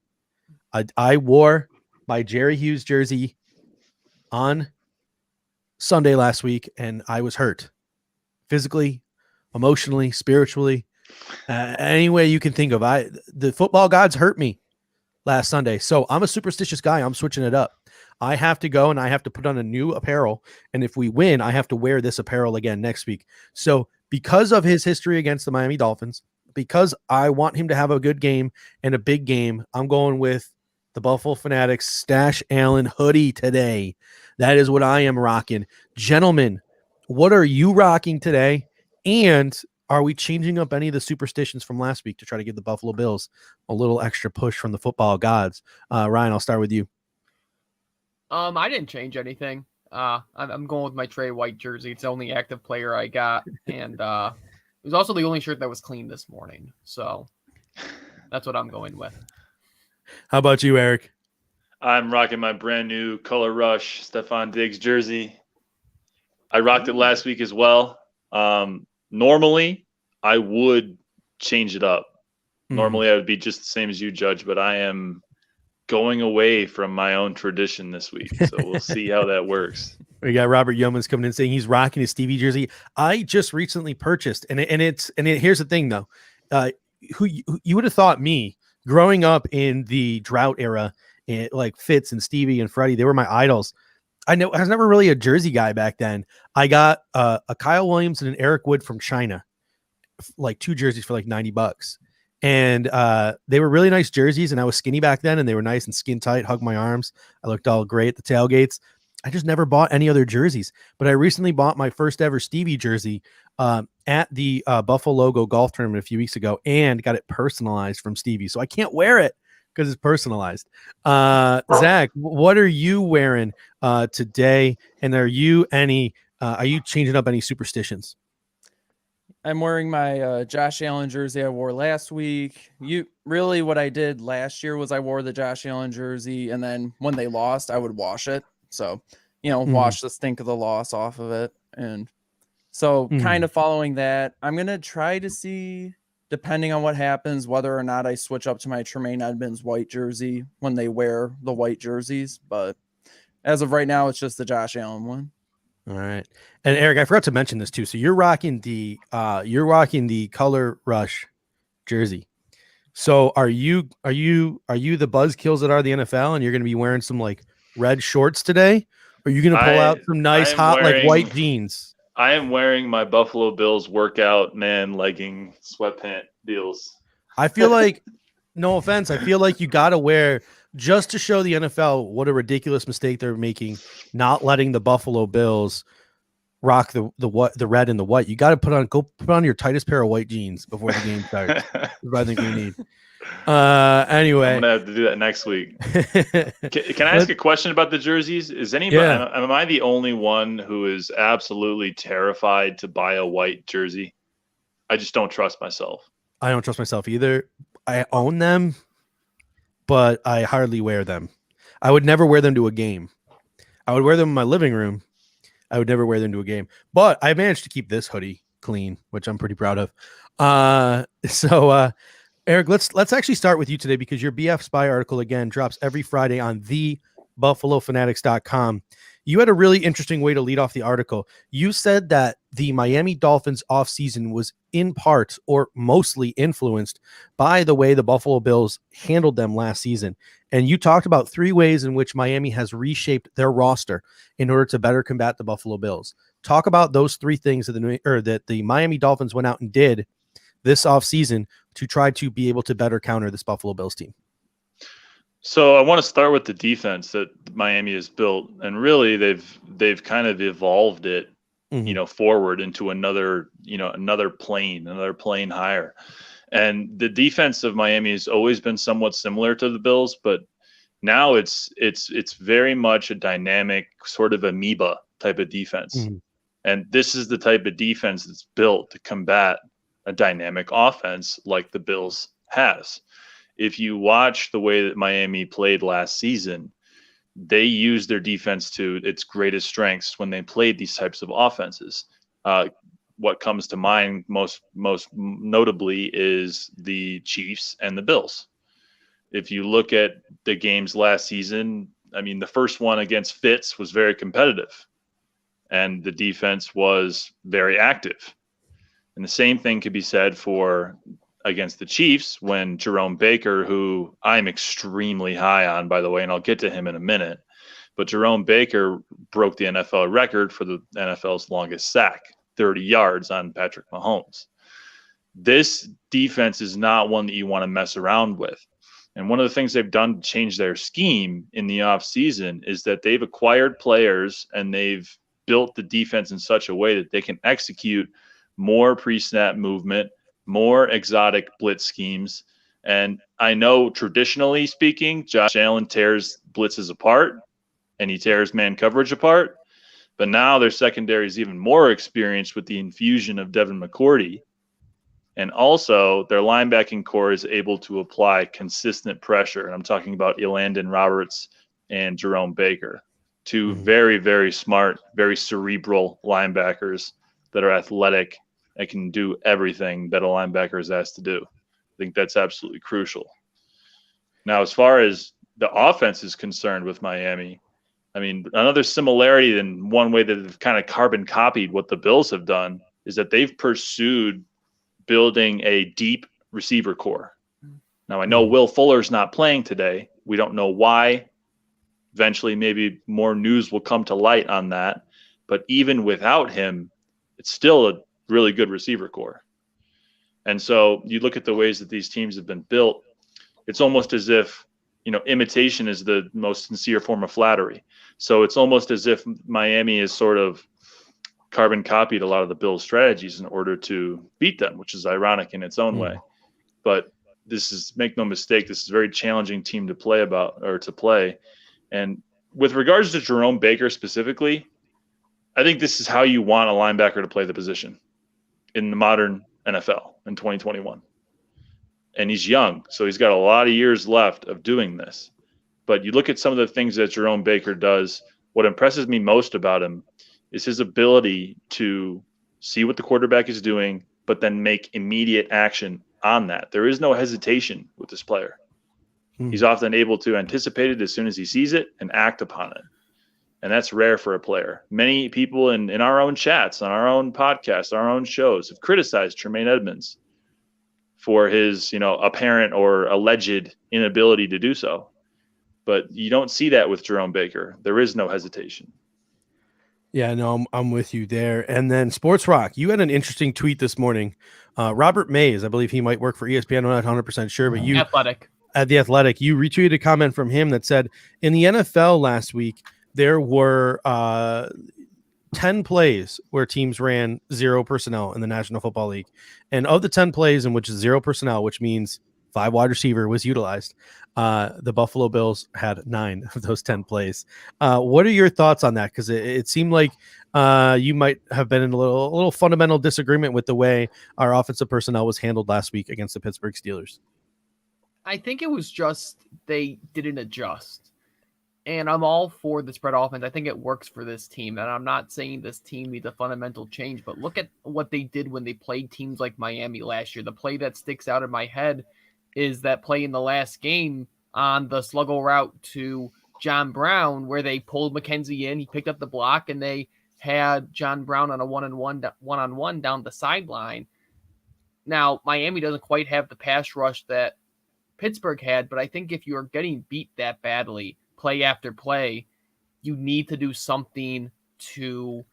I wore my Jerry Hughes jersey on Sunday last week, and I was hurt physically, emotionally, spiritually, any way you can think of. The football gods hurt me last Sunday, so I'm a superstitious guy. I'm switching it up. I have to go and I have to put on a new apparel, and if we win, I have to wear this apparel again next week. So because of his history against the Miami Dolphins, because I want him to have a good game and a big game, I'm going with the Buffalo Fanatics Stash Allen hoodie today. That is what I am rocking. Gentlemen, what are you rocking today? And are we changing up any of the superstitions from last week to try to give the Buffalo Bills a little extra push from the football gods? Ryan, I'll start with you.
I didn't change anything. I'm going with my Trey White jersey. It's the only active player I got. And it was also the only shirt that was clean this morning. So that's what I'm going with.
How about you, Eric?
I'm rocking my brand new Color Rush Stephon Diggs jersey. I rocked it last week as well. Normally, I would change it up. Normally, I would be just the same as you, Judge, but I am going away from my own tradition this week. So we'll see how that works.
We got Robert Yeomans coming in saying he's rocking his Stevie jersey. I just recently purchased, here's the thing though, who you would have thought me growing up in the drought era, like Fitz and Stevie and Freddie, they were my idols. I was never really a jersey guy back then. I got a Kyle Williams and an Eric Wood from China, like 2 jerseys for like $90. And they were really nice jerseys, and I was skinny back then, and they were nice and skin tight, hug my arms. I looked all great at the tailgates. I just never bought any other jerseys, but I recently bought my first ever Stevie jersey at the Buffalo Logo golf tournament a few weeks ago, and got it personalized from Stevie. So I can't wear it because it's personalized. Zach, what are you wearing today? And are you changing up any superstitions?
I'm wearing my Josh Allen jersey I wore last week. What I did last year was I wore the Josh Allen jersey, and then when they lost, I would wash it. So, wash the stink of the loss off of it. And so kind of following that, I'm going to try to see, depending on what happens, whether or not I switch up to my Tremaine Edmonds white jersey when they wear the white jerseys. But as of right now, it's just the Josh Allen one.
All right. And Eric, I forgot to mention this too. So you're rocking the Color Rush jersey. So are you the buzzkills that are the NFL, and you're going to be wearing some like red shorts today? Or are you going to pull out some nice hot like white jeans?
I am wearing my Buffalo Bills workout man legging sweatpant deals.
I feel like, no offense, I feel like you got to wear, just to show the NFL what a ridiculous mistake they're making, not letting the Buffalo Bills rock the red and the white. You got to put on your tightest pair of white jeans before the game starts. That's what I think we need. Anyway,
I'm gonna have to do that next week. Can I ask a question about the jerseys? Is anybody?
Yeah.
Am I the only one who is absolutely terrified to buy a white jersey? I just don't trust myself.
I don't trust myself either. I own them, but I hardly wear them. I would never wear them to a game. I would wear them in my living room. I would never wear them to a game. But I managed to keep this hoodie clean, which I'm pretty proud of. So Eric, let's actually start with you today, because your BF Spy article again drops every Friday on thebuffalofanatics.com. You had a really interesting way to lead off the article. You said that the Miami Dolphins offseason was in part or mostly influenced by the way the Buffalo Bills handled them last season. And you talked about 3 ways in which Miami has reshaped their roster in order to better combat the Buffalo Bills. Talk about those 3 things that the Miami Dolphins went out and did this offseason to try to be able to better counter this Buffalo Bills team.
So I want to start with the defense that Miami has built, and really they've kind of evolved it, forward into another plane higher. And the defense of Miami has always been somewhat similar to the Bills, but now it's very much a dynamic sort of amoeba type of defense. And this is the type of defense that's built to combat a dynamic offense like the Bills has. If you watch the way that Miami played last season, they used their defense to its greatest strengths when they played these types of offenses. What comes to mind most notably is the Chiefs and the Bills. If you look at the games last season, I mean, the first one against Fitz was very competitive, and the defense was very active. And the same thing could be said for against the Chiefs when Jerome Baker, who I'm extremely high on, by the way, and I'll get to him in a minute, but Jerome Baker broke the NFL record for the NFL's longest sack, 30 yards on Patrick Mahomes. This defense is not one that you want to mess around with. And one of the things they've done to change their scheme in the offseason is that they've acquired players and they've built the defense in such a way that they can execute more pre-snap movement, more exotic blitz schemes. And I know traditionally speaking, Josh Allen tears blitzes apart and he tears man coverage apart. But now their secondary is even more experienced with the infusion of Devin McCourty. And also their linebacking core is able to apply consistent pressure. And I'm talking about Elandon Roberts and Jerome Baker two very, very smart, very cerebral linebackers that are athletic and can do everything that a linebacker is asked to do. I think that's absolutely crucial. Now, as far as the offense is concerned with Miami, I mean, another similarity in one way that they've kind of carbon copied what the Bills have done is that they've pursued building a deep receiver core. Now, I know Will Fuller's not playing today. We don't know why. Eventually, maybe more news will come to light on that. But even without him, it's still a really good receiver core. And so you look at the ways that these teams have been built, it's almost as if, imitation is the most sincere form of flattery. So it's almost as if Miami is sort of carbon copied a lot of the Bills' strategies in order to beat them, which is ironic in its own way. But this is, make no mistake, this is a very challenging team to play. And with regards to Jerome Baker specifically, I think this is how you want a linebacker to play the position in the modern NFL in 2021. And he's young, so he's got a lot of years left of doing this. But you look at some of the things that Jerome Baker does, what impresses me most about him is his ability to see what the quarterback is doing, but then make immediate action on that. There is no hesitation with this player. He's often able to anticipate it as soon as he sees it and act upon it. And that's rare for a player. Many people in our own chats, on our own podcasts, our own shows have criticized Tremaine Edmonds for his, apparent or alleged inability to do so. But you don't see that with Jerome Baker. There is no hesitation.
Yeah, no, I'm with you there. And then Sports Rock, you had an interesting tweet this morning. Robert Mays, I believe he might work for ESPN. I'm not 100% sure, but you
Athletic.
At The Athletic, you retweeted a comment from him that said, in the NFL last week, there were 10 plays where teams ran zero personnel in the National Football League. And of the 10 plays in which zero personnel, which means 5 wide receiver was utilized, the Buffalo Bills had 9 of those 10 plays. What are your thoughts on that? Because it seemed like you might have been in a little fundamental disagreement with the way our offensive personnel was handled last week against the Pittsburgh Steelers.
I think it was just they didn't adjust. And I'm all for the spread offense. I think it works for this team. And I'm not saying this team needs a fundamental change, but look at what they did when they played teams like Miami last year. The play that sticks out in my head is that play in the last game on the sluggo route to John Brown, where they pulled McKenzie in. He picked up the block, and they had John Brown on a one-on-one down the sideline. Now, Miami doesn't quite have the pass rush that Pittsburgh had, but I think if you're getting beat that badly, play after play, you need to do something to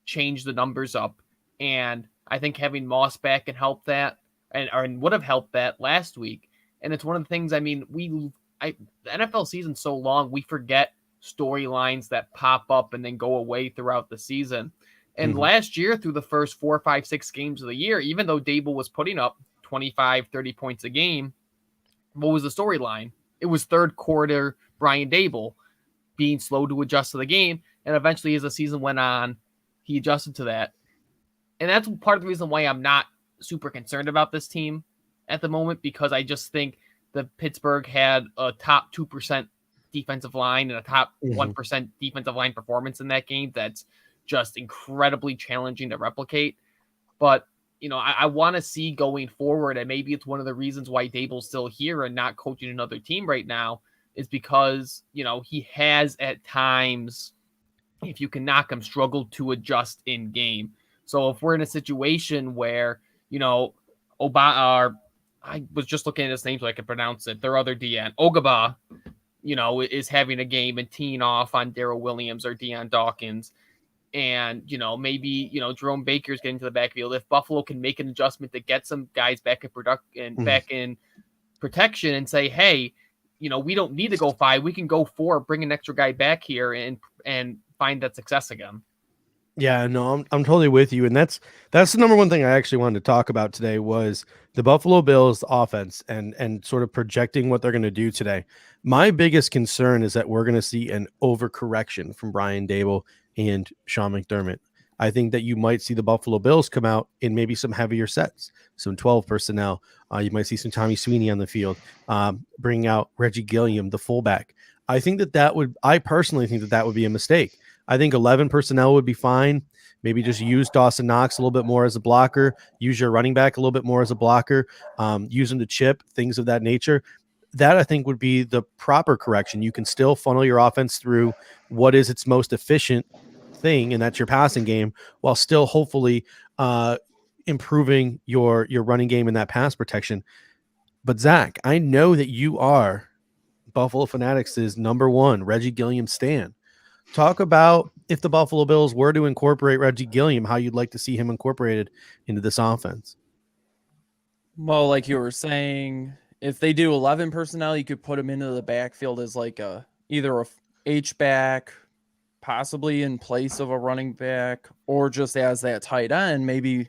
change the numbers up. And I think having Moss back can help that, and would have helped that last week. And it's one of the things, I mean, the NFL season's so long, we forget storylines that pop up and then go away throughout the season. And last year, through the first 4, 5, 6 games of the year, even though Dable was putting up 25, 30 points a game, what was the storyline? It was third quarter Brian Dable being slow to adjust to the game. And eventually, as the season went on, he adjusted to that. And that's part of the reason why I'm not super concerned about this team at the moment, because I just think the Pittsburgh had a top 2% defensive line and a top 1% defensive line performance in that game. That's just incredibly challenging to replicate. But I want to see going forward, and maybe it's one of the reasons why Dable's still here and not coaching another team right now, is because, he has at times, if you can knock him, struggled to adjust in game. So if we're in a situation where, Obada, I was just looking at his name so I can pronounce it, their other DN, Ogaba, is having a game and teeing off on Darrell Williams or Deion Dawkins. And, maybe, Jerome Baker's getting to the backfield. If Buffalo can make an adjustment to get some guys back in back in protection and say, hey, we don't need to go 5. We can go 4, bring an extra guy back here and find that success again.
Yeah, no, I'm totally with you. And that's the number one thing I actually wanted to talk about today was the Buffalo Bills offense and sort of projecting what they're going to do today. My biggest concern is that we're going to see an overcorrection from Brian Dable and Sean McDermott. I think that you might see the Buffalo Bills come out in maybe some heavier sets, some 12 personnel. You might see some Tommy Sweeney on the field, bringing out Reggie Gilliam, the fullback. I personally think that would be a mistake. I think 11 personnel would be fine. Maybe just use Dawson Knox a little bit more as a blocker, use your running back a little bit more as a blocker, use him to chip, things of that nature. That I think would be the proper correction. You can still funnel your offense through what is its most efficient thing, and that's your passing game, while still hopefully improving your running game and that pass protection. But Zach, I know that you are Buffalo Fanatics' #1 Reggie Gilliam stan. Talk about, if the Buffalo Bills were to incorporate Reggie Gilliam, how you'd like to see him incorporated into this offense.
Well, like you were saying, if they do 11 personnel, you could put him into the backfield as like either a H-back, possibly in place of a running back, or just as that tight end, maybe.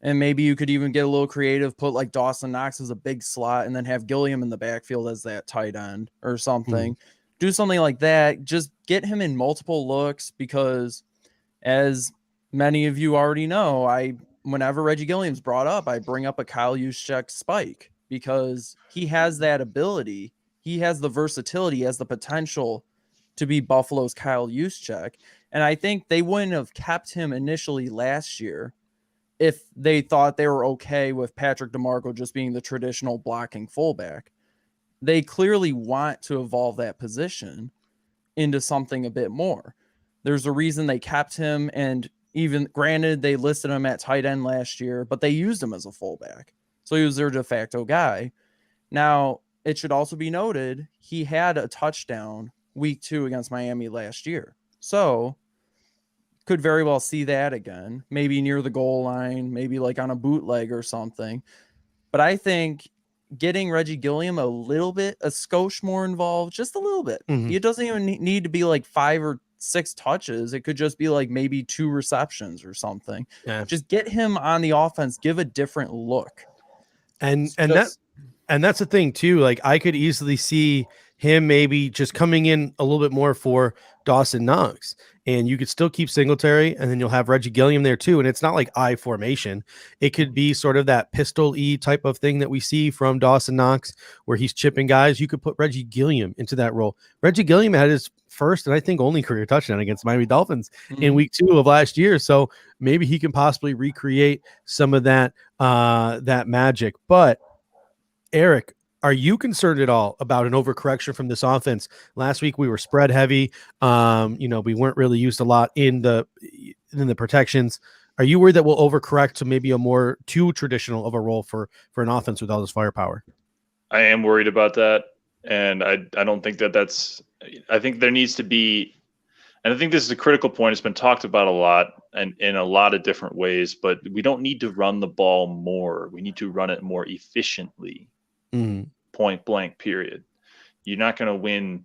And maybe you could even get a little creative, put like Dawson Knox as a big slot and then have Gilliam in the backfield as that tight end or something. Do something like that. Just get him in multiple looks, because as many of you already know, whenever Reggie Gilliam's brought up, I bring up a Kyle Juszczyk spike, because he has that ability. He has the versatility, he has the potential to be Buffalo's Kyle Juszczyk. And I think they wouldn't have kept him initially last year if they thought they were okay with Patrick DeMarco just being the traditional blocking fullback. They clearly want to evolve that position into something a bit more. There's a reason they kept him, and even granted, they listed him at tight end last year, but they used him as a fullback. So he was their de facto guy. Now, it should also be noted, he had a touchdown week 2 against Miami last year. So could very well see that again, maybe near the goal line, maybe like on a bootleg or something. But I think getting Reggie Gilliam a skosh more involved, just a little bit. It doesn't even need to be like 5 or 6 touches. It could just be like maybe 2 receptions or something. Yeah. Just get him on the offense, give a different look.
And that's the thing too. Like, I could easily see him maybe just coming in a little bit more for Dawson Knox, and you could still keep Singletary, and then you'll have Reggie Gilliam there too. And it's not like I formation. It could be sort of that pistol E type of thing that we see from Dawson Knox, where he's chipping guys. You could put Reggie Gilliam into that role. Reggie Gilliam had his first and I think only career touchdown against Miami Dolphins in week 2 of last year. So maybe he can possibly recreate some of that magic. But Eric, are you concerned at all about an overcorrection from this offense? Last week we were spread heavy. We weren't really used a lot in the protections. Are you worried that we'll overcorrect to maybe a more too traditional of a role for an offense with all this firepower?
I am worried about that, and I don't think that's. I think there needs to be, and I think this is a critical point. It's been talked about a lot and in a lot of different ways, but we don't need to run the ball more. We need to run it more efficiently. Point blank, period. You're not going to win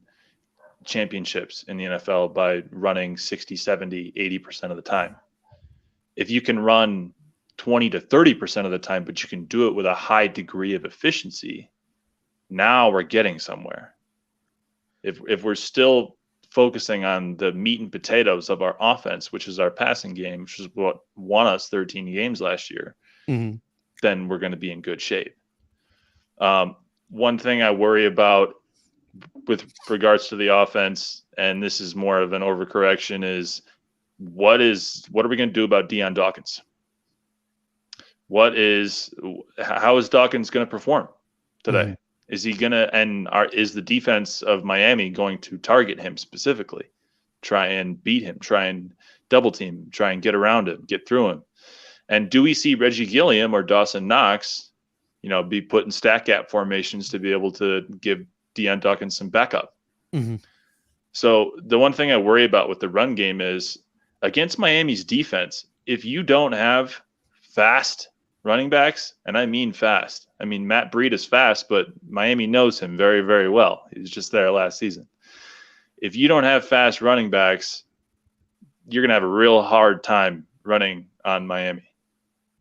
championships in the NFL by running 60, 70, 80% of the time. If you can run 20 to 30% of the time, but you can do it with a high degree of efficiency, now we're getting somewhere. If we're still focusing on the meat and potatoes of our offense, which is our passing game, which is what won us 13 games last year, then we're going to be in good shape. One thing I worry about with regards to the offense, and this is more of an overcorrection, is what are we going to do about Deion Dawkins? How is Dawkins going to perform today? Is he going to, is the defense of Miami going to target him specifically, try and beat him, try and double team, try and get around him, get through him? And do we see Reggie Gilliam or Dawson Knox, be put in stack gap formations to be able to give Deion Dawkins some backup? So the one thing I worry about with the run game is, against Miami's defense, if you don't have fast running backs, and I mean fast, I mean Matt Breida is fast, but Miami knows him very, very well. He was just there last season. If you don't have fast running backs, you're going to have a real hard time running on Miami.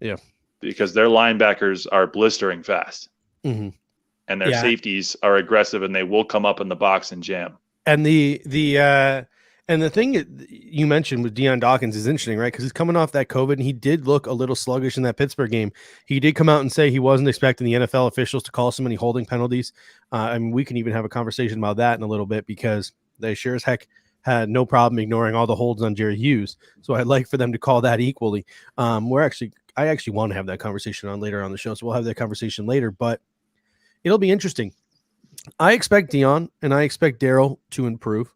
Yeah. Because their linebackers are blistering fast, and their safeties are aggressive, and they will come up in the box and jam.
And the And the thing you mentioned with Deion Dawkins is interesting, right? Because he's coming off that COVID, and he did look a little sluggish in that Pittsburgh game. He did come out and say he wasn't expecting the NFL officials to call so many holding penalties. I mean, we can even have a conversation about that in a little bit, because they sure as heck had no problem ignoring all the holds on Jerry Hughes. So I'd like for them to call that equally. I actually want to have that conversation on later on the show, so we'll have that conversation later. But it'll be interesting. I expect Deion and I expect Daryl to improve,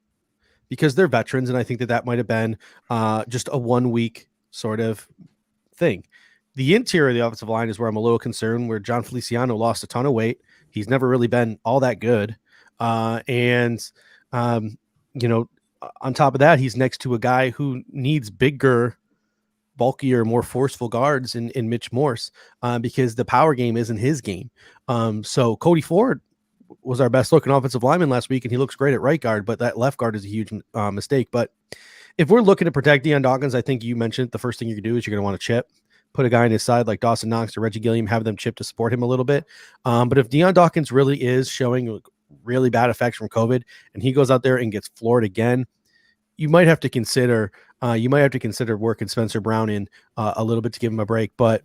because they're veterans, and I think that might have been just a 1 week sort of thing. The interior of the offensive line is where I'm a little concerned, where John Feliciano lost a ton of weight. He's never really been all that good. On top of that, he's next to a guy who needs bigger, bulkier, more forceful guards in Mitch Morse, because the power game isn't his game. So Cody Ford was our best looking offensive lineman last week, and he looks great at right guard, but that left guard is a huge mistake. But if we're looking to protect Deion Dawkins, I think you mentioned the first thing you can do is you're going to want to chip, put a guy on his side like Dawson Knox or Reggie Gilliam, have them chip to support him a little bit. But if Deion Dawkins really is showing really bad effects from COVID, and he goes out there and gets floored again, you might have to consider working Spencer Brown in a little bit to give him a break. But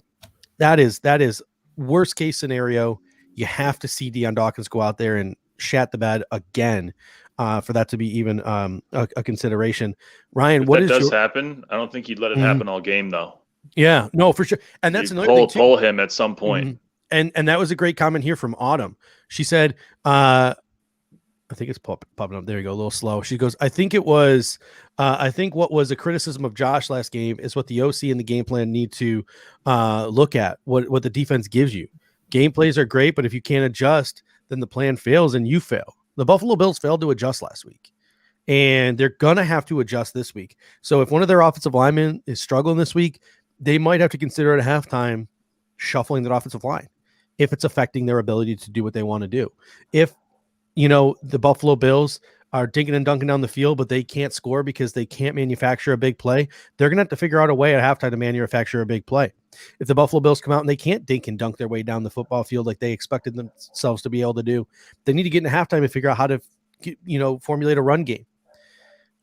that is worst case scenario. You have to see Deion Dawkins go out there and shat the bed again for that to be even a consideration. Ryan,
if
what
that
is
does happen? I don't think he'd let it happen all game, though.
Yeah, no, for sure. And that's another thing too.
Pull him at some point.
And that was a great comment here from Autumn. She said, I think it's popping up. There you go. A little slow. She goes, I think what was a criticism of Josh last game is what the OC and the game plan need to look at, what the defense gives you. Game plays are great, but if you can't adjust, then the plan fails and you fail. The Buffalo Bills failed to adjust last week, and they're going to have to adjust this week. So if one of their offensive linemen is struggling this week, they might have to consider at halftime shuffling that offensive line if it's affecting their ability to do what they want to do. If the Buffalo Bills are dinking and dunking down the field, but they can't score because they can't manufacture a big play, they're going to have to figure out a way at halftime to manufacture a big play. If the Buffalo Bills come out and they can't dink and dunk their way down the football field like they expected themselves to be able to do, they need to get in halftime and figure out how to, formulate a run game.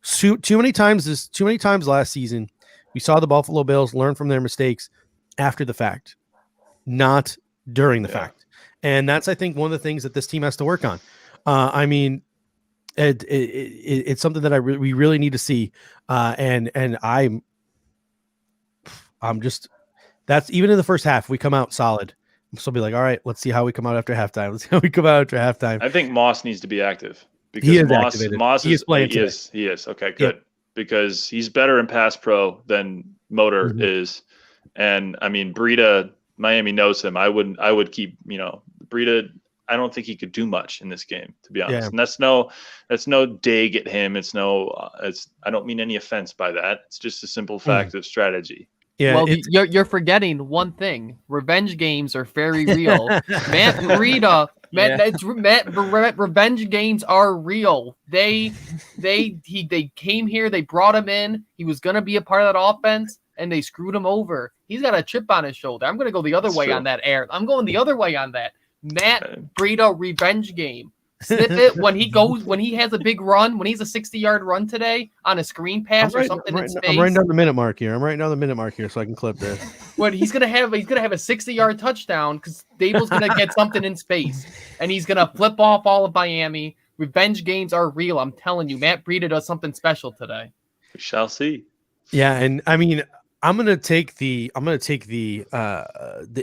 Too many times last season, we saw the Buffalo Bills learn from their mistakes after the fact, not during the fact. And that's, I think, one of the things that this team has to work on. It's something that we really need to see. And I'm just, that's even in the first half, we come out solid. So be like, all right, let's see how we come out after halftime. Let's see how we come out after halftime.
I think Moss needs to be active because
he is activated.
Moss
he is playing.
He is. Okay, good. Yeah. Because he's better in pass pro than Motor is. And I mean, Breida, Miami knows him. I would keep, Breida, I don't think he could do much in this game, to be honest. Yeah. And that's no dig at him. I don't mean any offense by that. It's just a simple fact of strategy.
Yeah, well, you're forgetting one thing. Revenge games are very real. Matt Breida, revenge games are real. They came here, they brought him in. He was gonna be a part of that offense, and they screwed him over. He's got a chip on his shoulder. I'm gonna go the other way on that, Aaron. I'm going the other way on that. Matt Breida revenge game. Snip it when he has a big run, when he's a 60-yard run today on a screen pass or something in space.
I'm writing down the minute mark here. So I can clip this.
When he's gonna have a 60-yard touchdown because Dable's gonna get something in space and he's gonna flip off all of Miami. Revenge games are real. I'm telling you, Matt Breida does something special today.
We shall see.
Yeah, and I mean, I'm gonna take the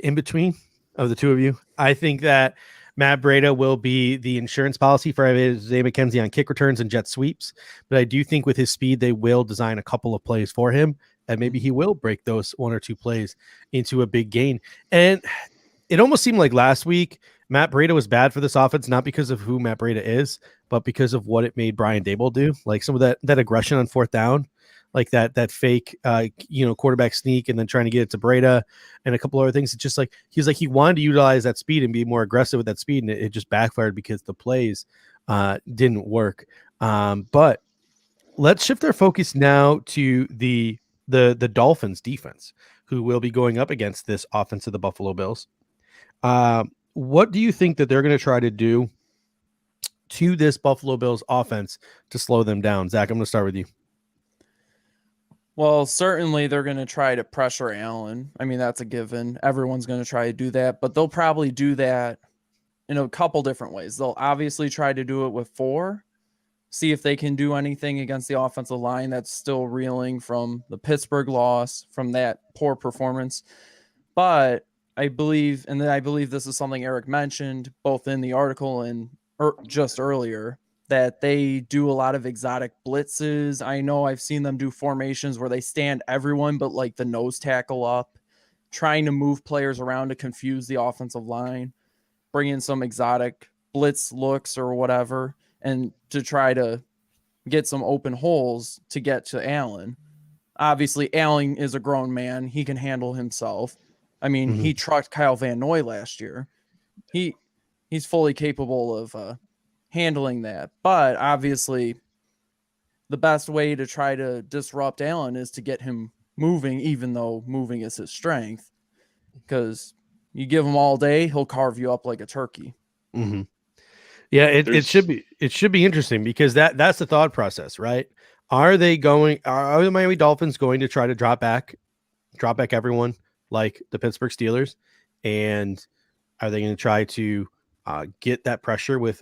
in between of the two of you. I think that Matt Breida will be the insurance policy for Isaiah McKenzie on kick returns and jet sweeps. But I do think with his speed, they will design a couple of plays for him, and maybe he will break those one or two plays into a big gain. And it almost seemed like last week, Matt Breida was bad for this offense, not because of who Matt Breida is, but because of what it made Brian Daboll do. Like some of that aggression on fourth down, like that fake, quarterback sneak and then trying to get it to Breida and a couple other things. It's just like, he wanted to utilize that speed and be more aggressive with that speed. And it just backfired because the plays didn't work. But let's shift our focus now to the Dolphins defense, who will be going up against this offense of the Buffalo Bills. What do you think that they're going to try to do to this Buffalo Bills offense to slow them down? Zach, I'm going to start with you.
Well, certainly they're going to try to pressure Allen. I mean, that's a given. Everyone's going to try to do that, but they'll probably do that in a couple different ways. They'll obviously try to do it with 4, see if they can do anything against the offensive line that's still reeling from the Pittsburgh loss, from that poor performance. But I believe this is something Eric mentioned both in the article and just earlier, that they do a lot of exotic blitzes. I know I've seen them do formations where they stand everyone but like the nose tackle up, trying to move players around to confuse the offensive line, bring in some exotic blitz looks or whatever, and to try to get some open holes to get to Allen. Obviously, Allen is a grown man. He can handle himself. I mean, he trucked Kyle Van Noy last year. He's fully capable of handling that. But obviously, the best way to try to disrupt Allen is to get him moving, even though moving is his strength. Because you give him all day, he'll carve you up like a turkey.
Mm-hmm. Yeah, it should be interesting because that's the thought process, right? Are the Miami Dolphins going to try to drop back everyone like the Pittsburgh Steelers? And are they going to try to get that pressure with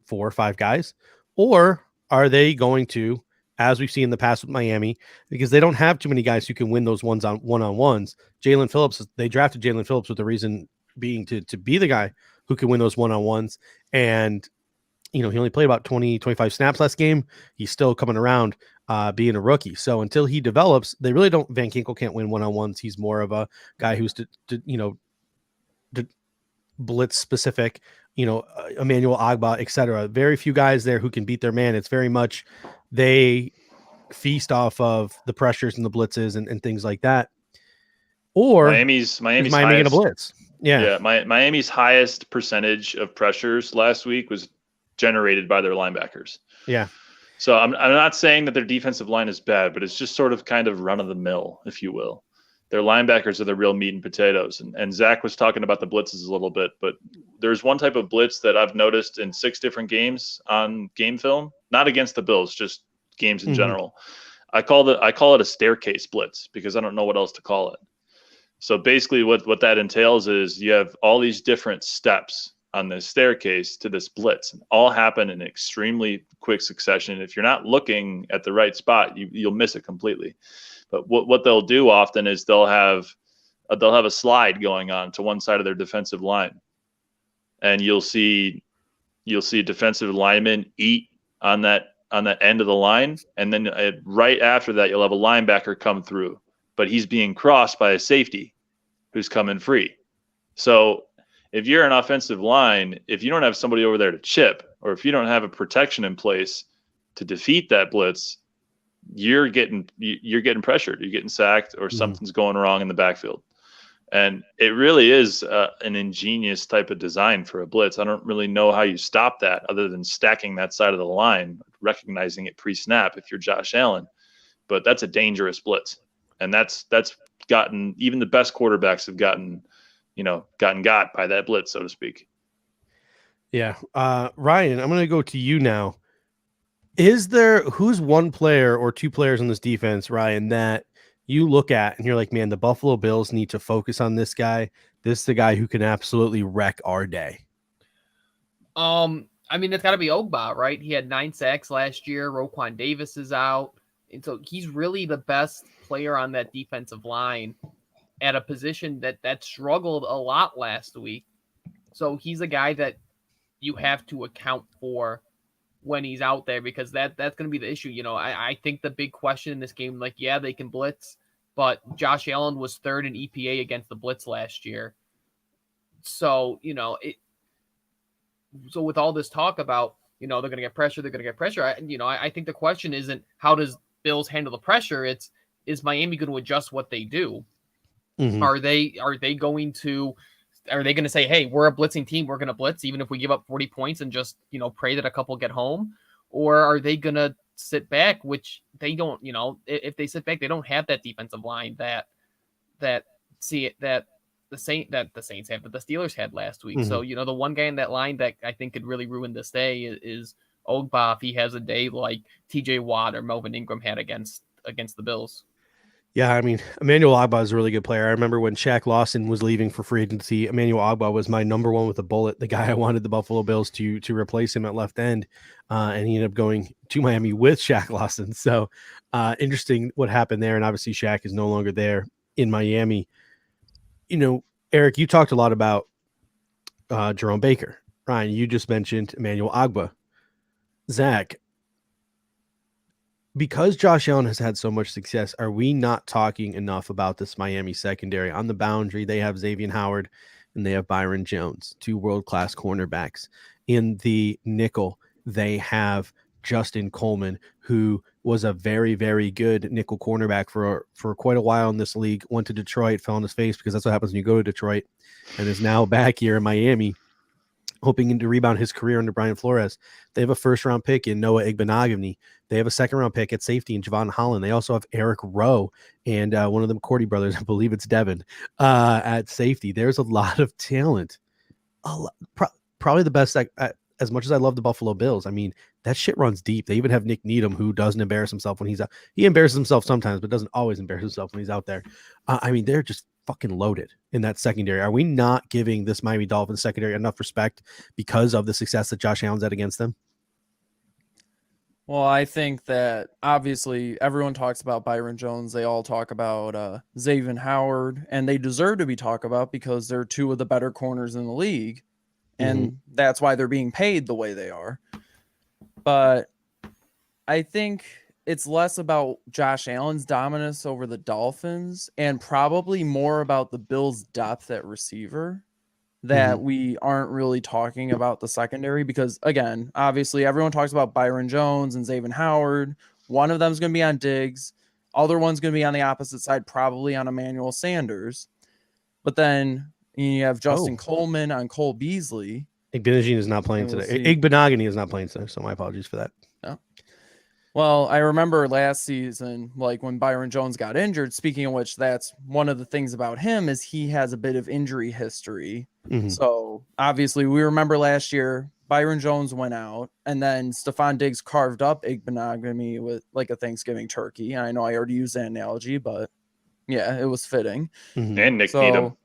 4 or 5 guys? Or are they going to, as we've seen in the past with Miami, because they don't have too many guys who can win those one-on-ones. Jalen Phillips, they drafted Jalen Phillips with the reason being to be the guy who can win those one-on-ones. And, he only played about 20, 25 snaps last game. He's still coming around being a rookie. So until he develops, they really don't, Van Ginkel can't win one-on-ones. He's more of a guy who's to blitz specific, Emmanuel Agba, etc. Very few guys there who can beat their man. It's very much they feast off of the pressures and the blitzes and things like that. Or
Miami's
Miami
highest,
going to blitz. Yeah.
Miami's highest percentage of pressures last week was generated by their linebackers.
Yeah.
So I'm not saying that their defensive line is bad, but it's just sort of kind of run of the mill, if you will. Their linebackers are the real meat and potatoes. And Zach was talking about the blitzes a little bit, but there's one type of blitz that I've noticed in 6 different games on game film, not against the Bills, just games in general. I call it a staircase blitz because I don't know what else to call it. So basically what that entails is you have all these different steps on this staircase to this blitz, and all happen in extremely quick succession. If you're not looking at the right spot, you'll miss it completely. But what they'll do often is they'll have a slide going on to one side of their defensive line, and you'll see defensive linemen eat on that end of the line, and then right after that you'll have a linebacker come through, but he's being crossed by a safety who's coming free. So if you're an offensive line, if you don't have somebody over there to chip, or if you don't have a protection in place to defeat that blitz, you're getting pressured, you're getting sacked, or something's going wrong in the backfield. And it really is an ingenious type of design for a blitz. I don't really know how you stop that other than stacking that side of the line, recognizing it pre-snap if you're Josh Allen. But that's a dangerous blitz. And that's gotten, even the best quarterbacks have gotten got by that blitz, so to speak.
Yeah. Ryan, I'm going to go to you now. Who's one player or 2 players on this defense, Ryan, that you look at and you're like, man, the Buffalo Bills need to focus on this guy. This is the guy who can absolutely wreck our day.
I mean, it's got to be Obada, right? He had 9 sacks last year. Roquan Davis is out. And so he's really the best player on that defensive line at a position that struggled a lot last week. So he's a guy that you have to account for when he's out there, because that's going to be the issue. I think the big question in this game, like, yeah, they can blitz, but Josh Allen was 3rd in EPA against the blitz last year. So, so with all this talk about, they're going to get pressure, I think the question isn't how does Bills handle the pressure? Is Miami going to adjust what they do?
Mm-hmm.
Are they going to say, hey, we're a blitzing team, we're going to blitz even if we give up 40 points and just, pray that a couple get home? Or are they going to sit back, which they don't, if they sit back, they don't have that defensive line that the Saints have, that the Steelers had last week.
Mm-hmm.
So, the one guy in that line that I think could really ruin this day is Ogba if he has a day like TJ Watt or Melvin Ingram had against the Bills.
Yeah, I mean, Emmanuel Ogbah is a really good player. I remember when Shaq Lawson was leaving for free agency, Emmanuel Ogbah was my number one with a bullet, the guy I wanted the Buffalo Bills to replace him at left end, and he ended up going to Miami with Shaq Lawson. So interesting what happened there, and obviously Shaq is no longer there in Miami. You know, Eric, you talked a lot about Jerome Baker. Ryan, you just mentioned Emmanuel Ogbah. Zach, because Josh Allen has had so much success, are we not talking enough about this Miami secondary? On the boundary, they have Xavier Howard and they have Byron Jones, two world-class cornerbacks. In the nickel, they have Justin Coleman, who was a very, very good nickel cornerback for quite a while in this league, went to Detroit, fell on his face because that's what happens when you go to Detroit, and is now back here in Miami, hoping to rebound his career under Brian Flores. They have a first-round pick in Noah Igbenogany. They have a second-round pick at safety in Javon Holland. They also have Eric Rowe and one of them Cordy brothers, I believe it's Devin, at safety. There's a lot of talent. Probably the best. As much as I love the Buffalo Bills, I mean, that shit runs deep. They even have Nick Needham, who doesn't embarrass himself when he's out. He embarrasses himself sometimes, but doesn't always embarrass himself when he's out there. I mean, they're just fucking loaded in that secondary. Are we not giving this Miami Dolphins secondary enough respect because of the success that Josh Allen's had against them?
Well, I think that obviously everyone talks about Byron Jones. They all talk about Xavier Howard, and they deserve to be talked about because they're two of the better corners in the league. And that's why they're being paid the way they are. But I think it's less about Josh Allen's dominance over the Dolphins and probably more about the Bills' depth at receiver that we aren't really talking about the secondary because, again, obviously everyone talks about Byron Jones and Xavier Howard. One of them is going to be on Diggs. Other one's going to be on the opposite side, probably on Emmanuel Sanders. But then you have Justin Coleman on Cole Beasley.
Igbenogany is not playing today. Igbenogany is not playing today, so my apologies for that.
No. Well, I remember last season, like when Byron Jones got injured, speaking of which, that's one of the things about him is he has a bit of injury history. So obviously we remember last year, Byron Jones went out and then Stephon Diggs carved up Igbenogany with like a Thanksgiving turkey. I know I already used that analogy, but yeah, it was fitting.
And Nick Needham.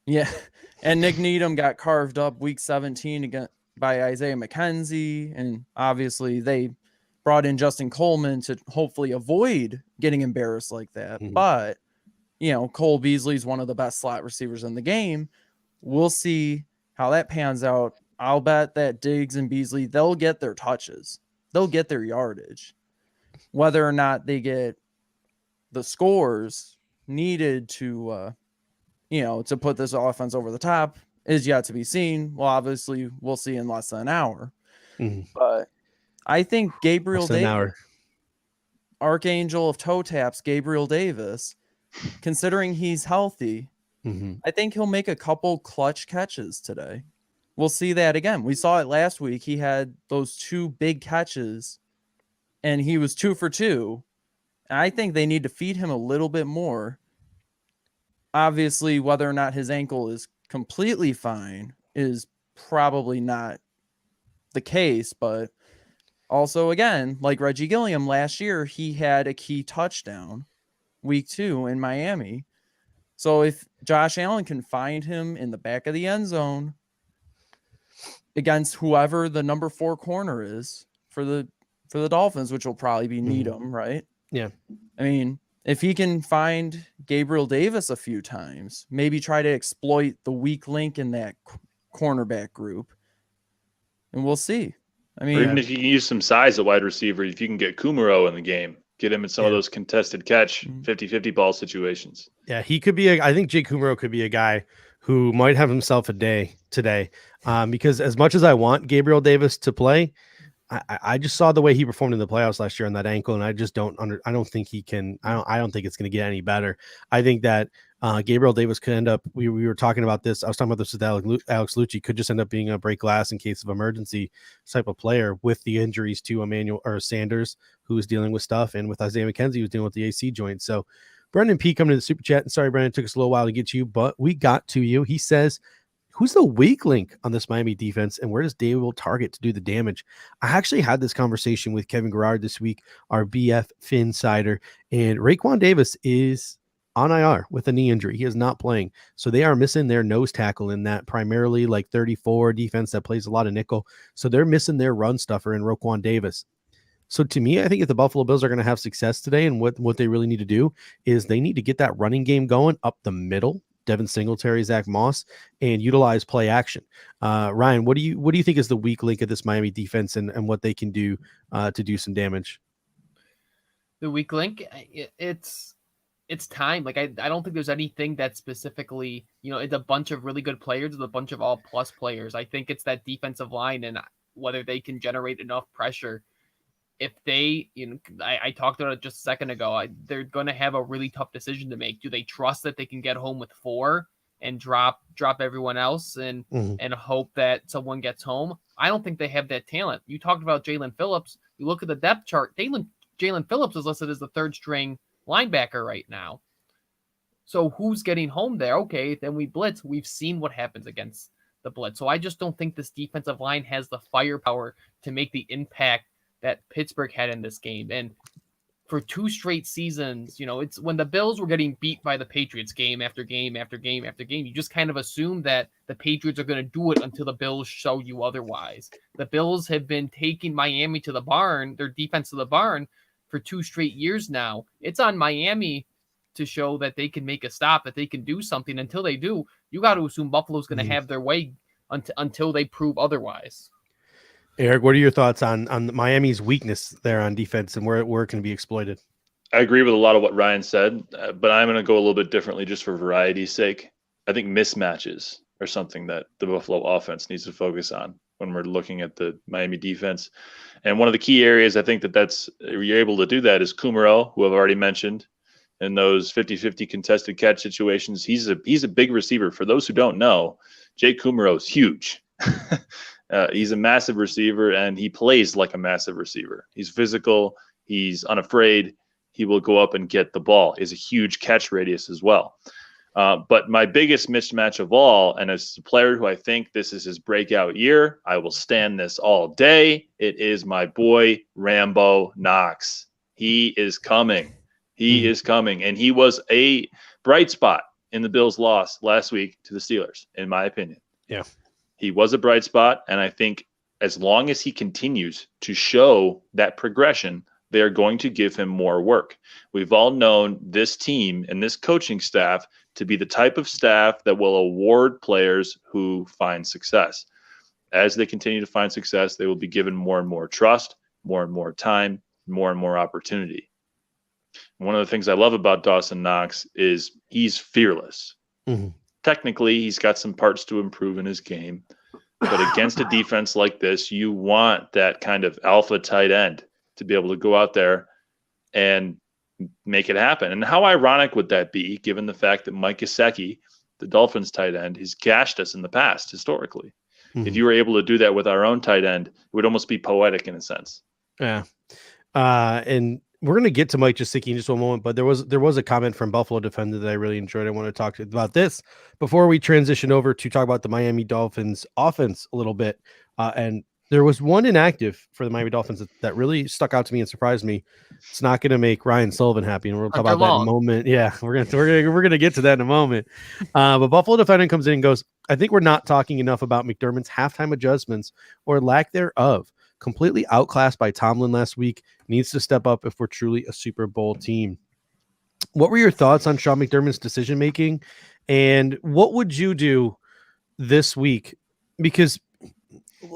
Yeah. And Nick Needham got carved up week 17 again by Isaiah McKenzie. And obviously they brought in Justin Coleman to hopefully avoid getting embarrassed like that. But, you know, Cole Beasley is one of the best slot receivers in the game. We'll see how that pans out. I'll bet that Diggs and Beasley, they'll get their touches. They'll get their yardage. Whether or not they get the scores needed to, to put this offense over the top is yet to be seen. Well, obviously, we'll see in less than an hour. But I think Gabriel Davis, Archangel of Toe Taps, Gabriel Davis, considering he's healthy, I think he'll make a couple clutch catches today. We'll see that again. We saw it last week. He had those two big catches, and he was 2 for 2. And I think they need to feed him a little bit more. Obviously, whether or not his ankle is completely fine is probably not the case, but also, again, like Reggie Gilliam last year, he had a key touchdown week 2 in Miami. So if Josh Allen can find him in the back of the end zone against whoever the number 4 corner is for the Dolphins, which will probably be Needham, right?
Yeah.
I mean, if he can find Gabriel Davis a few times, maybe try to exploit the weak link in that cornerback group, and we'll see. I mean,
or even if you can use some size at wide receiver, if you can get Kumaro in the game, get him in some of those contested catch 50-50 ball situations.
Yeah, he could be I think Jake Kumaro could be a guy who might have himself a day today. Because as much as I want Gabriel Davis to play, I just saw the way he performed in the playoffs last year on that ankle, and I just don't think he can. I don't think it's going to get any better. I think that Gabriel Davis could end up. We were talking about this. I was talking about this with Alex Lucci. Could just end up being a break glass in case of emergency type of player with the injuries to Emmanuel or Sanders, who is dealing with stuff, and with Isaiah McKenzie, who's dealing with the AC joint. So Brendan P coming to the super chat. And sorry, Brendan, it took us a little while to get to you, but we got to you. He says, who's the weak link on this Miami defense, and where does Dable target to do the damage? I actually had this conversation with Kevin Garrard this week, our BF Finsider, and Raekwon Davis is on IR with a knee injury. He is not playing. So they are missing their nose tackle in that primarily like 34 defense that plays a lot of nickel. So they're missing their run stuffer in Raekwon Davis. So to me, I think if the Buffalo Bills are going to have success today, and what they really need to do is they need to get that running game going up the middle, Devin Singletary, Zach Moss, and utilize play action. Ryan, what do you think is the weak link of this Miami defense and what they can do to do some damage?
The weak link, it's time. Like I don't think there's anything that specifically, it's a bunch of really good players, it's a bunch of all plus players. I think it's that defensive line and whether they can generate enough pressure. If they, I talked about it just a second ago, they're going to have a really tough decision to make. Do they trust that they can get home with 4 and drop everyone else and hope that someone gets home? I don't think they have that talent. You talked about Jalen Phillips. You look at the depth chart. Jalen Phillips is listed as the 3rd string linebacker right now. So who's getting home there? Okay, then we blitz. We've seen what happens against the blitz. So I just don't think this defensive line has the firepower to make the impact that Pittsburgh had in this game. And for 2 straight seasons, it's when the Bills were getting beat by the Patriots game after game after game after game, you just kind of assume that the Patriots are going to do it until the Bills show you otherwise. The Bills have been taking Miami to the barn, their defense to the barn, for 2 straight years now. It's on Miami to show that they can make a stop, that they can do something. Until they do, you got to assume Buffalo's going to have their way until they prove otherwise.
Eric, what are your thoughts on Miami's weakness there on defense and where it can be exploited?
I agree with a lot of what Ryan said, but I'm going to go a little bit differently just for variety's sake. I think mismatches are something that the Buffalo offense needs to focus on when we're looking at the Miami defense. And one of the key areas I think that's you're able to do that is Kumaro, who I've already mentioned, in those 50-50 contested catch situations. He's a big receiver. For those who don't know, Jake Kumaro is huge. He's a massive receiver, and he plays like a massive receiver. He's physical. He's unafraid. He will go up and get the ball. He has a huge catch radius as well. But my biggest mismatch of all, and as a player who I think this is his breakout year, I will stand this all day. It is my boy, Rambo Knox. He is coming. He is coming. And he was a bright spot in the Bills' loss last week to the Steelers, in my opinion.
Yeah.
He was a bright spot, and I think as long as he continues to show that progression, they're going to give him more work. We've all known this team and this coaching staff to be the type of staff that will award players who find success. As they continue to find success, they will be given more and more trust, more and more time, more and more opportunity. One of the things I love about Dawson Knox is he's fearless. Mm-hmm. Technically, he's got some parts to improve in his game, but against a defense like this, you want that kind of alpha tight end to be able to go out there and make it happen. And how ironic would that be, given the fact that Mike Geseki, the Dolphins tight end, has gashed us in the past historically? Mm-hmm. If you were able to do that with our own tight end, it would almost be poetic in a sense.
Yeah. And we're going to get to Mike Geseki in just one moment, but there was a comment from Buffalo Defender that I really enjoyed. I want to talk about this before we transition over to talk about the Miami Dolphins offense a little bit. And there was one inactive for the Miami Dolphins that really stuck out to me and surprised me. It's not going to make Ryan Sullivan happy, and we'll talk about that in a moment. Yeah, we're gonna get to that in a moment. But Buffalo Defender comes in and goes, I think we're not talking enough about McDermott's halftime adjustments or lack thereof. Completely outclassed by Tomlin last week, needs to step up if we're truly a Super Bowl team. What were your thoughts on Sean McDermott's decision making, and what would you do this week? Because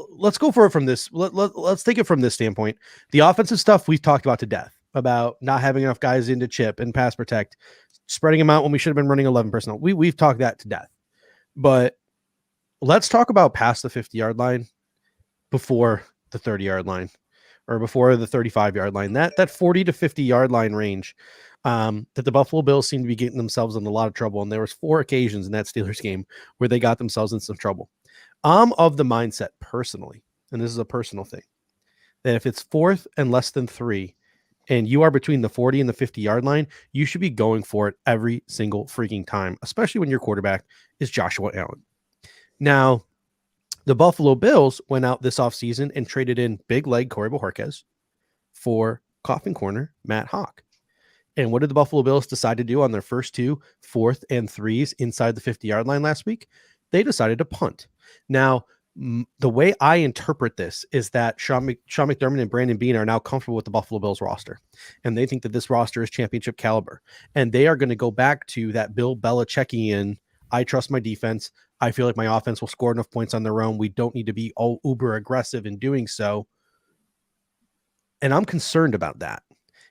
let's go for it from this. Let's take it from this standpoint. The offensive stuff we've talked about to death, about not having enough guys in to chip and pass protect, spreading them out when we should have been running 11 personnel. We've talked that to death. But let's talk about past the 50-yard line before the 30-yard line or before the 35-yard line. That 40 to 50-yard line range that the Buffalo Bills seem to be getting themselves in a lot of trouble. And there was 4 occasions in that Steelers game where they got themselves in some trouble. I'm of the mindset personally, and this is a personal thing, that if it's 4th and less than 3 and you are between the 40 and the 50-yard line, you should be going for it every single freaking time, especially when your quarterback is Joshua Allen. Now, the Buffalo Bills went out this offseason and traded in big leg Corey Bojorquez for coffin corner Matt Hawk. And what did the Buffalo Bills decide to do on their first 2 4th and 3s inside the 50-yard line last week? They decided to punt. Now, the way I interpret this is that Sean McDermott and Brandon Beane are now comfortable with the Buffalo Bills roster, and they think that this roster is championship caliber, and they are going to go back to that Bill Belichickian, I trust my defense. I feel like my offense will score enough points on their own. We don't need to be all uber aggressive in doing so. And I'm concerned about that.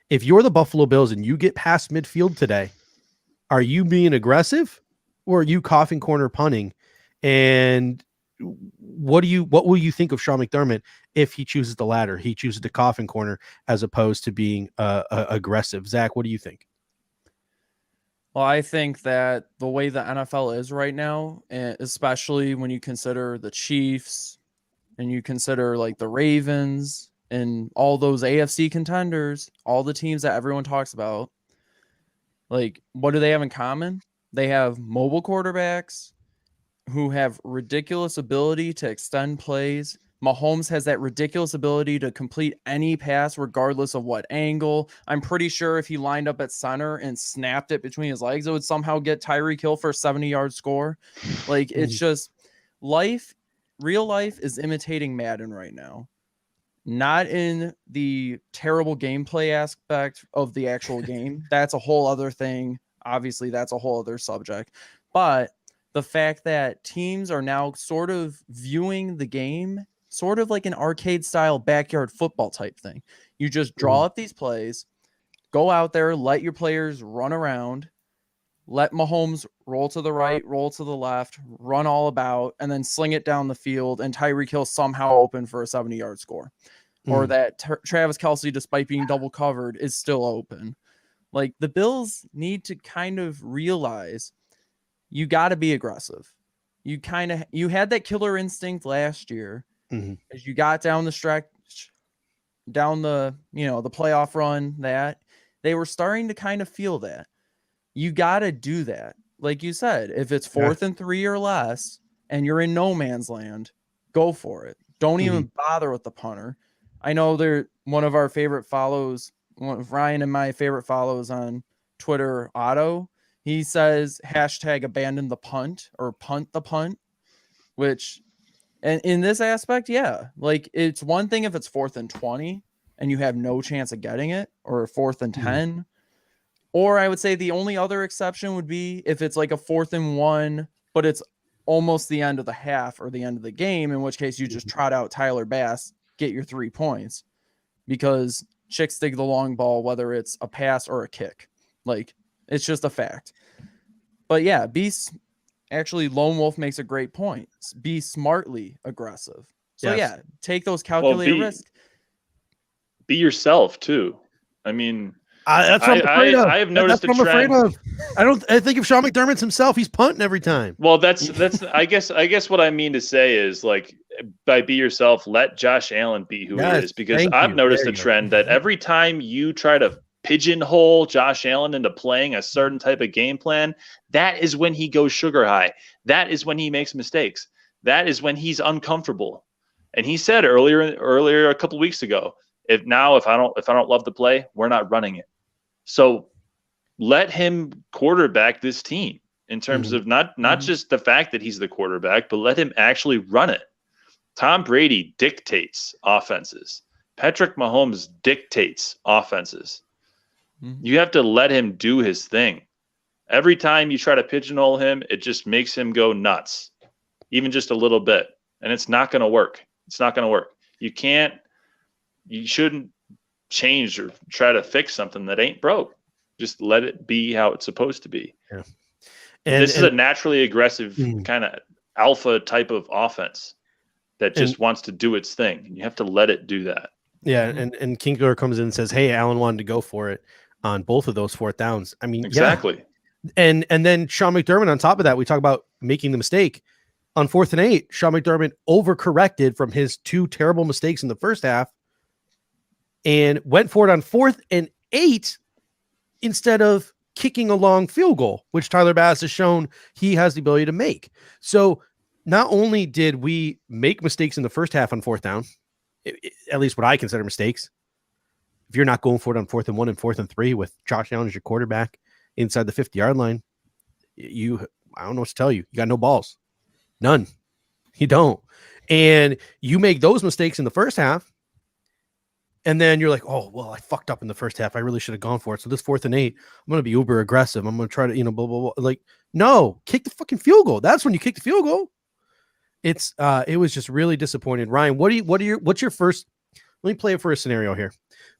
If you're the Buffalo Bills and you get past midfield today, are you being aggressive or are you coffin corner punting? And what will you think of Sean McDermott if he chooses the latter? He chooses the coffin corner as opposed to being aggressive. Zach, what do you think?
Well, I think that the way the NFL is right now, especially when you consider the Chiefs and you consider like the Ravens and all those AFC contenders, all the teams that everyone talks about, like, what do they have in common? They have mobile quarterbacks who have ridiculous ability to extend plays. Mahomes has that ridiculous ability to complete any pass regardless of what angle. I'm pretty sure if he lined up at center and snapped it between his legs, it would somehow get Tyreek Hill for a 70-yard score. Like, it's just real life is imitating Madden right now. Not in the terrible gameplay aspect of the actual game. That's a whole other thing. Obviously, that's a whole other subject. But the fact that teams are now sort of viewing the game sort of like an arcade-style backyard football type thing. You just draw up these plays, go out there, let your players run around, let Mahomes roll to the right, roll to the left, run all about, and then sling it down the field, and Tyreek Hill somehow open for a 70-yard score. Or that Travis Kelce, despite being double covered, is still open. Like, the Bills need to kind of realize you got to be aggressive. You had that killer instinct last year as you got down the stretch, down the playoff run, that they were starting to kind of feel that. You got to do that. Like you said, if it's 4th and 3 or less and you're in no man's land, go for it. Don't even bother with the punter. I know they're one of our favorite follows, one of Ryan and my favorite follows on Twitter, Otto. He says #abandon the punt or punt the punt, which, and in this aspect, yeah, like, it's one thing if it's 4th and 20 and you have no chance of getting it, or 4th and 10. Or I would say the only other exception would be if it's like a 4th and 1, but it's almost the end of the half or the end of the game, in which case you just trot out Tyler Bass, get your 3 points, because chicks dig the long ball, whether it's a pass or a kick. Like, it's just a fact. But yeah, actually, Lone Wolf makes a great point. Be smartly aggressive. So yeah, take those calculated risks.
Be yourself too. I mean,
that's what I'm afraid of.
I have noticed
that's what I'm afraid of. I think if Sean McDermott's himself, he's punting every time.
Well, that's I guess what I mean to say is, like, by be yourself, let Josh Allen be who he is, because I've noticed a trend that every time you try to pigeonhole Josh Allen into playing a certain type of game plan, that is when he goes sugar high. That is when he makes mistakes. That is when he's uncomfortable. And he said earlier a couple weeks ago, if I don't love the play, we're not running it. So let him quarterback this team in terms of not just the fact that he's the quarterback, but let him actually run it. Tom Brady dictates offenses. Patrick Mahomes dictates offenses. You have to let him do his thing. Every time you try to pigeonhole him, it just makes him go nuts, even just a little bit. And it's not going to work. It's not going to work. You shouldn't change or try to fix something that ain't broke. Just let it be how it's supposed to be. Yeah. This is a naturally aggressive kind of alpha type of offense that just wants to do its thing. You have to let it do that.
Yeah. And Kinkler comes in and says, hey, Allen wanted to go for it on both of those 4th downs. I mean,
exactly.
Yeah. And then Sean McDermott, on top of that, we talk about making the mistake on 4th and 8. Sean McDermott overcorrected from his 2 terrible mistakes in the first half and went for it on 4th and 8 instead of kicking a long field goal, which Tyler Bass has shown he has the ability to make. So not only did we make mistakes in the first half on fourth down, at least what I consider mistakes. If you're not going for it on 4th and 1 and 4th and 3 with Josh Allen as your quarterback inside the 50-yard line, I don't know what to tell you. You got no balls. None. You don't. And you make those mistakes in the first half, and then you're like, oh, well, I fucked up in the first half. I really should have gone for it. So this 4th and 8, I'm going to be uber aggressive. I'm going to try to, blah, blah, blah. Like, no, kick the fucking field goal. That's when you kick the field goal. It was just really disappointing. Ryan, what's your first, let me play it for a scenario here.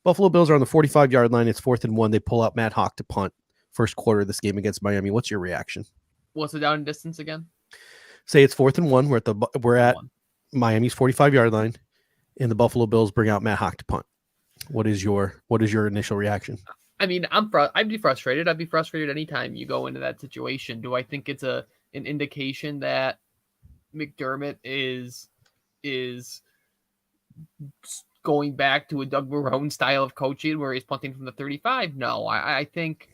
Buffalo Bills are on the 45-yard line. It's 4th and 1. They pull out Matt Hawk to punt first quarter of this game against Miami. What's your reaction?
What's the down and distance again?
Say it's 4th and 1. We're at Miami's 45-yard line, and the Buffalo Bills bring out Matt Hawk to punt. What is your initial reaction?
I mean, I'd be frustrated. I'd be frustrated anytime you go into that situation. Do I think it's an indication that Mcdermott is going back to a Doug Marrone style of coaching where he's punting from the 35? No, I think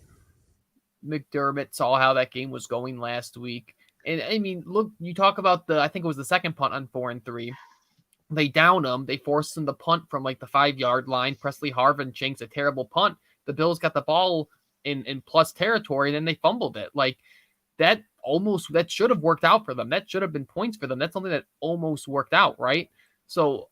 McDermott saw how that game was going last week. And I mean, look, you talk about I think it was the second punt on 4 and 3. They down him. They forced him to punt from like the 5-yard line. Presley Harvin shanks a terrible punt. The Bills got the ball in plus territory, and then they fumbled it. Like that should have worked out for them. That should have been points for them. That's something that almost worked out, right? So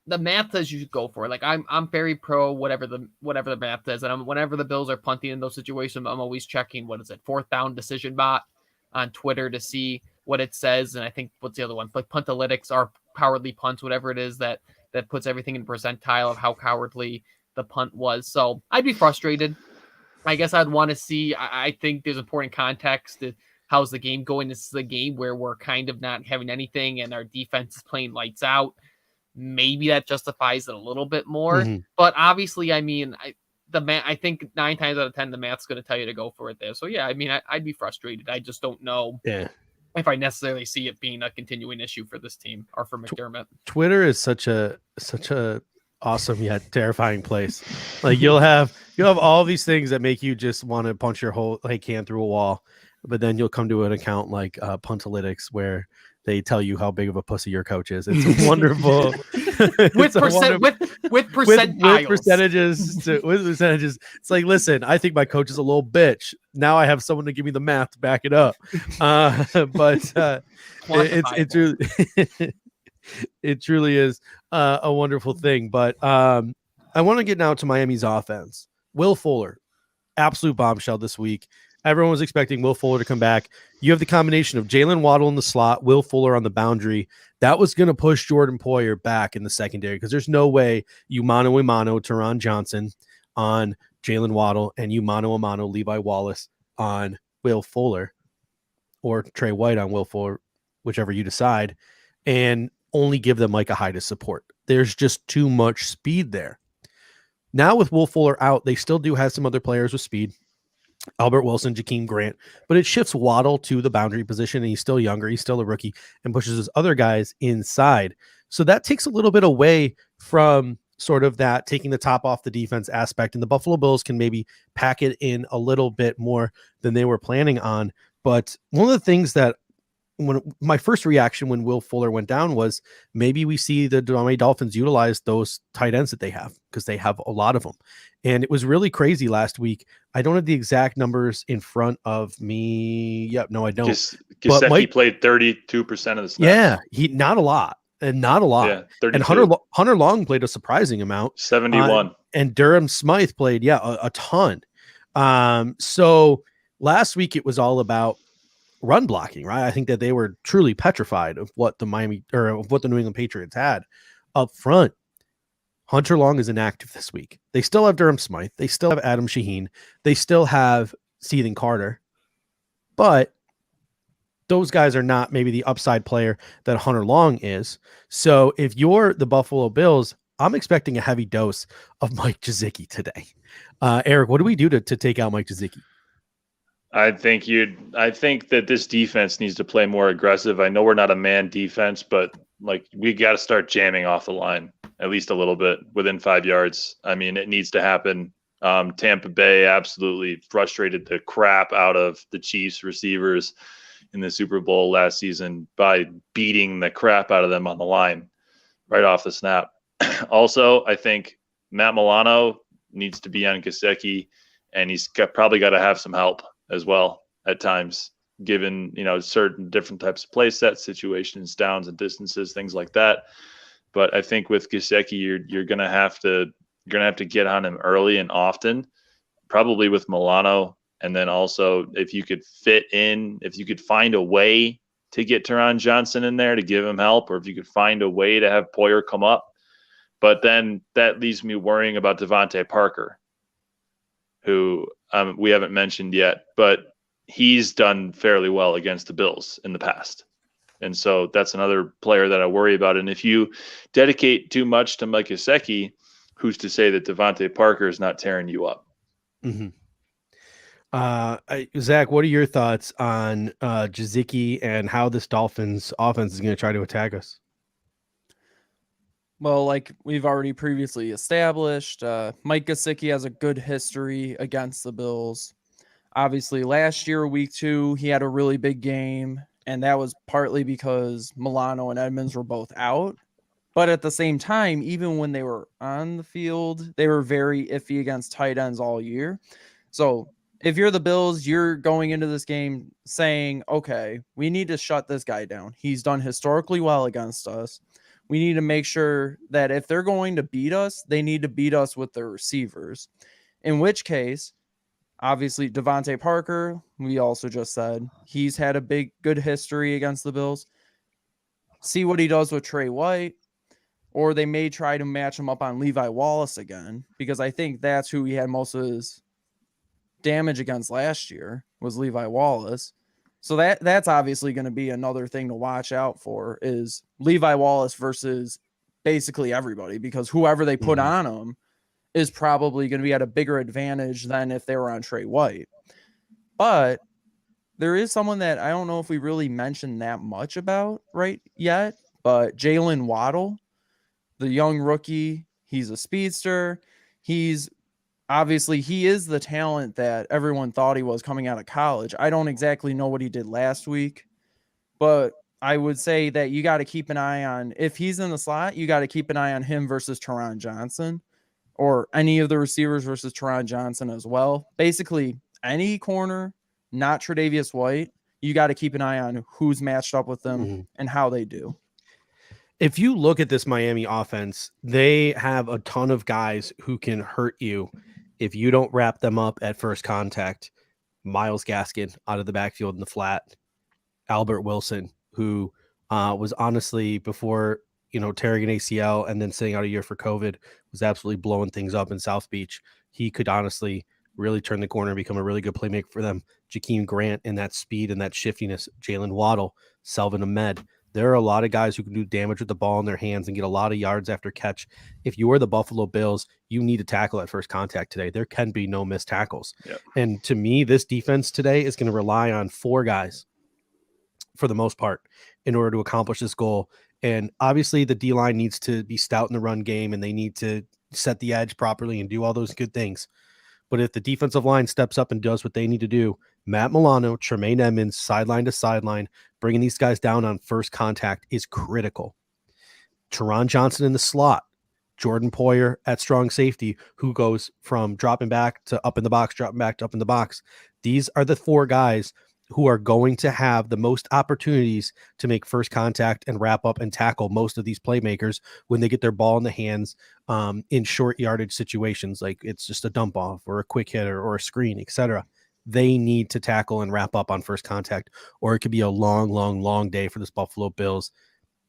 the math says you should go for it. Like I'm very pro whatever the math says. And whenever the Bills are punting in those situations, I'm always checking, what is it, 4th down decision bot on Twitter to see what it says. And I think what's the other one? Like Puntalytics or cowardly punts, whatever it is that puts everything in percentile of how cowardly the punt was. So I'd be frustrated. I guess I'd want to see, I think there's important context to how's the game going. This is a game where we're kind of not having anything and our defense is playing lights out. Maybe that justifies it a little bit more, but obviously, I mean, I think 9 times out of 10, the math's going to tell you to go for it there. So yeah, I mean, I'd be frustrated. I just don't know if I necessarily see it being a continuing issue for this team or for McDermott.
Twitter is such a awesome yet terrifying place. Like you'll have all these things that make you just want to punch your whole hand through a wall, but then you'll come to an account like Puntalytics where they tell you how big of a pussy your coach is. It's wonderful.
with percentages. With percentages. It's like, listen, I think my coach is a little bitch. Now I have someone to give me the math to back it up. It's really, it truly is a wonderful thing. But I want to get now to Miami's offense. Will Fuller, absolute bombshell this week. Everyone was expecting Will Fuller to come back. You have the combination of Jalen Waddle in the slot, Will Fuller on the boundary. That was going to push Jordan Poyer back in the secondary because there's no way you mano-a-mano Teron Johnson on Jalen Waddle and you mano-a-mano Levi Wallace on Will Fuller or Trey White on Will Fuller, whichever you decide, and only give them like a high to support. There's just too much speed there. Now with Will Fuller out, they still do have some other players with speed. Albert Wilson, Jakeem Grant, but it shifts Waddle to the boundary position, and he's still younger. He's still a rookie and pushes his other guys inside. So that takes a little bit away from sort of that taking the top off the defense aspect, and the Buffalo Bills can maybe pack it in a little bit more than they were planning on. But one of the things that when my first reaction when Will Fuller went down was maybe we see the Miami Dolphins utilize those tight ends that they have because they have a lot of them. And it was really crazy last week. I don't have the exact numbers in front of me. Yep. No, I don't.
Geseki played 32% of the snaps.
Yeah. Not a lot. Yeah, 32. And Hunter Long played a surprising amount.
71.
And Durham Smythe played, a ton. So last week it was all about run blocking, right? I think that they were truly petrified of what the New England Patriots had up front. Hunter Long is inactive this week. They still have Durham Smythe. They still have Adam Shaheen. They still have Seathing Carter. But those guys are not maybe the upside player that Hunter Long is. So if you're the Buffalo Bills, I'm expecting a heavy dose of Mike Geseki today. Eric, what do we do to take out Mike Geseki?
I think that this defense needs to play more aggressive. I know we're not a man defense, but like we got to start jamming off the line at least a little bit within 5 yards. I mean, it needs to happen. Tampa Bay absolutely frustrated the crap out of the Chiefs receivers. in the Super Bowl last season by beating the crap out of them on the line right off the snap. Also, I think Matt Milano needs to be on Geseki, and he's probably got to have some help as well at times, given, certain different types of play sets, situations, downs and distances, things like that. But I think with Geseki, you're gonna have to get on him early and often, probably with Milano. And then also if you could find a way to get Taron Johnson in there to give him help, or if you could find a way to have Poyer come up. But then that leaves me worrying about Javonte Parker, who we haven't mentioned yet, but he's done fairly well against the Bills in the past. And so that's another player that I worry about. And if you dedicate too much to Mike Geseki, who's to say that Javonte Parker is not tearing you up?
Mm-hmm. Zach, what are your thoughts on Geseki and how this Dolphins offense is going to try to attack us?
Well, like we've already previously established, Mike Geseki has a good history against the Bills. Obviously, last year, week 2, he had a really big game, and that was partly because Milano and Edmonds were both out. But at the same time, even when they were on the field, they were very iffy against tight ends all year. So if you're the Bills, you're going into this game saying, okay, we need to shut this guy down. He's done historically well against us. We need to make sure that if they're going to beat us, they need to beat us with their receivers. In which case, obviously, Javonte Parker, we also just said, he's had a good history against the Bills. See what he does with Trey White, or they may try to match him up on Levi Wallace again, because I think that's who he had most of his damage against last year, was Levi Wallace. So that's obviously going to be another thing to watch out for, is Levi Wallace versus basically everybody, because whoever they put on him is probably going to be at a bigger advantage than if they were on Trey White. But there is someone that I don't know if we really mentioned that much about right yet, but Jalen Waddle, the young rookie, he's a speedster. He is the talent that everyone thought he was coming out of college. I don't exactly know what he did last week, but I would say that you got to keep an eye on, if he's in the slot, you got to keep an eye on him versus Taron Johnson, or any of the receivers versus Taron Johnson as well. Basically, any corner, not Tre'Davious White, you got to keep an eye on who's matched up with them and how they do.
If you look at this Miami offense, they have a ton of guys who can hurt you if you don't wrap them up at first contact. Myles Gaskin out of the backfield in the flat. Albert Wilson, who was honestly, before tearing an ACL and then sitting out a year for COVID, was absolutely blowing things up in South Beach. He could honestly really turn the corner and become a really good playmaker for them. Jakeem Grant in that speed and that shiftiness. Jalen Waddle, Selvin Ahmed. There are a lot of guys who can do damage with the ball in their hands and get a lot of yards after catch. If you are the Buffalo Bills, you need to tackle at first contact today. There can be no missed tackles. Yep. And to me, this defense today is going to rely on 4 guys for the most part in order to accomplish this goal. And obviously the D-line needs to be stout in the run game, and they need to set the edge properly and do all those good things. But if the defensive line steps up and does what they need to do, Matt Milano, Tremaine Edmonds, sideline to sideline, bringing these guys down on first contact is critical. Taron Johnson in the slot, Jordan Poyer at strong safety, who goes from dropping back to up in the box, dropping back to up in the box. These are the 4 guys who are going to have the most opportunities to make first contact and wrap up and tackle most of these playmakers when they get their ball in the hands in short yardage situations, like it's just a dump off or a quick hitter or a screen, etc. They need to tackle and wrap up on first contact, or it could be a long, long, long day for this Buffalo Bills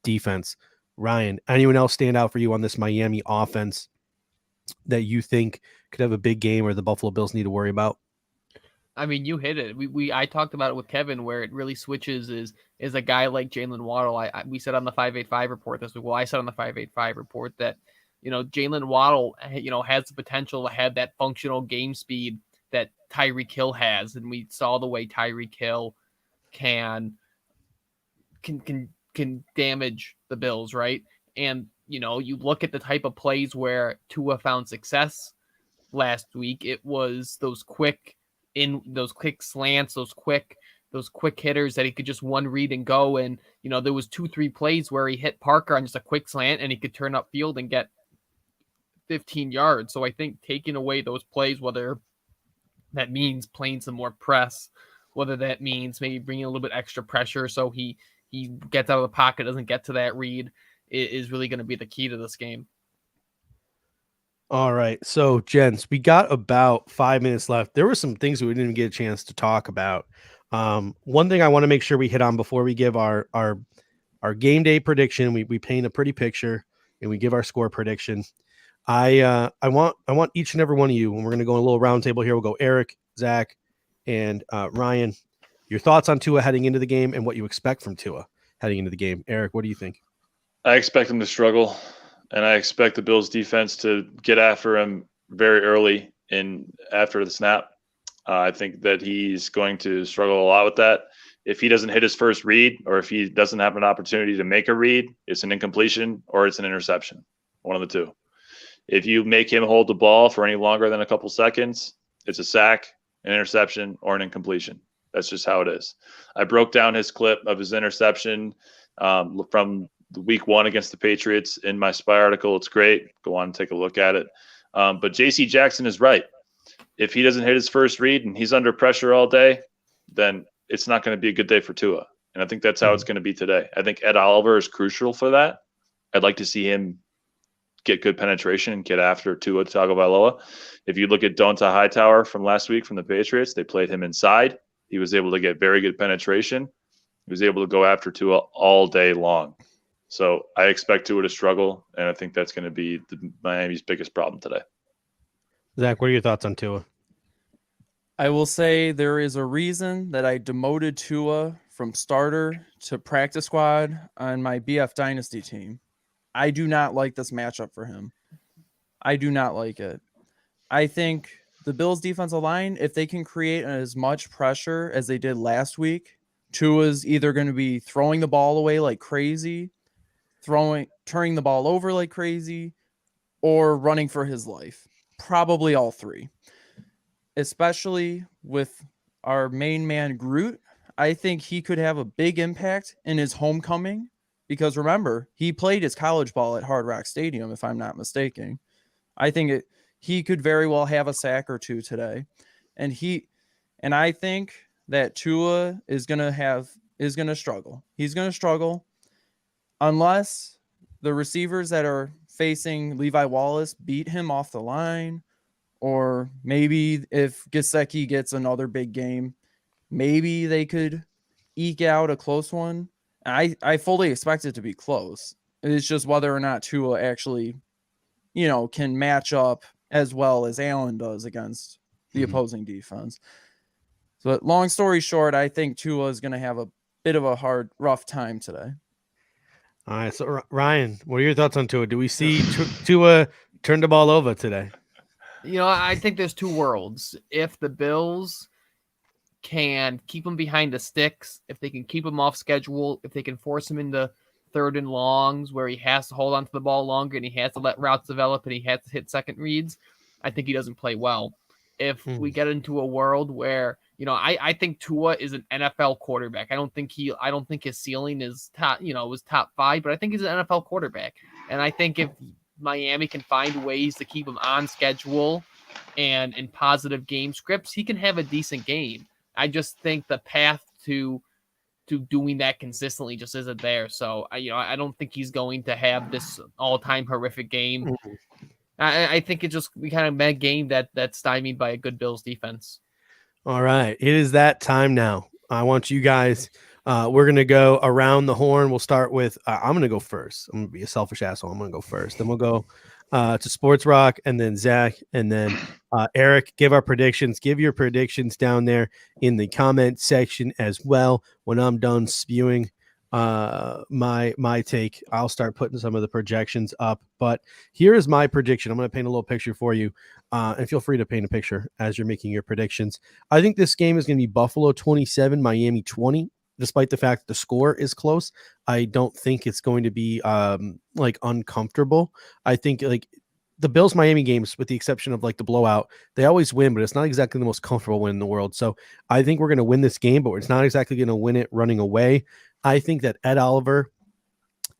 defense. Ryan, anyone else stand out for you on this Miami offense that you think could have a big game or the Buffalo Bills need to worry about?
I mean, you hit it. I talked about it with Kevin, where it really switches is a guy like Jalen Waddle. We said on the 585 report this week. Well, I said on the 585 report that, Jalen Waddle, has the potential to have that functional game speed that Tyreek Hill has. And we saw the way Tyreek Hill can damage the Bills, right? And, you look at the type of plays where Tua found success last week. It was those quick slants, those quick those quick hitters that he could just one read and go. And, there was 2-3 plays where he hit Parker on just a quick slant and he could turn up field and get 15 yards. So I think taking away those plays, whether that means playing some more press, whether that means maybe bringing a little bit extra pressure so he gets out of the pocket, doesn't get to that read, is really going to be the key to this game.
All right. So, gents, we got about 5 minutes left. There were some things we didn't even get a chance to talk about. One thing I want to make sure we hit on before we give our game day prediction, we paint a pretty picture and we give our score prediction. I want each and every one of you, and we're going to go in a little round table here. We'll go Eric, Zach, and Ryan. Your thoughts on Tua heading into the game and what you expect from Tua heading into the game. Eric, what do you think?
I expect him to struggle, and I expect the Bills defense to get after him very early after the snap. I think that he's going to struggle a lot with that. If he doesn't hit his first read, or if he doesn't have an opportunity to make a read, it's an incompletion or it's an interception, one of the two. If you make him hold the ball for any longer than a couple seconds, it's a sack, an interception, or an incompletion. That's just how it is. I broke down his clip of his interception from the week 1 against the Patriots in my Spy article. It's great. Go on and take a look at it. But J.C. Jackson is right. If he doesn't hit his first read and he's under pressure all day, then it's not going to be a good day for Tua. And I think that's how it's going to be today. I think Ed Oliver is crucial for that. I'd like to see him get good penetration and get after Tua Tagovailoa. If you look at Donta Hightower from last week from the Patriots, they played him inside. He was able to get very good penetration. He was able to go after Tua all day long. So I expect Tua to struggle, and I think that's going to be Miami's biggest problem today.
Zach, what are your thoughts on Tua?
I will say there is a reason that I demoted Tua from starter to practice squad on my BF Dynasty team. I do not like this matchup for him. I do not like it. I think the Bills defensive line, if they can create as much pressure as they did last week, Tua's either going to be throwing the ball away like crazy, turning the ball over like crazy, or running for his life. Probably all three. Especially with our main man Groot, I think he could have a big impact in his homecoming because remember, he played his college ball at Hard Rock Stadium, if I'm not mistaken. I think he could very well have a sack or two today. And I think that Tua is going to struggle. He's going to struggle unless the receivers that are facing Levi Wallace beat him off the line, or maybe if Geseki gets another big game, maybe they could eke out a close one. I fully expect it to be close. It's just whether or not Tua actually, can match up as well as Allen does against the opposing defense. So long story short, I think Tua is going to have a bit of a rough time today.
All right. So Ryan, what are your thoughts on Tua? Do we see Tua turn the ball over today?
I think there's two worlds. If the Bills can keep him behind the sticks, if they can keep him off schedule, if they can force him into 3rd and longs where he has to hold on to the ball longer and he has to let routes develop and he has to hit second reads, I think he doesn't play well. If we get into a world where, I think Tua is an NFL quarterback. I don't think his ceiling is was top 5, but I think he's an NFL quarterback. And I think if Miami can find ways to keep him on schedule and in positive game scripts, he can have a decent game. I just think the path to doing that consistently just isn't there. So I don't think he's going to have this all-time horrific game. I think it just we kind of met a game that's stymied by a good Bills defense.
All right, it is that time now. I want you guys. We're gonna go around the horn. We'll start with. I'm gonna go first. I'm gonna be a selfish asshole. I'm gonna go first. Then we'll go to Sports Rock, and then Zach, and then Eric. Give our predictions. Give your predictions down there in the comment section as well. When I'm done spewing my take, I'll start putting some of the projections up. But here is my prediction. I'm going to paint a little picture for you, and feel free to paint a picture as you're making your predictions. I think this game is going to be Buffalo 27, Miami 20. Despite the fact that the score is close, I don't think it's going to be uncomfortable. I think the Bills Miami games, with the exception of like the blowout, they always win, but it's not exactly the most comfortable win in the world. So I think we're going to win this game, but it's not exactly going to win it running away. I think that Ed Oliver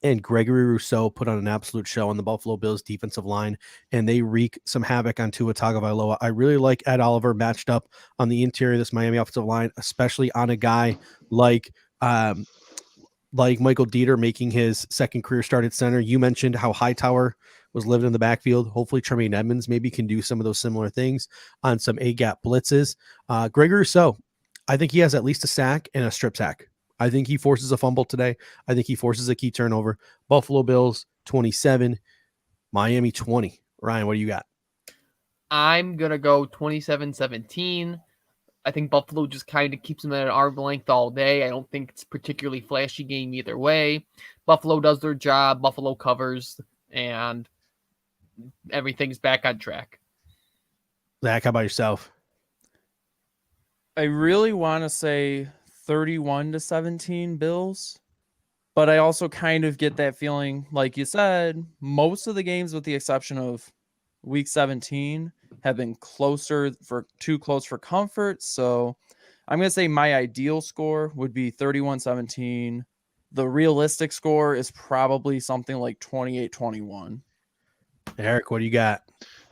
and Gregory Rousseau put on an absolute show on the Buffalo Bills defensive line, and they wreak some havoc on Tua Tagovailoa. I really like Ed Oliver matched up on the interior of this Miami offensive line, especially on a guy like Michael Dieter making his second career start at center. You mentioned how Hightower was living in the backfield. Hopefully Tremaine Edmonds maybe can do some of those similar things on some A-gap blitzes. Gregory Rousseau, I think he has at least a sack and a strip sack. I think he forces a fumble today. I think he forces a key turnover. Buffalo Bills 27, Miami 20. Ryan, what do you got?
I'm going to go 27-17. I think Buffalo just kind of keeps them at an arm length all day. I don't think it's a particularly flashy game either way. Buffalo does their job. Buffalo covers, and everything's back on track.
Zach, how about yourself?
I really want to say 31-17 Bills, but I also kind of get that feeling, like you said, most of the games with the exception of week 17 have been too close for comfort. So I'm going to say my ideal score would be 31-17. The realistic score is probably something like 28-21. Eric,
what do you got?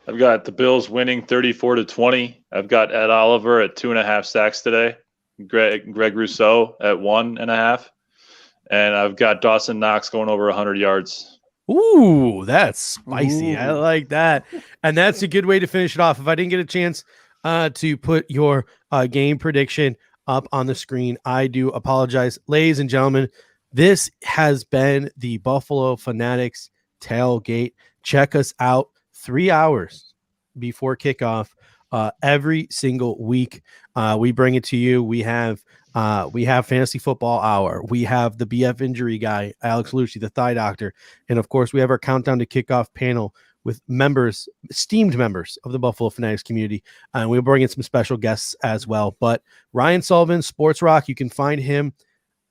I've got the Bills winning 34-20. I've got Ed Oliver at 2.5 sacks today. Greg Rousseau at 1.5. And I've got Dawson Knox going over 100 yards.
Ooh, that's spicy.
Ooh.
I like that. And that's a good way to finish it off. If I didn't get a chance to put your game prediction up on the screen, I do apologize. Ladies and gentlemen, this has been the Buffalo Fanatics Tailgate. Check us out 3 hours before kickoff every single week. We bring it to you. We have Fantasy Football Hour. We have the BF injury guy, Alex Lucci, the thigh doctor. And of course, we have our countdown to kickoff panel with esteemed members of the Buffalo Fanatics community. And we'll bring in some special guests as well. But Ryan Sullivan, Sports Rock, you can find him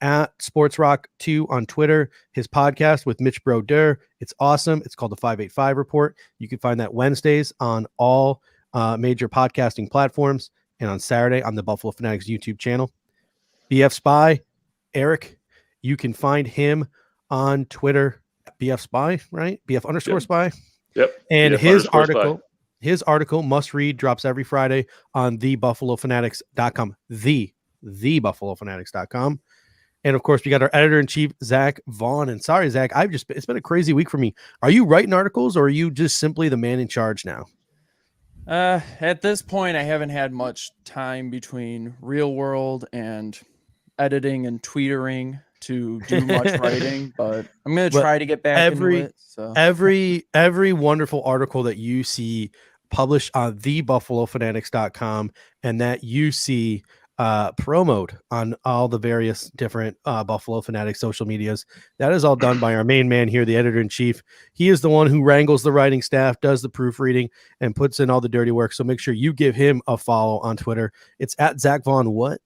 at Sports Rock 2 on Twitter. His podcast with Mitch Brodeur. It's awesome. It's called the 585 Report. You can find that Wednesdays on all major podcasting platforms and on Saturday on the Buffalo Fanatics YouTube channel. BF Spy, Eric, you can find him on Twitter, BF Spy, right? BF _Spy.
Yep.
And
BF
his article, Must Read, drops every Friday on thebuffalofanatics.com, thebuffalofanatics.com. And of course, we got our editor-in-chief, Zach Vaughn. And sorry, Zach, it's been a crazy week for me. Are you writing articles, or are you just simply the man in charge now?
At this point, I haven't had much time between Real World and editing and tweetering to do much writing, but I'm going to try to get back into it. So.
Every wonderful article that you see published on thebuffalofanatics.com and that you see promoted on all the various different Buffalo Fanatics social medias, that is all done by our main man here, the editor-in-chief. He is the one who wrangles the writing staff, does the proofreading, and puts in all the dirty work. So make sure you give him a follow on Twitter. It's at Zach Vaughn. What?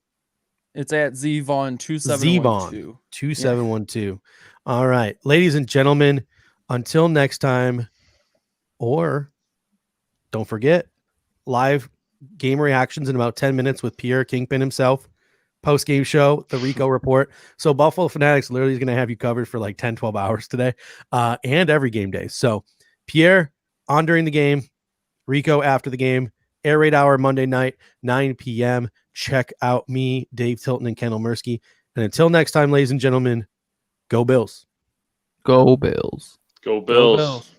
It's at ZVaughn2712.
ZVaughn 2712. All right, ladies and gentlemen, until next time, or don't forget, live game reactions in about 10 minutes with Pierre Kingpin himself. Post-game show, the Rico Report. So Buffalo Fanatics literally is going to have you covered for like 10, 12 hours today and every game day. So Pierre on during the game, Rico after the game, Air Raid Hour Monday night, 9 p.m. Check out me, Dave Tilton, and Kendall Mursky. And until next time, ladies and gentlemen, go Bills.
Go Bills.
Go Bills.
Go Bills.